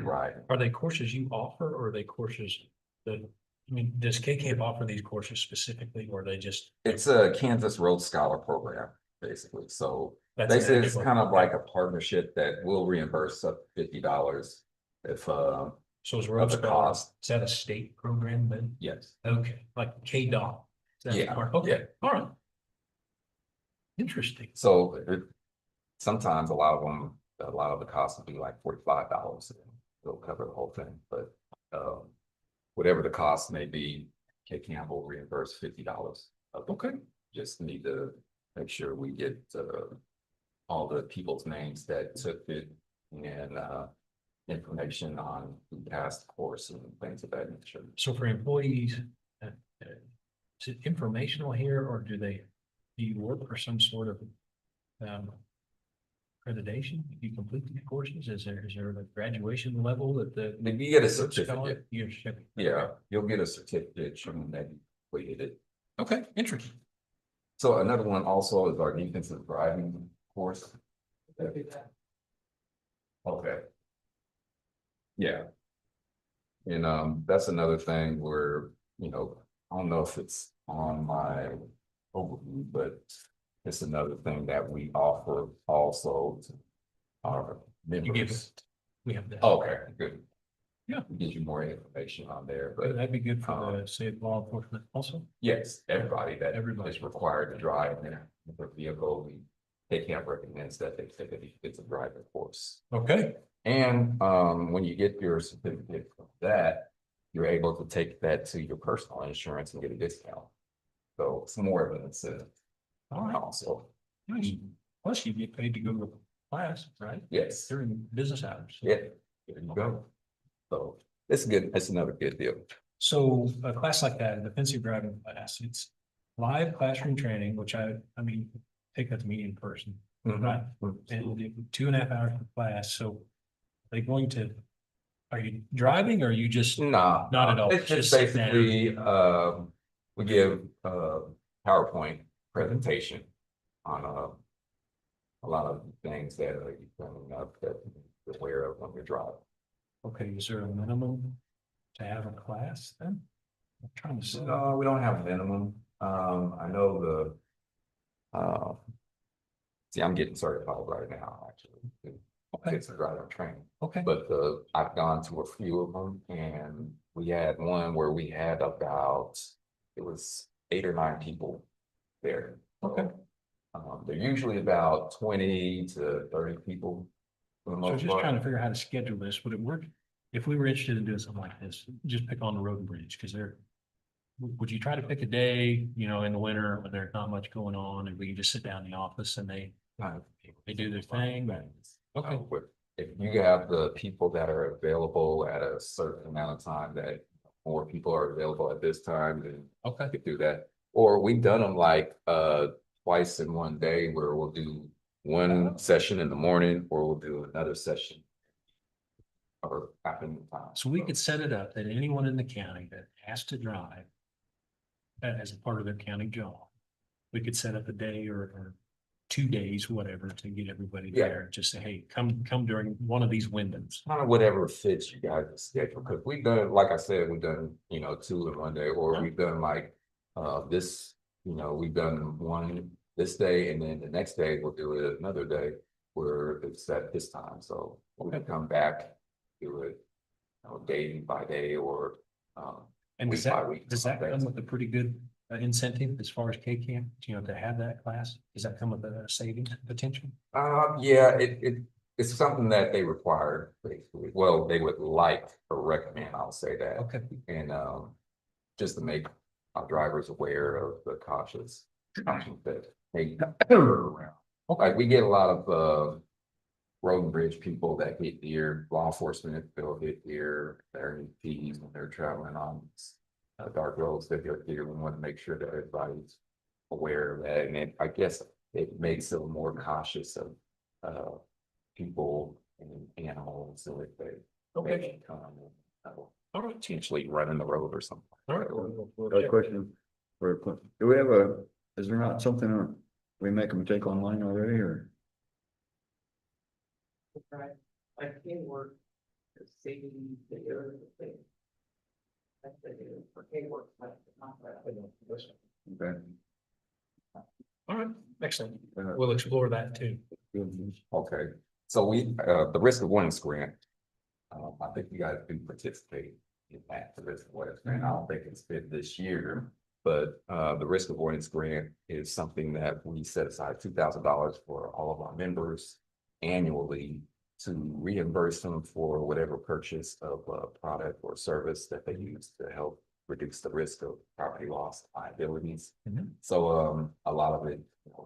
right? Are they courses you offer, or are they courses that I mean, does KCAM offer these courses specifically, or they just? It's a Kansas Road Scholar Program, basically. So That's an basically, it's actual- kind of like a partnership that will reimburse up $50 if, So is of Road the Scholar, cost. is that a state program then? Yes. Okay, like KDOT. Is that Yeah, part? Okay, all right. Interesting. So sometimes a lot of the costs will be like $45. It'll cover the whole thing, but whatever the cost may be, KCAM will reimburse $50. Okay. Just need to make sure we get all the people's names that took it and information on who passed the course and things of that nature. So for employees, is it informational here, or do you work for some sort of accreditation if you complete these courses? Is there a graduation level that Maybe you get a Road Scholar- certificate. Your certificate. Yeah, you'll get a certificate showing that you completed it. Okay, interesting. So another one also is our defensive driving course. Okay. Yeah. And that's another thing where, you know, I don't know if it's on my overview, but it's another thing that we offer also to our You give members. us, we have that. Okay, good. Yeah. Gives you more information on there, but That'd be good for the, say, law enforcement also. yes, everybody that Everybody. is required to drive their vehicle, they can't recommend that they take a defensive driving course. Okay. And when you get your certificate from that, you're able to take that to your personal insurance and get a discount. So it's more of an incentive. All right. Also, Nice. Plus you get paid to go to class, right? yes, During business hours. yeah, there you go. So it's good, it's another good deal. So a class like that, a defensive driving class, it's live classroom training, which I mean, take that to me in person, right? And 2.5 hours per class, so are you driving, or are you just? Nah, Not at all. It's just Just sit down. basically, we give PowerPoint presentation on a lot of things that are coming up that you're aware of when you're driving. Okay, is there a minimum to have a class then? I'm trying to see. No, we don't have a minimum. I know see, I'm getting certified right now, actually. Okay. It's a driver training. Okay. But I've gone to a few of them, and we had one where we had it was 8 or 9 people there. Okay. They're usually about 20 to 30 people. For the So most just part. trying to figure out how to schedule this. Would it work? If we were interested in doing something like this, just pick on the road and bridge, because would you try to pick a day, in the winter when there's not much going on, and we can just sit down in the office and they do their thing? Okay. If you have the people that are available at a certain amount of time, that more people are available at this time, then Okay. we could do that. Or we've done them like twice in one day, where we'll do one session in the morning, or we'll do another session or afternoon time. So we could set it up that anyone in the county that has to drive as a part of their county job, we could set up a day or 2 days, whatever, to get everybody Yeah. there. Just say, hey, come during one of these windows. Kind of whatever fits you guys' schedule, because we've done, like I said, we've done, 2 in one day, or we've done like this, we've done one this day, and then the next day we'll do it another day where it's at this time. So we can come back, do it, day by day, or And week by week. does that come with a pretty good incentive as far as KCAM, to have that class? Does that come with a savings potential? Yeah, it's something that they require, basically. Well, they would like or recommend, I'll say that. Okay. And just to make our drivers aware of the cautious that they around. Like, we get a lot of road and bridge people that get here, law enforcement, they'll get here, their EPs when they're traveling on dark roads, they get here. We want to make sure that everybody's aware of that, and I guess it makes them more cautious of people and animals, so if they Okay. come All right. potentially running the road or something. All right. Got a question is there not something we make them take online already, or? Right, I can work. Saving the thing. That's the, for Excellent. We'll explore that too. Okay, so the risk avoidance grant. I think you guys do participate in that, the risk avoidance grant. I don't think it's been this year. But the risk avoidance grant is something that we set aside $2,000 for all of our members annually to reimburse them for whatever purchase of a product or service that they use to help reduce the risk of property loss liabilities. So a lot of it,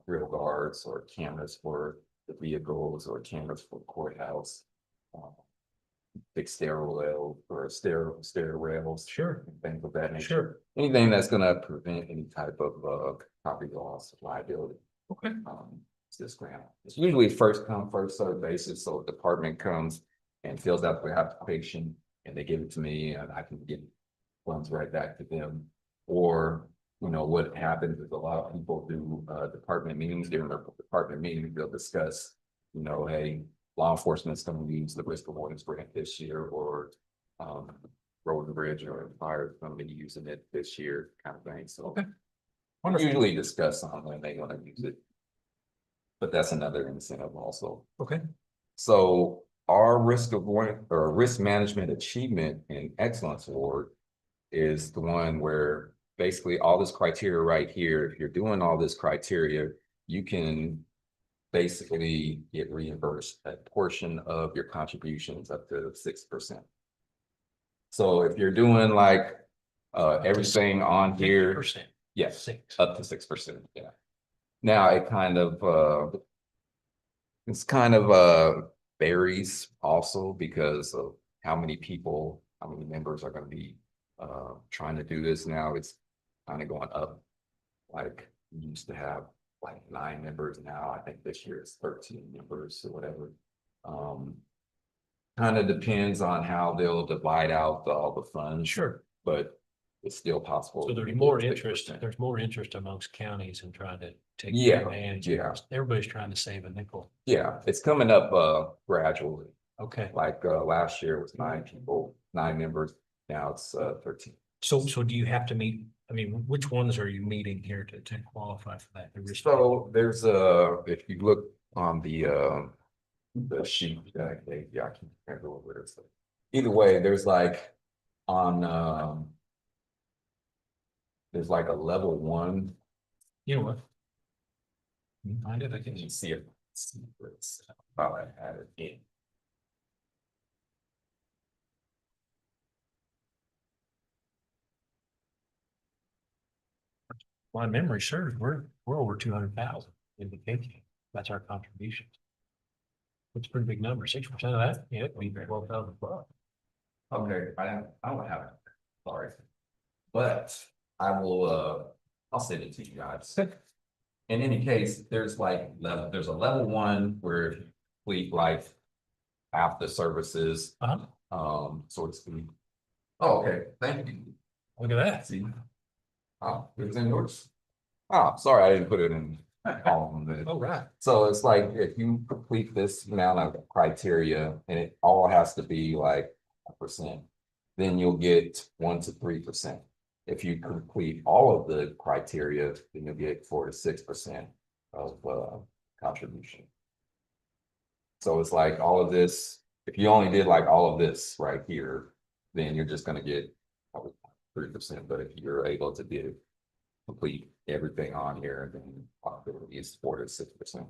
grill guards or cameras for the vehicles or cameras for the courthouse. Big stairwell or stair rails. Sure. and things of that nature. Sure. Anything that's gonna prevent any type of property loss, liability. Okay. It's this grant. It's usually first come, first served basis, so a department comes and fills out the application and they give it to me and I can get funds right back to them. Or, what happens is a lot of people do department meetings. During their department meeting, they'll discuss, hey, law enforcement is going to use the risk avoidance grant this year, or road and bridge or fire is going to be using it this year, kind of thing. So Okay. we usually discuss on when they want to use it. But that's another incentive also. Okay. So our risk avoidance or risk management achievement and excellence award is the one where basically all this criteria right here, if you're doing all this criteria, you can basically get reimbursed a portion of your contributions up to 6%. So if you're doing like everything on here, 50%. yes, 6. up to 6%. Yeah. Now it kind of varies also because of how many members are going to be trying to do this. Now it's kind of going up. Like we used to have like 9 members. Now I think this year it's 13 members or whatever. Kind of depends on how they'll divide out all the funds. Sure. But it's still possible. So there's more interest amongst counties in trying to take Yeah, advantage. yeah. Everybody's trying to save a nickel. Yeah, it's coming up gradually. Okay. Like last year was 9 members. Now it's 13. So do you have to meet, which ones are you meeting here to qualify for that? So there's if you look on the sheet, I can't remember what it is. Either way, there's like on there's like a level 1. You know what? Can you find it? I can You see it. How I had it in. My memory serves, we're over 200,000 in the KK. That's our contribution. It's a pretty big number. 6% of that, yeah, it'd be $12,000 bucks. Okay, I don't have it. Sorry. But I will I'll send it to you guys. In any case, there's there's a level 1 where you complete like half the services, so to speak. Oh, okay, thank you. Look at that. See? Oh, it was in yours. Oh, sorry, I didn't put it in all of them. Oh, right. So it's like if you complete this amount of criteria and it all has to be like 1%, then you'll get 1 to 3%. If you complete all of the criteria, then you'll get 4 to 6% of contribution. So it's like all of this, if you only did like all of this right here, then you're just gonna get probably 3%. But if you're able to complete everything on here, then possibility is 4 to 6%.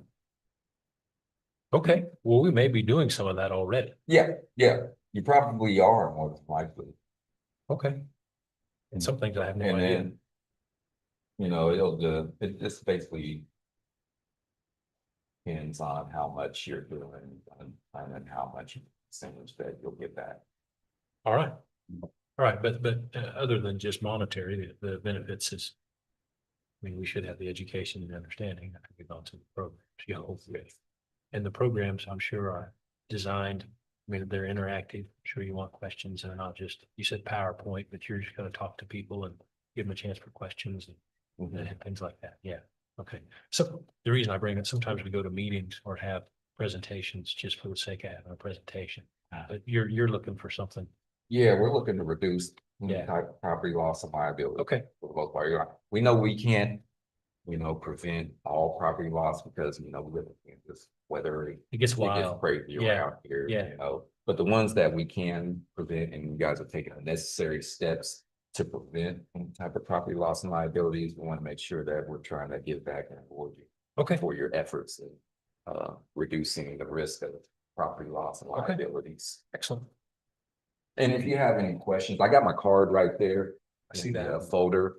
Okay, well, we may be doing some of that already. Yeah, you probably are more than likely. Okay. And some things I have no And idea. then, it just basically depends on how much you're doing and then how much percentage that you'll get back. All right. All right, but other than just monetary, the benefits is, we should have the education and understanding. I think we've gone to the programs, hopefully. And the programs, I'm sure, are designed, they're interactive. I'm sure you want questions and they're not just, you said PowerPoint, but you're just going to talk to people and give them a chance for questions and things like that. Yeah. Okay. So the reason I bring it, sometimes we go to meetings or have presentations just for the sake of having a presentation. But you're looking for something. Yeah, we're looking to reduce Yeah. type of property loss and liability. Okay. For the most part. We know we can't you know, prevent all property loss because, you know, with this weather. It gets It gets wild. crazy Yeah, around here, yeah. you know, but the ones that we can prevent, and you guys are taking the necessary steps to prevent any type of property loss and liabilities, we want to make sure that we're trying to give back and reward you Okay, for your efforts in reducing the risk of property loss and Okay. liabilities. excellent. And if you have any questions, I got my card right there. I see in the, that. Folder.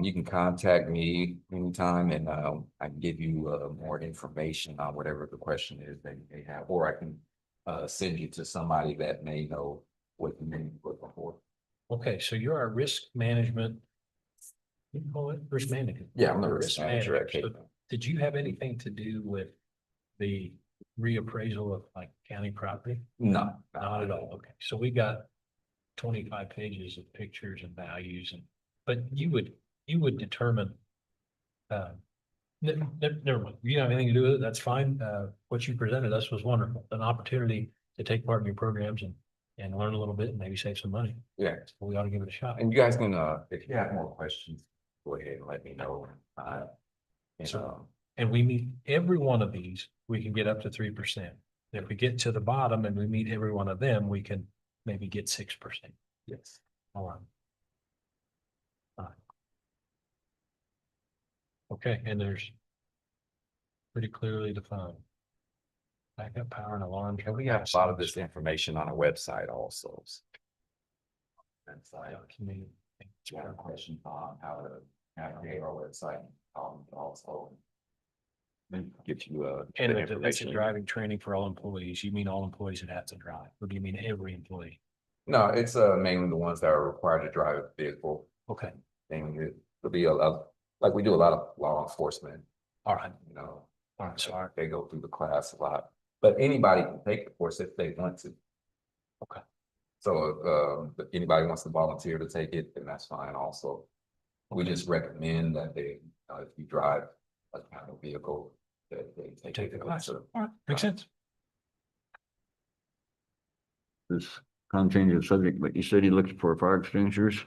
You can contact me anytime and I can give you more information on whatever the question is that you may have, or I can send you to somebody that may know what you may be looking for. Okay, so you're our risk management. You call it risk management? Yeah, I'm the risk manager at So Cape. did you have anything to do with the reappraisal of like county property? No. Not at all. Okay, so we got 25 pages of pictures and values and, but you would determine. Never mind, you don't have anything to do with it, that's fine. What you presented us was wonderful, an opportunity to take part in your programs and learn a little bit and maybe save some money. Yeah, We ought to give it a shot. and you guys can, if you have more questions, go ahead and let me know. And, So- And we meet every one of these, we can get up to 3%. If we get to the bottom and we meet every one of them, we can maybe get 6%. yes. All right. Okay, and there's pretty clearly defined. Backup power and alarm. And we have a lot of this information on our website also. That's like, if you have a question on how to navigate our website, also. Get you And the that's a information. driving training for all employees. You mean all employees that have to drive, or do you mean every employee? No, it's mainly the ones that are required to drive a vehicle. Okay, And it'll be a lot, like we do a lot of law enforcement, all right, you know. all right, so They go through the class a lot, but anybody can take the course if they want to. Okay. So if anybody wants to volunteer to take it, then that's fine also. We just recommend that they, if you drive a kind of vehicle, that they take the class. So, All right, makes sense. This kind of change of subject, but you said you looked for fire extinguishers.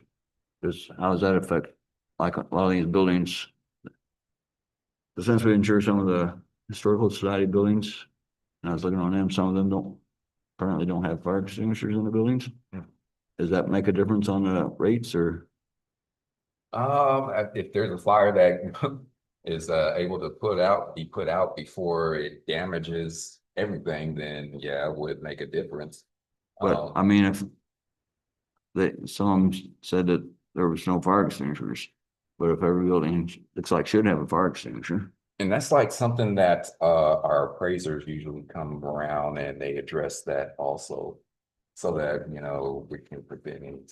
How does that affect, like a lot of these buildings? Since we insure some of the historical society buildings, and I was looking on them, some of them currently don't have fire extinguishers in the buildings. Yeah. Does that make a difference on the rates or? if there's a fire that is able to be put out before it damages everything, then yeah, it would make a difference. But I mean, if some said that there was no fire extinguishers, but if every building looks like should have a fire extinguisher. And that's like something that our appraisers usually come around and they address that also. So that, you know, we can prevent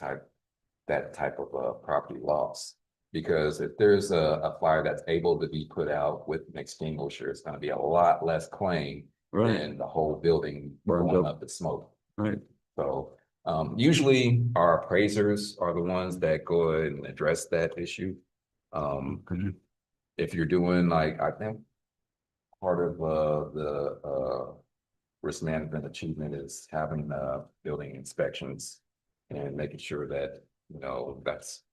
that type of property loss. Because if there's a fire that's able to be put out with an extinguisher, it's gonna be a lot less claim Right, than the whole building Burned going up. up in smoke. right. So usually our appraisers are the ones that go ahead and address that issue. Okay. If you're doing like, I think part of the risk management achievement is having building inspections and making sure that, you know,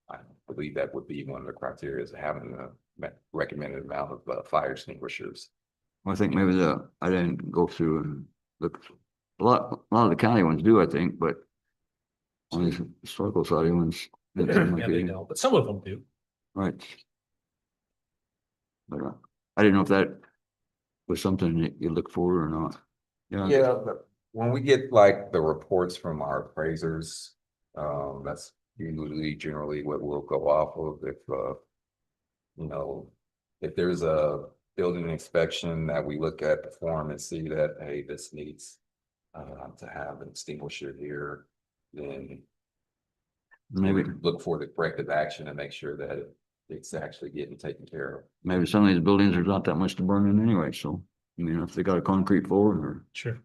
I believe that would be one of the criteria is having the recommended amount of fire extinguishers. Well, I think maybe I didn't go through and look, a lot of the county ones do, I think, but on these historical society ones. didn't seem like Yeah, they don't, but some of them do. Right. But I didn't know if that was something that you look for or not. Yeah, but when we get like the reports from our appraisers, that's usually generally what we'll go off of if, you know, if there's a building inspection that we look at the form and see that, hey, this needs to have an extinguisher here, then Maybe, look for the corrective action and make sure that it's actually getting taken care of. maybe some of these buildings, there's not that much to burn in anyway, so, I mean, if they got a concrete floor or, Sure.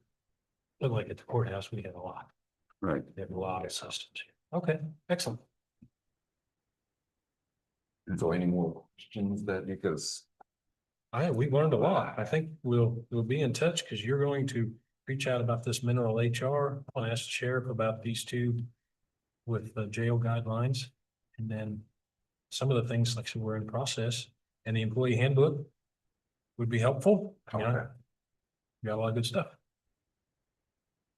Look like at the courthouse, we have a lot. right. We have a lot of systems. Okay, excellent. So any more questions that, because We've learned a lot. I think we'll be in touch because you're going to reach out about this mineral HR. I'll ask the sheriff about these two with the jail guidelines. And then some of the things, like I said, we're in process. and the employee handbook would be helpful. Okay. Got a lot of good stuff.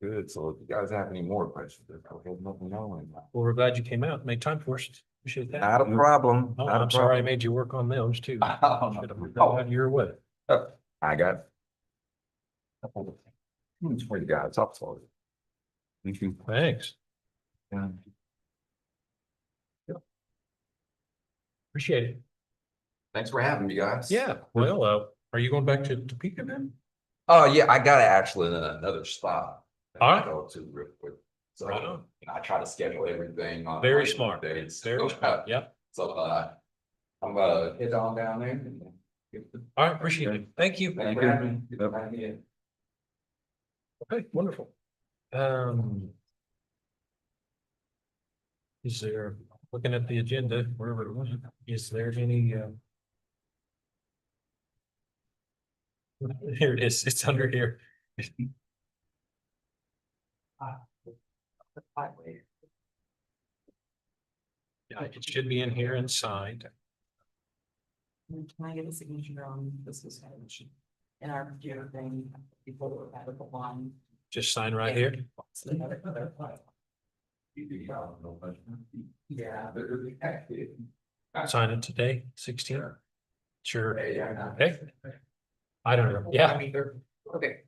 Good. So if you guys have any more questions, go ahead and let me know. Well, we're glad you came out, made time for us. Appreciate that. Not a problem. Oh, not a I'm sorry I problem. made you work on those too. Oh, Should have no. got your way. I got. For you guys, I'll follow you. Thank you. Thanks. Yeah. Appreciate it. Thanks for having me, guys. Yeah, well, are you going back to Topeka then? Oh, yeah, I got it actually in another spot. that I All right. Go to real quick. So, Right on. I try to schedule everything on. Very like, smart. days. Very smart. Yep. So, I'm gonna head on down there. All right, appreciate it. Thank you. Thank you for having me. Good to have you. Okay, wonderful. Is there, looking at the agenda, wherever it was, is there any, here it is, it's under here. Yeah, it should be in here and signed. Can I get a signature on this is in our computer thing before we have the line? Just sign right here. Yeah. Sign it today, 16. Sure. Okay. I don't know. Yeah. Okay.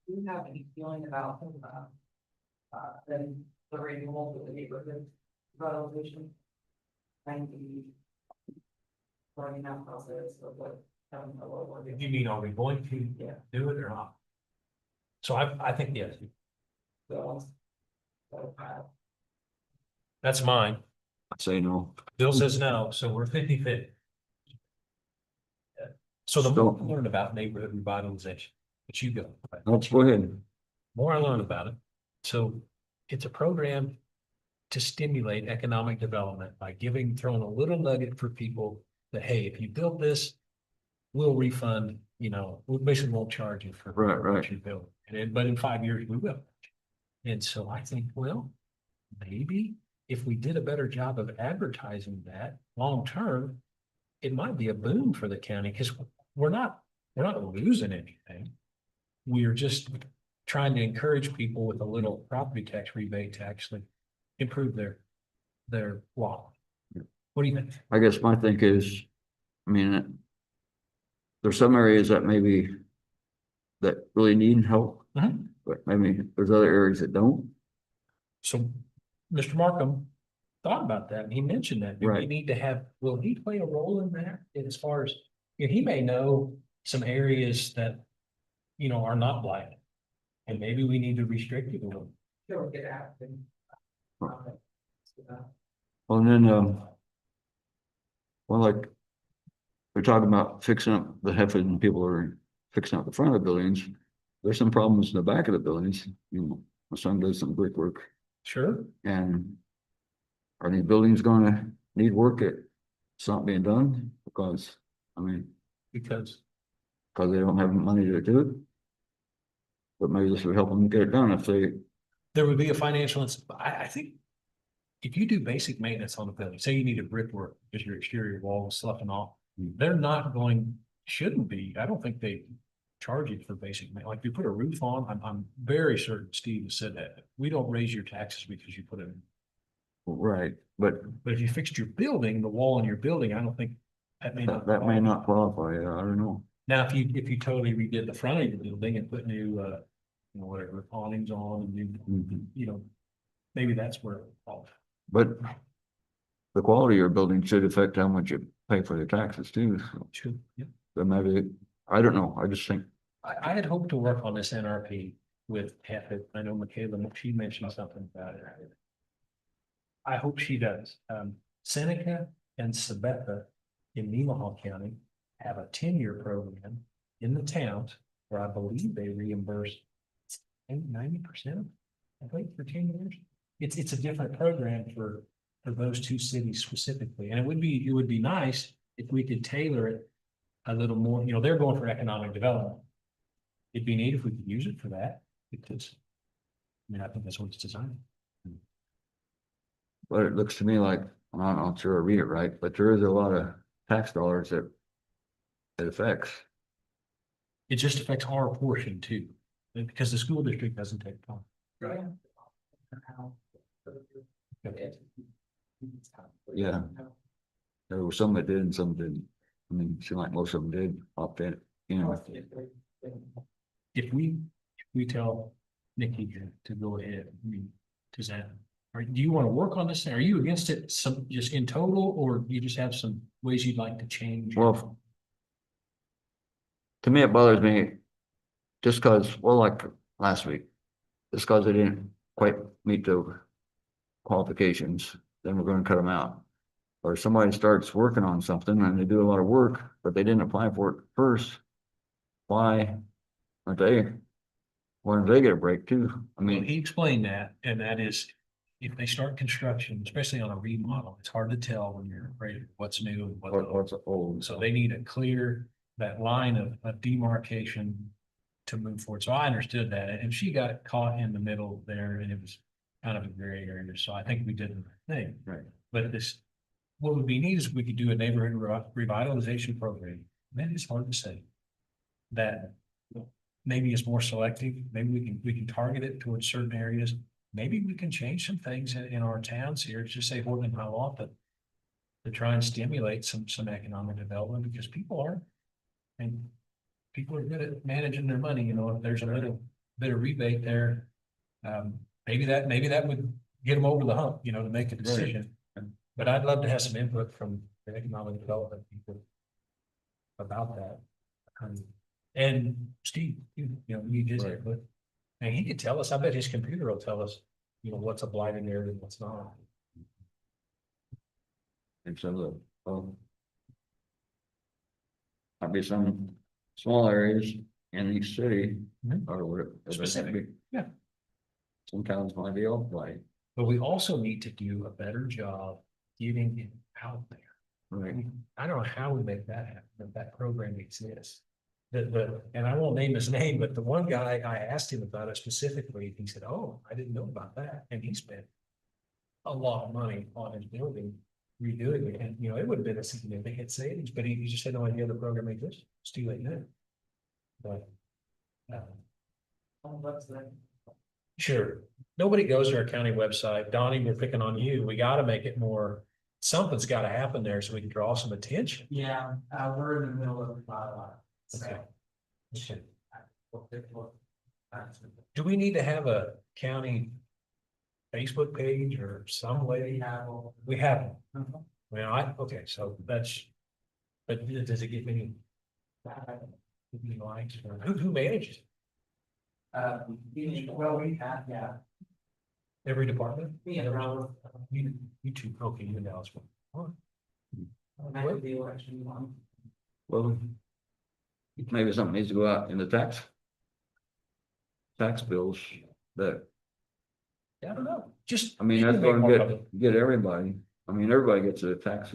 Do you have any feeling about, then the renewal of the neighborhood revitalization? Starting that process of what, having a lower. You mean, are we going to do it or not? So I think yes, that's mine. I'd say no. Bill says no, so we're 50-50. So the more I learn about neighborhood revitalization, but you go. Let's go ahead. More I learn about it. So it's a program to stimulate economic development by throwing a little nugget for people that, hey, if you build this, we'll refund, we basically won't charge you for Right. what you build. But in 5 years, we will. And so I think, well, maybe if we did a better job of advertising that long term, it might be a boon for the county because we're not losing anything. We're just trying to encourage people with a little property tax rebate to actually improve their law. What do you think? I guess my think is, there's some areas that really need help, but maybe there's other areas that don't. So Mr. Markham thought about that and he mentioned that. Do we Right. need to will he play a role in that as far as, he may know some areas that, are not blighted. And maybe we need to restrict it a little. Sure, get out. Well, and then, like, we're talking about fixing up the heifer and people are fixing up the front of the buildings. There's some problems in the back of the buildings, my son does some brickwork. Sure. And are these buildings gonna need work it's not being done? Because they don't have money to do it. But maybe this would help them get it done if they, There would be a financial, I think. If you do basic maintenance on the building, say you need a brickwork because your exterior wall is sloughing off, they're not shouldn't be, I don't think they charge you for basic maintenance. Like if you put a roof on, I'm very certain Steve has said that. We don't raise your taxes because you put it in. right, but But if you fixed your building, the wall in your building, I don't think that may not. that may not qualify, I don't know. Now, if you totally redid the front of your building and put new, whatever awnings on and new, maybe that's where it would fall. But the quality of your building should affect how much you pay for your taxes too. Sure, yeah. So maybe, I don't know, I just think, I had hoped to work on this NRP with Hefit. I know Michaela, she mentioned something about it. I hope she does. Seneca and Sabetha in Nemaha County have a 10-year program in the towns where I believe they reimburse 90%, I think, for 10 years. It's a different program for those two cities specifically. And it would be nice if we could tailor it a little more, they're going for economic development. It'd be neat if we could use it for that because, I think that's what it's designed. but it looks to me like, I'm not sure I read it right, but there is a lot of tax dollars that it affects. It just affects our portion too, because the school district doesn't take part. Right. Yeah. There were some that did and some didn't. I mean, it seemed like most of them did opt in, you know. If we tell Nikki to go ahead, I mean, does that, or do you want to work on this? Are you against it some, just in total, or you just have some ways you'd like to change? Well, to me, it bothers me just cause, well, like last week, just cause they didn't quite meet the qualifications, then we're gonna cut them out. Or somebody starts working on something and they do a lot of work, but they didn't apply for it first. Why aren't they? Why don't they get a break too? I I mean, mean, he explained that, and that is, if they start construction, especially on a remodel, it's hard to tell when you're ready, what's new and what's old. what's old, So they need a clear, that line of demarcation to move forward. So I understood that, and she got caught in the middle there, and it was kind of a gray area, so I think we did the right thing. Right. But this, what would be neat is we could do a neighborhood revitalization program. That is hard to say. That maybe is more selective, maybe we can target it towards certain areas. Maybe we can change some things in our towns here, just say Horton and Hiawatha, to try and stimulate some economic development, because people are, and people are good at managing their money, you know, if there's a little bit of rebate there. Maybe that would get them over the hump, you know, to make a decision. But I'd love to have some input from the economic development people about that. And Steve, you know, you did it, but, and he could tell us, I bet his computer will tell us, you know, what's a blighted area and what's not. and some of the, might be some small areas in each city or whatever. Specific, yeah. Some towns might be off by, But we also need to do a better job getting it out there. right? I don't know how we make that happen, if that program exists. And I won't name his name, but the one guy, I asked him about it specifically, he said, oh, I didn't know about that, and he spent a lot of money on his building, redoing it, and, you know, it would have been a significant savings, but he just had no idea the program existed. It's too late now. But, sure, nobody goes to our county website. Donnie, we're picking on you. We gotta make it more, something's gotta happen there so we can draw some attention. Yeah, we're in the middle of the bylaw. Okay. Do we need to have a county Facebook page or some way? We have. Well, okay, so that's, but does it get many? Likes or who manages? Well, we have, yeah. Every department? Yeah. You two, okay, you know, it's one. After the election one. Well, maybe something needs to go out in the tax bills that, I don't know, just. I mean, you that's can make gonna more of it. get everybody. I mean, everybody gets a tax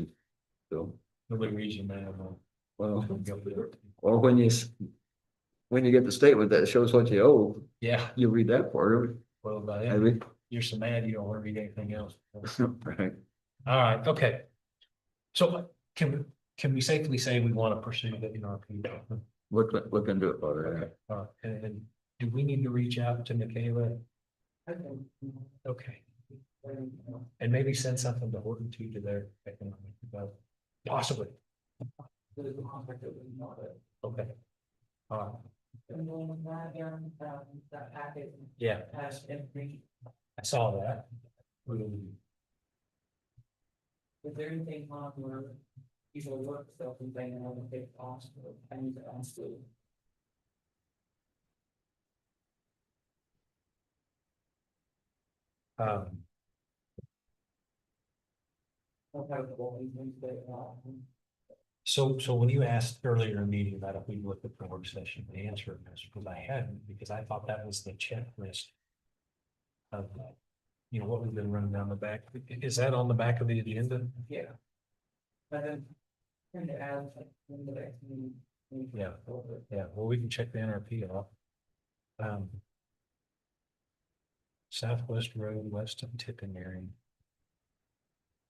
bill. Nobody reads your mail. Well, or when you get the statement that shows what you owe, Yeah, you read that part. well, by Maybe. then, you're so mad, you don't want to read anything else. Right. All right, okay. So can we safely say we want to pursue the NRP? Look into it, Father. Okay, all right, and do we need to reach out to Michaela? Okay. And maybe send something to Horton too, to their economic development, possibly. Okay. All right, And then that packet yeah, has everything. I saw that. Is there anything on where people look something and have a big cost of things that I'm still? So when you asked earlier in the meeting about if we looked at the work session, the answer is because I hadn't, because I thought that was the checklist. Of, you know, what we've been running down the back. Is that on the back of the agenda? Yeah. But then. Trying to add. In the next meeting. Yeah, yeah, well, we can check the NRP off. Southwest Road, west of Tipping area.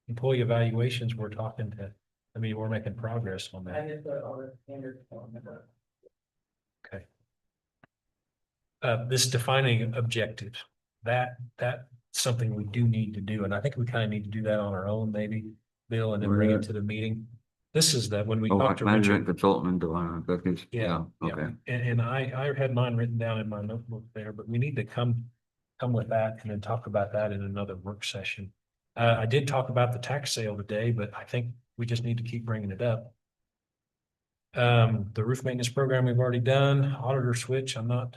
Employee evaluations, we're talking to I mean, we're making progress on I that. did put all the standard. Okay. This defining objectives, that's something we do need to do, and I think we kind of need to do that on our own, maybe, Bill, and then bring it to the meeting. This is that when we Oh, talked to management Richard, consultant and Delana, executives. Yeah, Okay. and I had mine written down in my notebook there, but we need to come with that and then talk about that in another work session. I did talk about the tax sale today, but I think we just need to keep bringing it up. The roof maintenance program we've already done, auditor switch, I'm not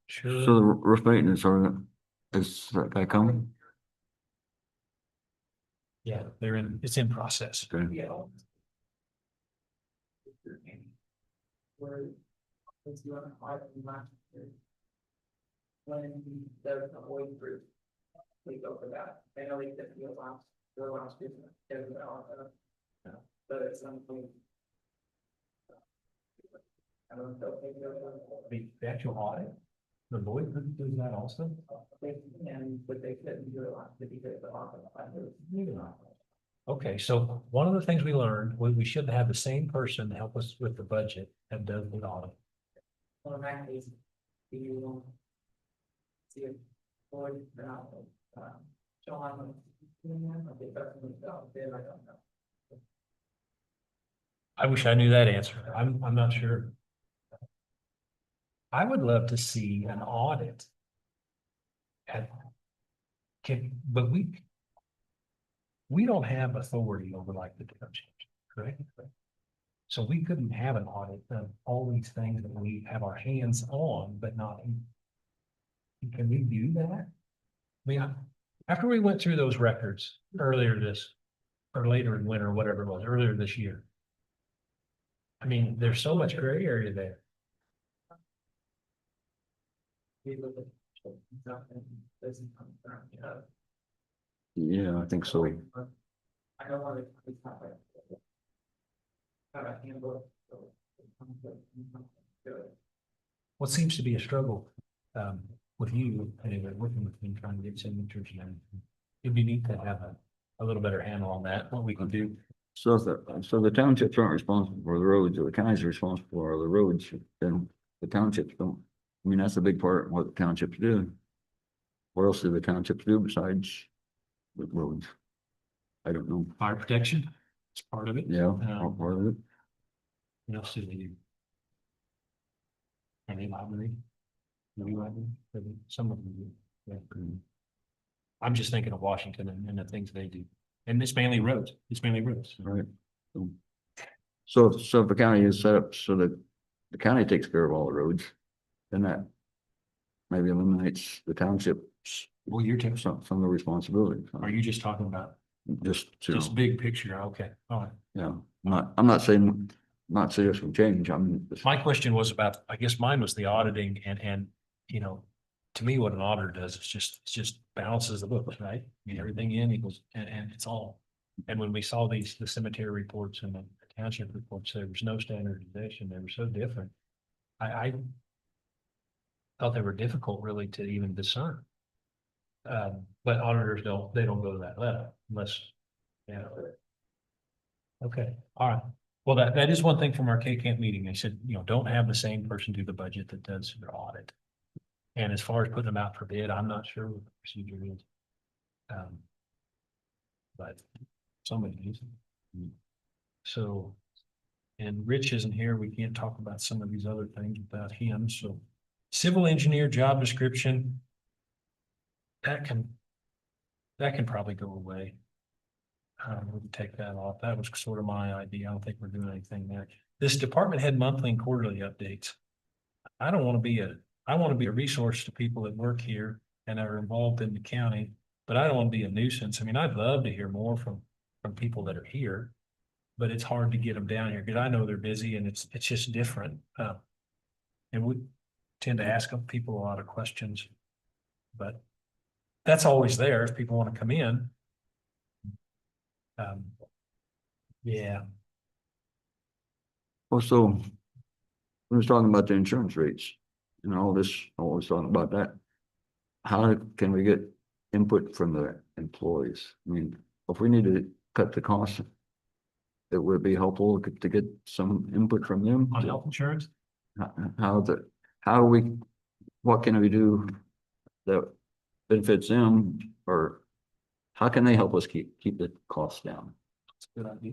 sure. So the roof maintenance, is that guy coming? Yeah, it's in process. Okay. Yeah. Where, it's you on a hard last year. When there's a way through. We go for that. I know they did the last business. But it's something. I don't know. The actual audit, the Lloyd group does that also? And, but they couldn't do it last, because the office. Okay, so one of the things we learned, we should have the same person help us with the budget that does the audit. Well, in that case, do you see if Lloyd, John, okay, that's themselves, then I don't know. I wish I knew that answer. I'm not sure. I would love to see an audit. But we don't have authority over like the townships, correct? So we couldn't have an audit of all these things that we have our hands on, but not. Can we do that? I mean, after we went through those records earlier or later in winter, whatever it was, earlier this year. I mean, there's so much gray area there. Yeah, I think so. I don't want to. Have a handbook. What seems to be a struggle, with you, anyway, working with me, trying to get signatures and everything. It'd be neat to have a little better handle on that, what we can do. So the townships aren't responsible for the roads, or the counties are responsible for the roads, then the townships don't. I mean, that's a big part of what the townships do. What else do the townships do besides the roads? I don't know. Fire protection, it's part of it. Yeah, all part of it. What else do they do? Any library? Maybe library, maybe some of them do. Yeah. I'm just thinking of Washington and the things they do. And it's mainly roads, Right. So if the county is set up so that the county takes care of all the roads, then that maybe eliminates the townships. Well, you're taking, Some of the responsibilities. are you just talking about Just big picture? Okay, all right. yeah, I'm not saying, not suggesting change, My question was about, I guess mine was the auditing and, you know, to me, what an auditor does, it's just balances the books, right? I mean, everything in equals, and it's all. And when we saw the cemetery reports and the township reports, there was no standardization. They were so different. I thought they were difficult really to even discern. But auditors they don't go to that level unless, yeah. Okay, all right. Well, that is one thing from our K-Camp meeting. They said, you know, don't have the same person do the budget that does their audit. And as far as putting them out for bid, I'm not sure what the procedure is. But somebody needs it. So, and Rich isn't here. We can't talk about some of these other things without him. So civil engineer job description. That can probably go away. We can take that off. That was sort of my idea. I don't think we're doing anything there. This department head monthly and quarterly updates. I want to be a resource to people that work here and are involved in the county, but I don't want to be a nuisance. I mean, I'd love to hear more from people that are here, but it's hard to get them down here because I know they're busy and it's just different. And we tend to ask people a lot of questions, but that's always there if people want to come in. Yeah. Also, we was talking about the insurance rates and all this, always talking about that. How can we get input from the employees? I mean, if we need to cut the cost it would be helpful to get some input from them. On health insurance, How we, what can we do that benefits them, or how can they help us keep the costs down? it's a good idea.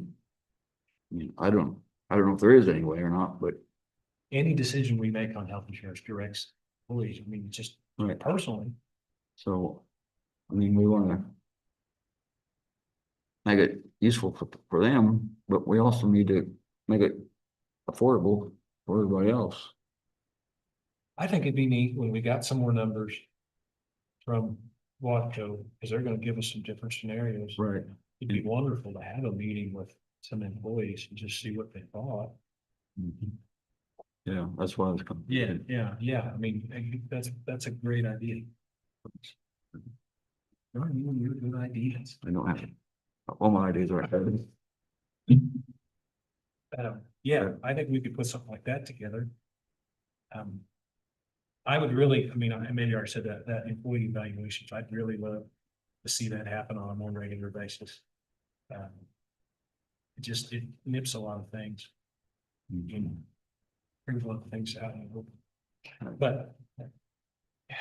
I mean, I don't know if there is any way or not, but Any decision we make on health insurance directs employees, I mean, just right. personally. So, I mean, we wanna make it useful for them, but we also need to make it affordable for everybody else. I think it'd be neat when we got some more numbers from Watco, because they're gonna give us some different scenarios. Right. It'd be wonderful to have a meeting with some employees and just see what they thought. Yeah, that's why I was coming. Yeah, I mean, that's a great idea. No, you're good ideas. I don't have, all my ideas are. Yeah, I think we could put something like that together. I would really, I mean, maybe I already said that employee evaluations, I'd really love to see that happen on a more regular basis. It nips a lot of things, you know, brings a lot of things out. But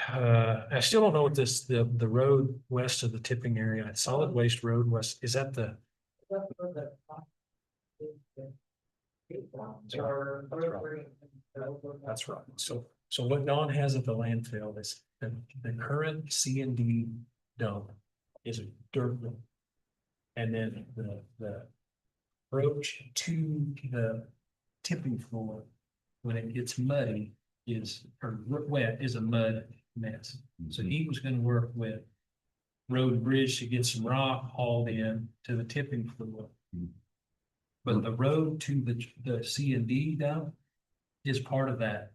I still don't know what the road west of the tipping area, solid waste road west, is that the? That's right. So what Don has at the landfill is the current C and D dump is a dirt road. And then the approach to the tipping floor, when it gets muddy, or wet, is a mud mess. So he was gonna work with road and bridge to get some rock hauled in to the tipping floor. But the road to the C and D dump is part of that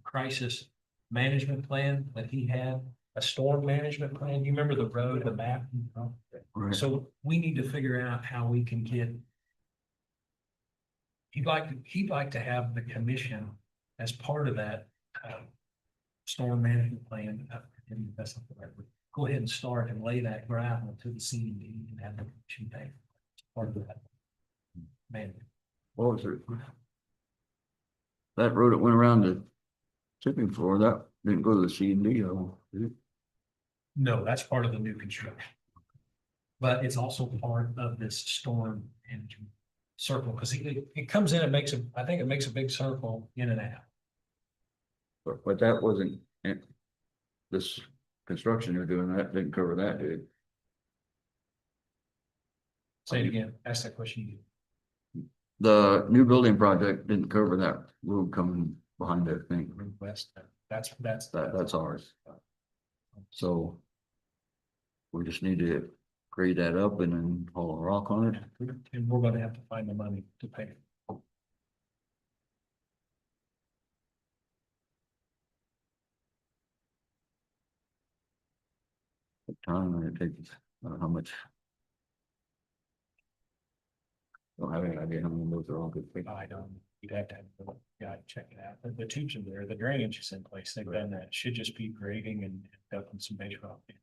crisis management plan that he had, a storm management plan. You remember the road, the map? Right. So we need to figure out how we can get. He'd like to have the commission as part of that storm management plan. And that's not the right word. Go ahead and start and lay that gravel to the C and D and have the commission pay part of that. Man, What was it? That road that went around the tipping floor, that didn't go to the C and D, though, did it? no, that's part of the new construction. But it's also part of this storm management circle, because it comes in and I think it makes a big circle in and out. But that wasn't, this construction they're doing, that didn't cover that, did it? Say it again, ask that question again. The new building project didn't cover that road coming behind that thing. West, that's ours. So we just need to grade that up and then haul a rock on it. And we're gonna have to find the money to pay it. What time and it takes, how much. Don't have any idea how many of those are all good. I don't, you'd have to have the guy check it out. The tubes are there, the drainage is in place, they've done that, should just be grading and dumping some base rock in.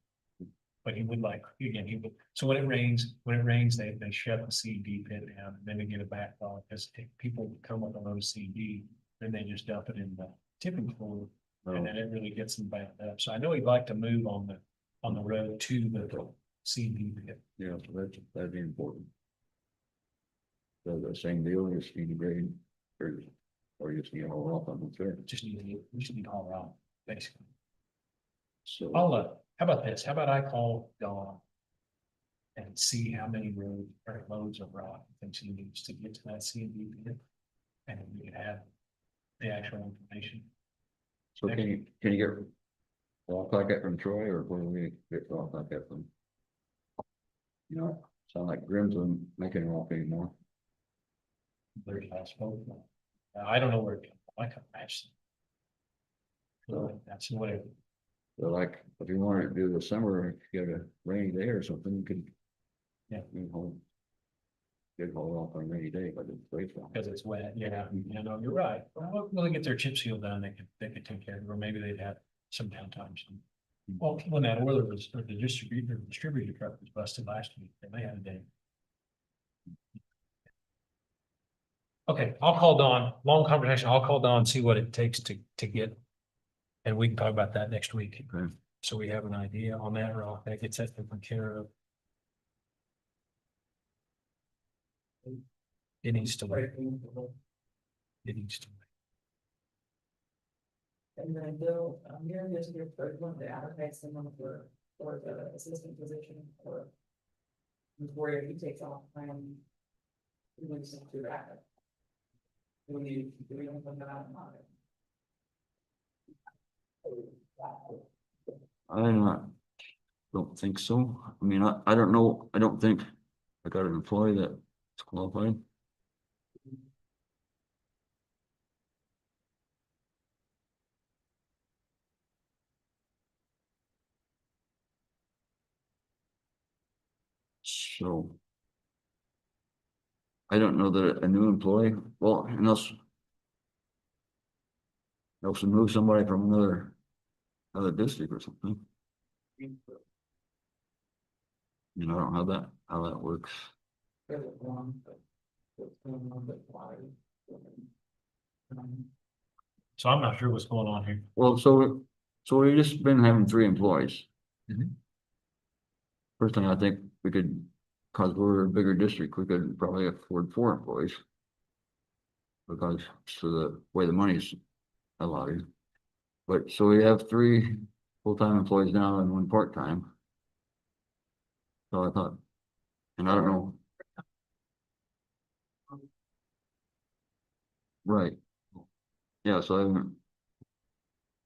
But he would like, again, so when it rains, they shut the CD pit down, and then they get it back on, because people come up on those CD, then they just dump it in the tipping floor, and then it really gets them backed up. So I know he'd like to move on the road to the CD pit. Yeah, so that'd be important. So the same deal, you just need to grade, or you just need to haul off on the third. Just need to haul around, basically. So. How about this? How about I call Dawn and see how many loads of rock he thinks he needs to get to that C and D pit, and then we can have the actual information. So can you get rock like that from Troy, or where do we get rock like that from? You know, sound like Grimm's not making rock anymore. There's asphalt. I don't know where it comes from. I can match them. So that's whatever. So like, if you wanted to do the summer, if you got a rainy day or something, you could. Yeah. You know, get hauled off on a rainy day, but it's great. Because it's wet, yeah, you know, you're right. Well, when they get their chip seal done, they could take care of it, or maybe they'd have some downtime. Well, when that oiler was, or the distributor truck was busted last week, they may have a day. Okay, I'll call Dawn, long conversation, I'll call Dawn, see what it takes to get. And we can talk about that next week. Okay. So we have an idea on that, or that gets that taken care of. It needs to wait. It needs to wait. And then Bill, here is your third one to advertise someone for the assistant position or. Before he takes off, we need some to that. Do we don't put that out Don't think so. I mean, I don't know, I don't think I got an employee that's qualified. So. I don't know that a new employee, well, unless. They'll move somebody from another district or something. You know, I don't know how that works. So I'm not sure what's going on here. Well, so we've just been having 3 employees. Mhm. First thing I think we could, cause we're a bigger district, we could probably afford 4 employees. Because so the way the money's allotted. But so we have 3 full-time employees now and 1 part-time. So I thought, and I don't know. Right. Yeah, so I haven't.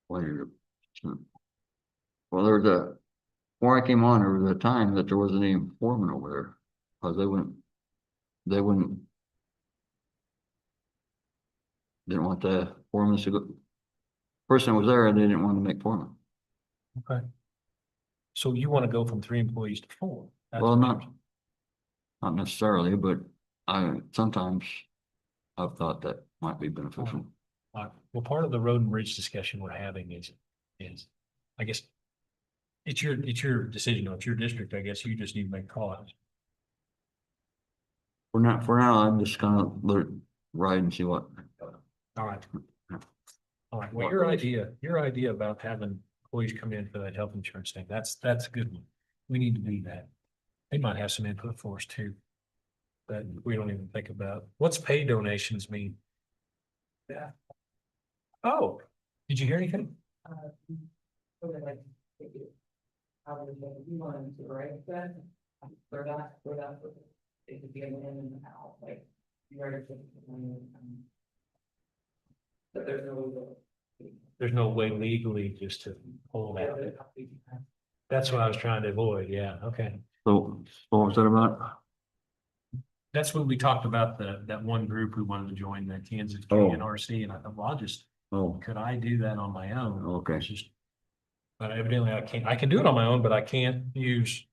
Well, there was before I came on, there was a time that there wasn't any foreman over there. Cause they wouldn't. Didn't want the foreman to go. Person was there and they didn't want to make foreman. Okay. So you want to go from 3 employees to 4? That's Well, what not necessarily, but sometimes I've thought that might be beneficial. Well, part of the road and bridge discussion we're having is, I guess. It's your decision, it's your district, I guess you just need to make calls. For now, I'm just gonna let it ride and see what. All right. All right, well, your idea about having employees come in for that health insurance thing, that's a good one. We need to do that. They might have some input for us too. That we don't even think about. What's pay donations mean? Yeah. Oh, did you hear anything? You wanted to write that, for that, it could be an in and out, like, you already. But There's no way legally just to hold out. That's what I was trying to avoid. Yeah, okay. So what was that about? That's when we talked about that one group who wanted to join the Kansas Oh. KNRC, and I thought, well, Oh, could I do that on my own? okay. It's just. But evidently I can't, I can do it on my own, but I can't use.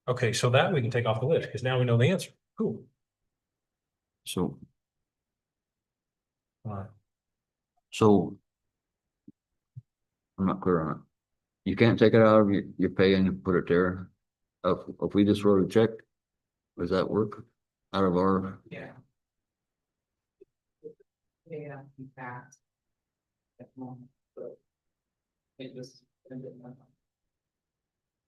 Okay, so that we can take off the list, because now we know the answer. Cool. So, All right. so. I'm not clear on it. You can't take it out of your pay and put it there. If we just wrote a check, does that work? Out of our, Yeah. Yeah, in fact. It just.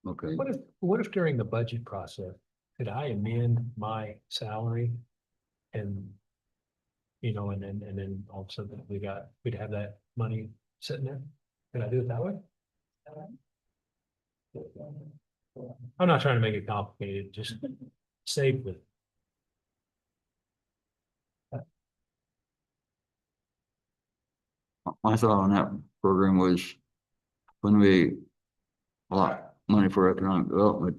okay, What if during the budget process, could I amend my salary? And. You know, and then all of a sudden we'd have that money sitting there. Can I do it that way? I'm not trying to make it complicated, just save with. my thought on that program was. When we. A lot money for economic development,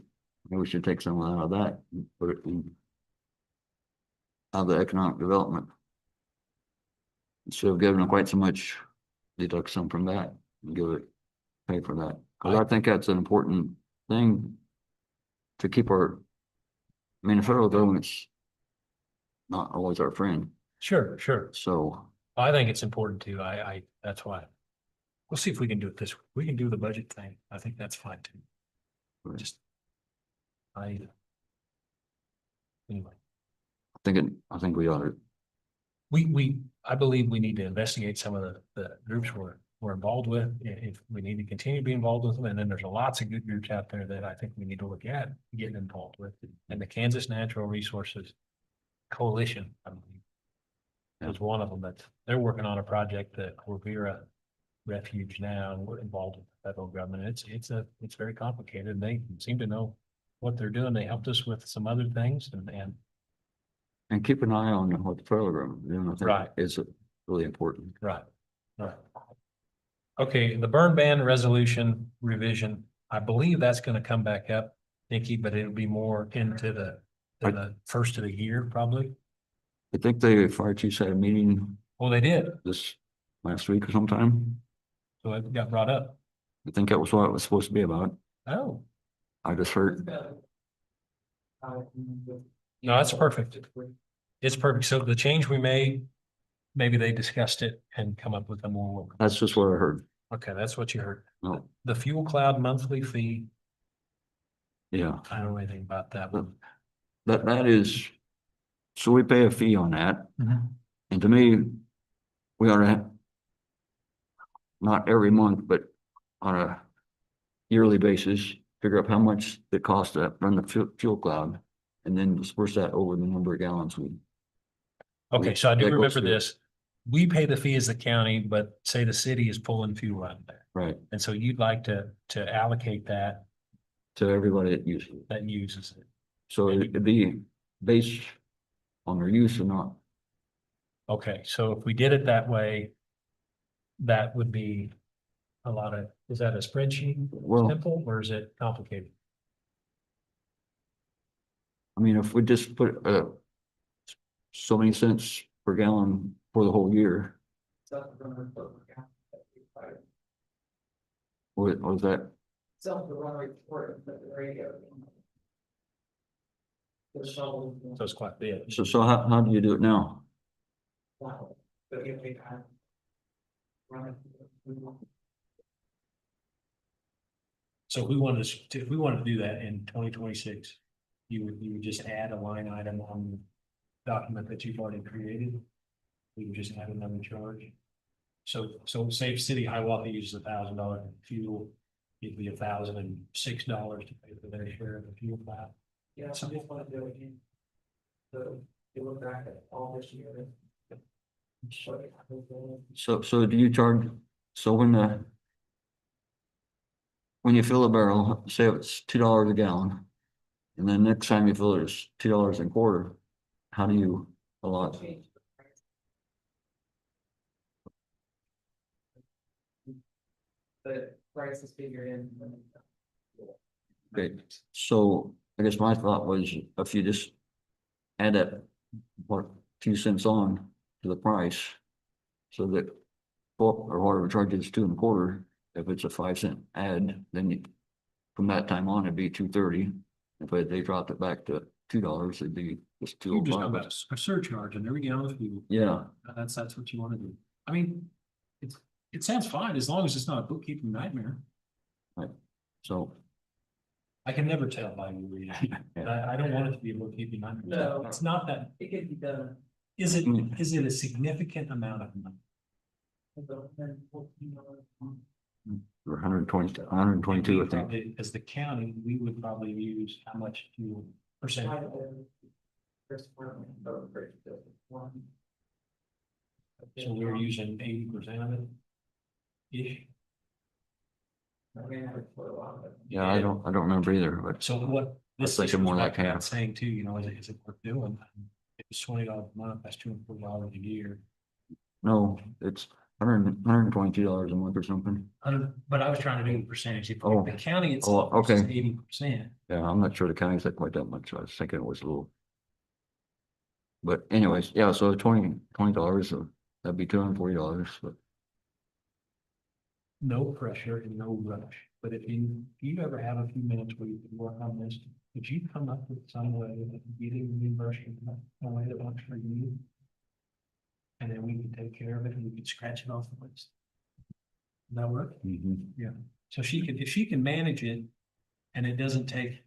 maybe we should take some out of that and put it in. Out of the economic development. Instead of giving them quite so much, deduct some from that and give it, pay for that. Cause I think that's an important thing. To keep I mean, the federal government's. Not always our friend, Sure. so, I think it's important too. That's why. We'll see if we can do it this way. We can do the budget thing. I think that's fine too. Right. Just. Anyway, I think we ought to I believe we need to investigate some of the groups we're involved with, if we need to continue to be involved with them, and then there's lots of good groups out there that I think we need to look at getting involved with, and the Kansas Natural Resources Coalition, I believe, is one of them. That they're working on a project that Corvira Refuge now, and we're involved with the federal government. It's very complicated, and they seem to know what they're doing. They helped us with some other things, And keep an eye on what the federal government, you know, I think Right. is really important. right. Okay, the burn ban resolution revision, I believe that's gonna come back up, Nikki, but it'll be more into the first of the year, probably. I think the fire chiefs had a meeting Well, they did, this last week or sometime. so it got brought up. I think that was what it was supposed to be about. Oh, I just heard, no, that's perfect. It's perfect. So the change we made, maybe they discussed it and come up with a more. that's just what I heard. Okay, that's what you heard. No, The fuel cloud monthly fee, yeah, I don't know anything about that one. that is, so we pay a fee on that. Mhm. And to me, we ought to have, not every month, but on a yearly basis, figure out how much it costs to run the fuel cloud. And then disperse that over the number of gallons we. Okay, so I do that goes remember through. this. We pay the fee as the county, but say the city is pulling fuel out of there. Right, And so you'd like to allocate that to everybody that uses it. that uses it. So it'd be based on their use or not. Okay, so if we did it that way, that would be a lot of, is that a spreadsheet? Well, Simple, or is it complicated? I mean, if we just put so many cents per gallon for the whole year, what was that? Self the run report, but the radio. The shovel. So it's quite big. So how do you do it now? Wow, but if we had. Run it. So if we wanted to do that in 2026, you would just add a line item on the document that you've already created. We would just add another charge. So say if City of Hiawatha uses $1,000 in fuel, it'd be $1,006 to pay for their share of the fuel plat. Yeah, so I just want to do it again. So you look back at all this year. So do you charge, so when you fill a barrel, say it's $2 a gallon, and then next time you fill it, it's $2 a quarter, how do you allot? The price is figured in. Okay, so I guess my thought was if you just add that, what, few cents on to the price. So that, or whatever charges 2 1/4, if it's a 5 cent add, then you, from that time on, it'd be $2.30. If they dropped it back to $2, it'd be just You just talk $2.05. about a surcharge and every gallon of fuel. Yeah, That's what you want to do. I mean, it sounds fine as long as it's not a bookkeeping nightmare. so, I can never tell by you reading. I don't want it to be a bookkeeping nightmare. No. It's not that. It could be done. Is it a significant amount of money? or 120, 122, I think. As the county, we would probably use how much fuel percent? So we're using 80% of it? Ish. Yeah, I don't remember either, but So what? was thinking more like half. Saying too, is it worth doing? If it's $20 a month, that's $240 a year. no, it's $122 a month or something. But I was trying to do the percentage. If Oh. the county itself Oh, okay. is 80%. Yeah, I'm not sure the county's that quite that much. I was thinking it was a little. But anyways, yeah, so $20, so that'd be $240, but No pressure and no rush, but if you ever have a few minutes where you can work on this, could you come up with some way of getting reimbursement in a way that works for you? And then we can take care of it and we can scratch it off the list. Does that work? Yeah, so if she can manage it and it doesn't take,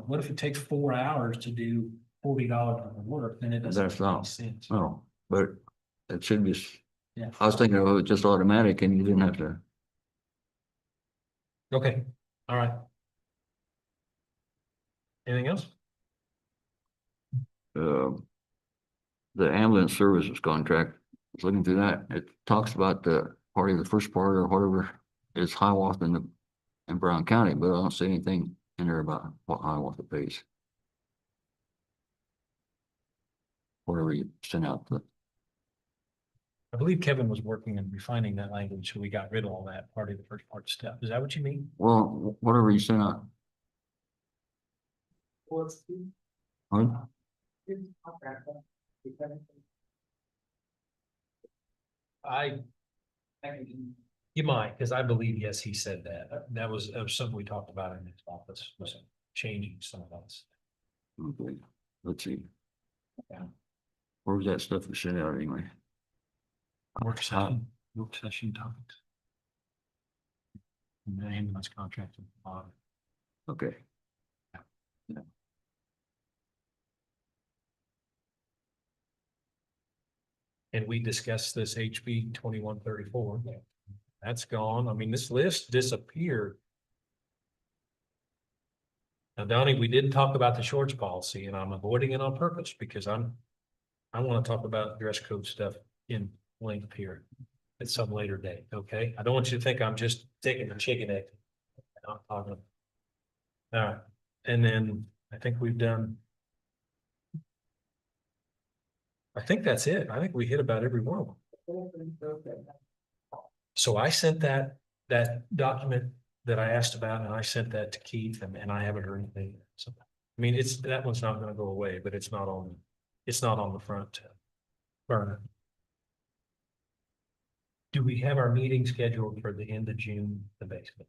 what if it takes 4 hours to do $40 worth of work, then it doesn't That's make any not- sense. oh, but it should be, Yeah. I was thinking of it just automatic and you didn't have to. Okay, all right. Anything else? The ambulance services contract, I was looking through that, it talks about the part of the first part or whatever is Hiawatha in Brown County, but I don't see anything in there about what Hiawatha pays. Whatever you send out the, I believe Kevin was working on refining that language, so we got rid of all that part of the first part stuff. Is that what you mean? well, whatever you send out. Huh? You might, because I believe, yes, he said that. That was something we talked about in his office, was changing some of us. Okay, let's see. Yeah. Where was that stuff that sent out anyway? Work session topics. And the ambulance contract. Okay. And we discussed this HB 2134. That's gone. I mean, this list disappeared. Now, Donnie, we didn't talk about the shorts policy, and I'm avoiding it on purpose because I want to talk about dress code stuff in length here at some later date, okay? I don't want you to think I'm just taking the chicken egg. I'm talking. All right, and then I think we've done. I think that's it. I think we hit about every one of them. So I sent that document that I asked about, and I sent that to Keith, and I haven't heard anything. So, I mean, that one's not gonna go away, but it's not on the front burner. Do we have our meeting scheduled for the end of June, the basement?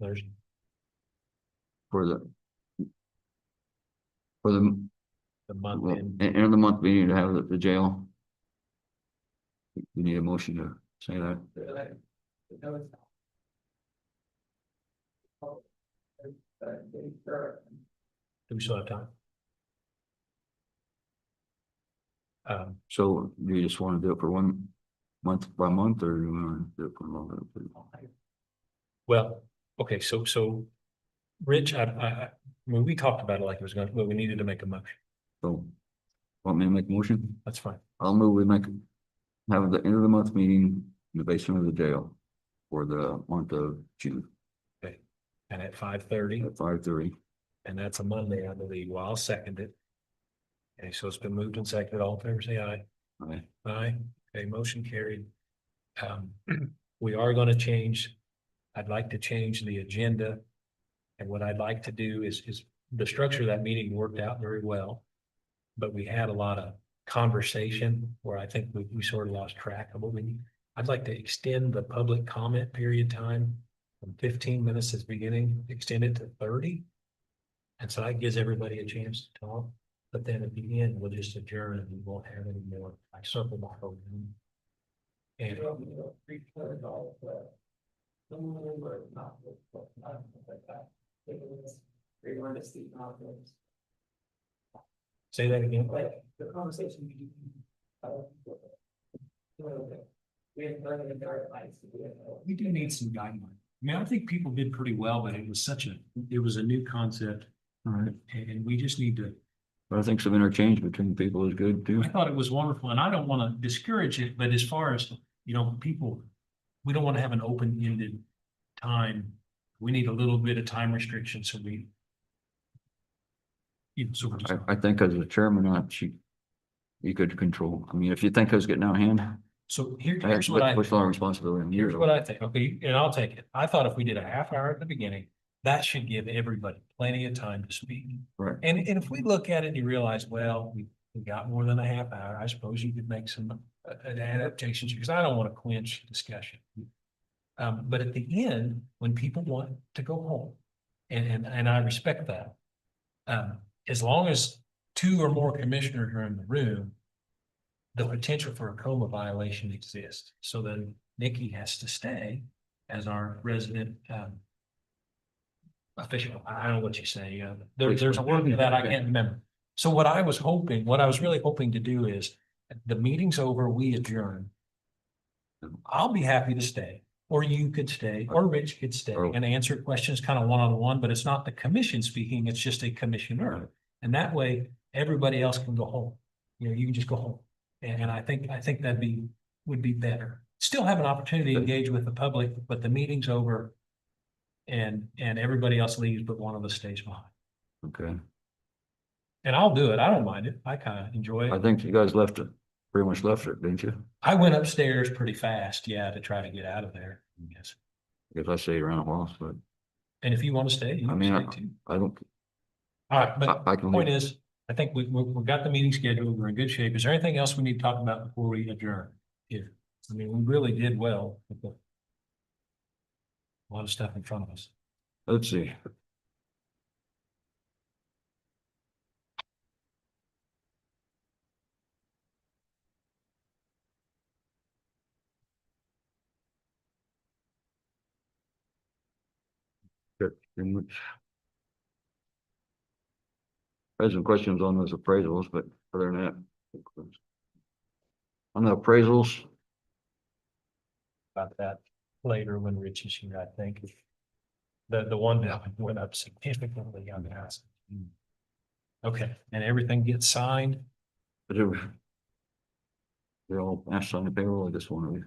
There's, For the the month well, end. end of the month, we need to have the jail. We need a motion to say that. Do we still have time? So do you just want to do it for one month by month, or do you want to do it for longer? Well, okay, so Rich, I mean, we talked about it like it was going, but we needed to make a motion. So, want me to make a motion? That's fine. I'll move, have the end of the month meeting in the basement of the jail for the month of June Okay. And at 5:30, at 5:30. and that's a Monday, I believe. Well, I'll second it. Okay, so it's been moved and seconded. All in favor, say aye. Aye. Aye. Okay, motion carried. We are gonna change. I'd like to change the agenda. And what I'd like to do is the structure of that meeting worked out very well. But we had a lot of conversation where I think we sort of lost track of what we need. I'd like to extend the public comment period time from 15 minutes at the beginning, extend it to 30. And so that gives everybody a chance to talk. But then at the end, we'll just adjourn and we won't have any more. I circle back over. And say that again. The conversation. We do need some guidelines. I mean, I think people did pretty well, but it was a new concept. All right. And we just need to, But I think some interchange between people is good too. I thought it was wonderful, and I don't want to discourage it, but as far as, people, we don't want to have an open-ended time. We need a little bit of time restriction, so we. So we're just, I think as a chairman, you could control. I mean, if you think I was getting out of hand, so here's what I. What's our responsibility? on Here's yours? what I think, okay, and I'll take it. I thought if we did a half hour at the beginning, that should give everybody plenty of time to speak. Right. And if we look at it and you realize, well, we got more than a half hour, I suppose you could make some adaptations, because I don't want to quench discussion. But at the end, when people want to go home, and I respect that. As long as 2 or more commissioners are in the room, the potential for a coma violation exists. So then Nikki has to stay as our resident official. I don't know what you say. There's a word for that I can't remember. So what I was hoping, what I was really hoping to do is, the meeting's over, we adjourn. I'll be happy to stay, or you could stay, or Rich could stay and answer questions kind of one-on-one, but it's not the commission speaking, it's just a commissioner. And that way, everybody else can go home. You know, you can just go home. And I think would be better. Still have an opportunity to engage with the public, but the meeting's over. And everybody else leaves, but one of us stays behind. Okay, And I'll do it. I don't mind it. I kind of enjoy I it. think you guys pretty much left it, didn't you? I went upstairs pretty fast, yeah, to try to get out of there. Yes. Guess I stayed around a while, but And if you want to stay, you I can mean, stay too. I don't, All right, but I the can point leave. is, I think we got the meeting scheduled. We're in good shape. Is there anything else we need to talk about before we adjourn? Here, I mean, we really did well with a lot of stuff in front of us. Let's see. Good, pretty much. I had some questions on those appraisals, but other than that. On the appraisals, About that later when Rich is here, I think. The one that went up significantly on the house. Okay, and everything gets signed. but they're all passed on the payroll, I just want to.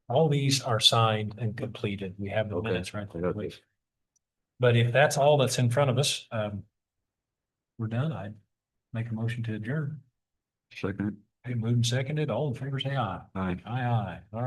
All these are signed and completed. We have the Okay, minutes right I there. got this. But if that's all that's in front of us, we're done. I'd make a motion to adjourn. Second, Hey, moved and seconded. All in favor, say aye. aye. Aye, aye. All right.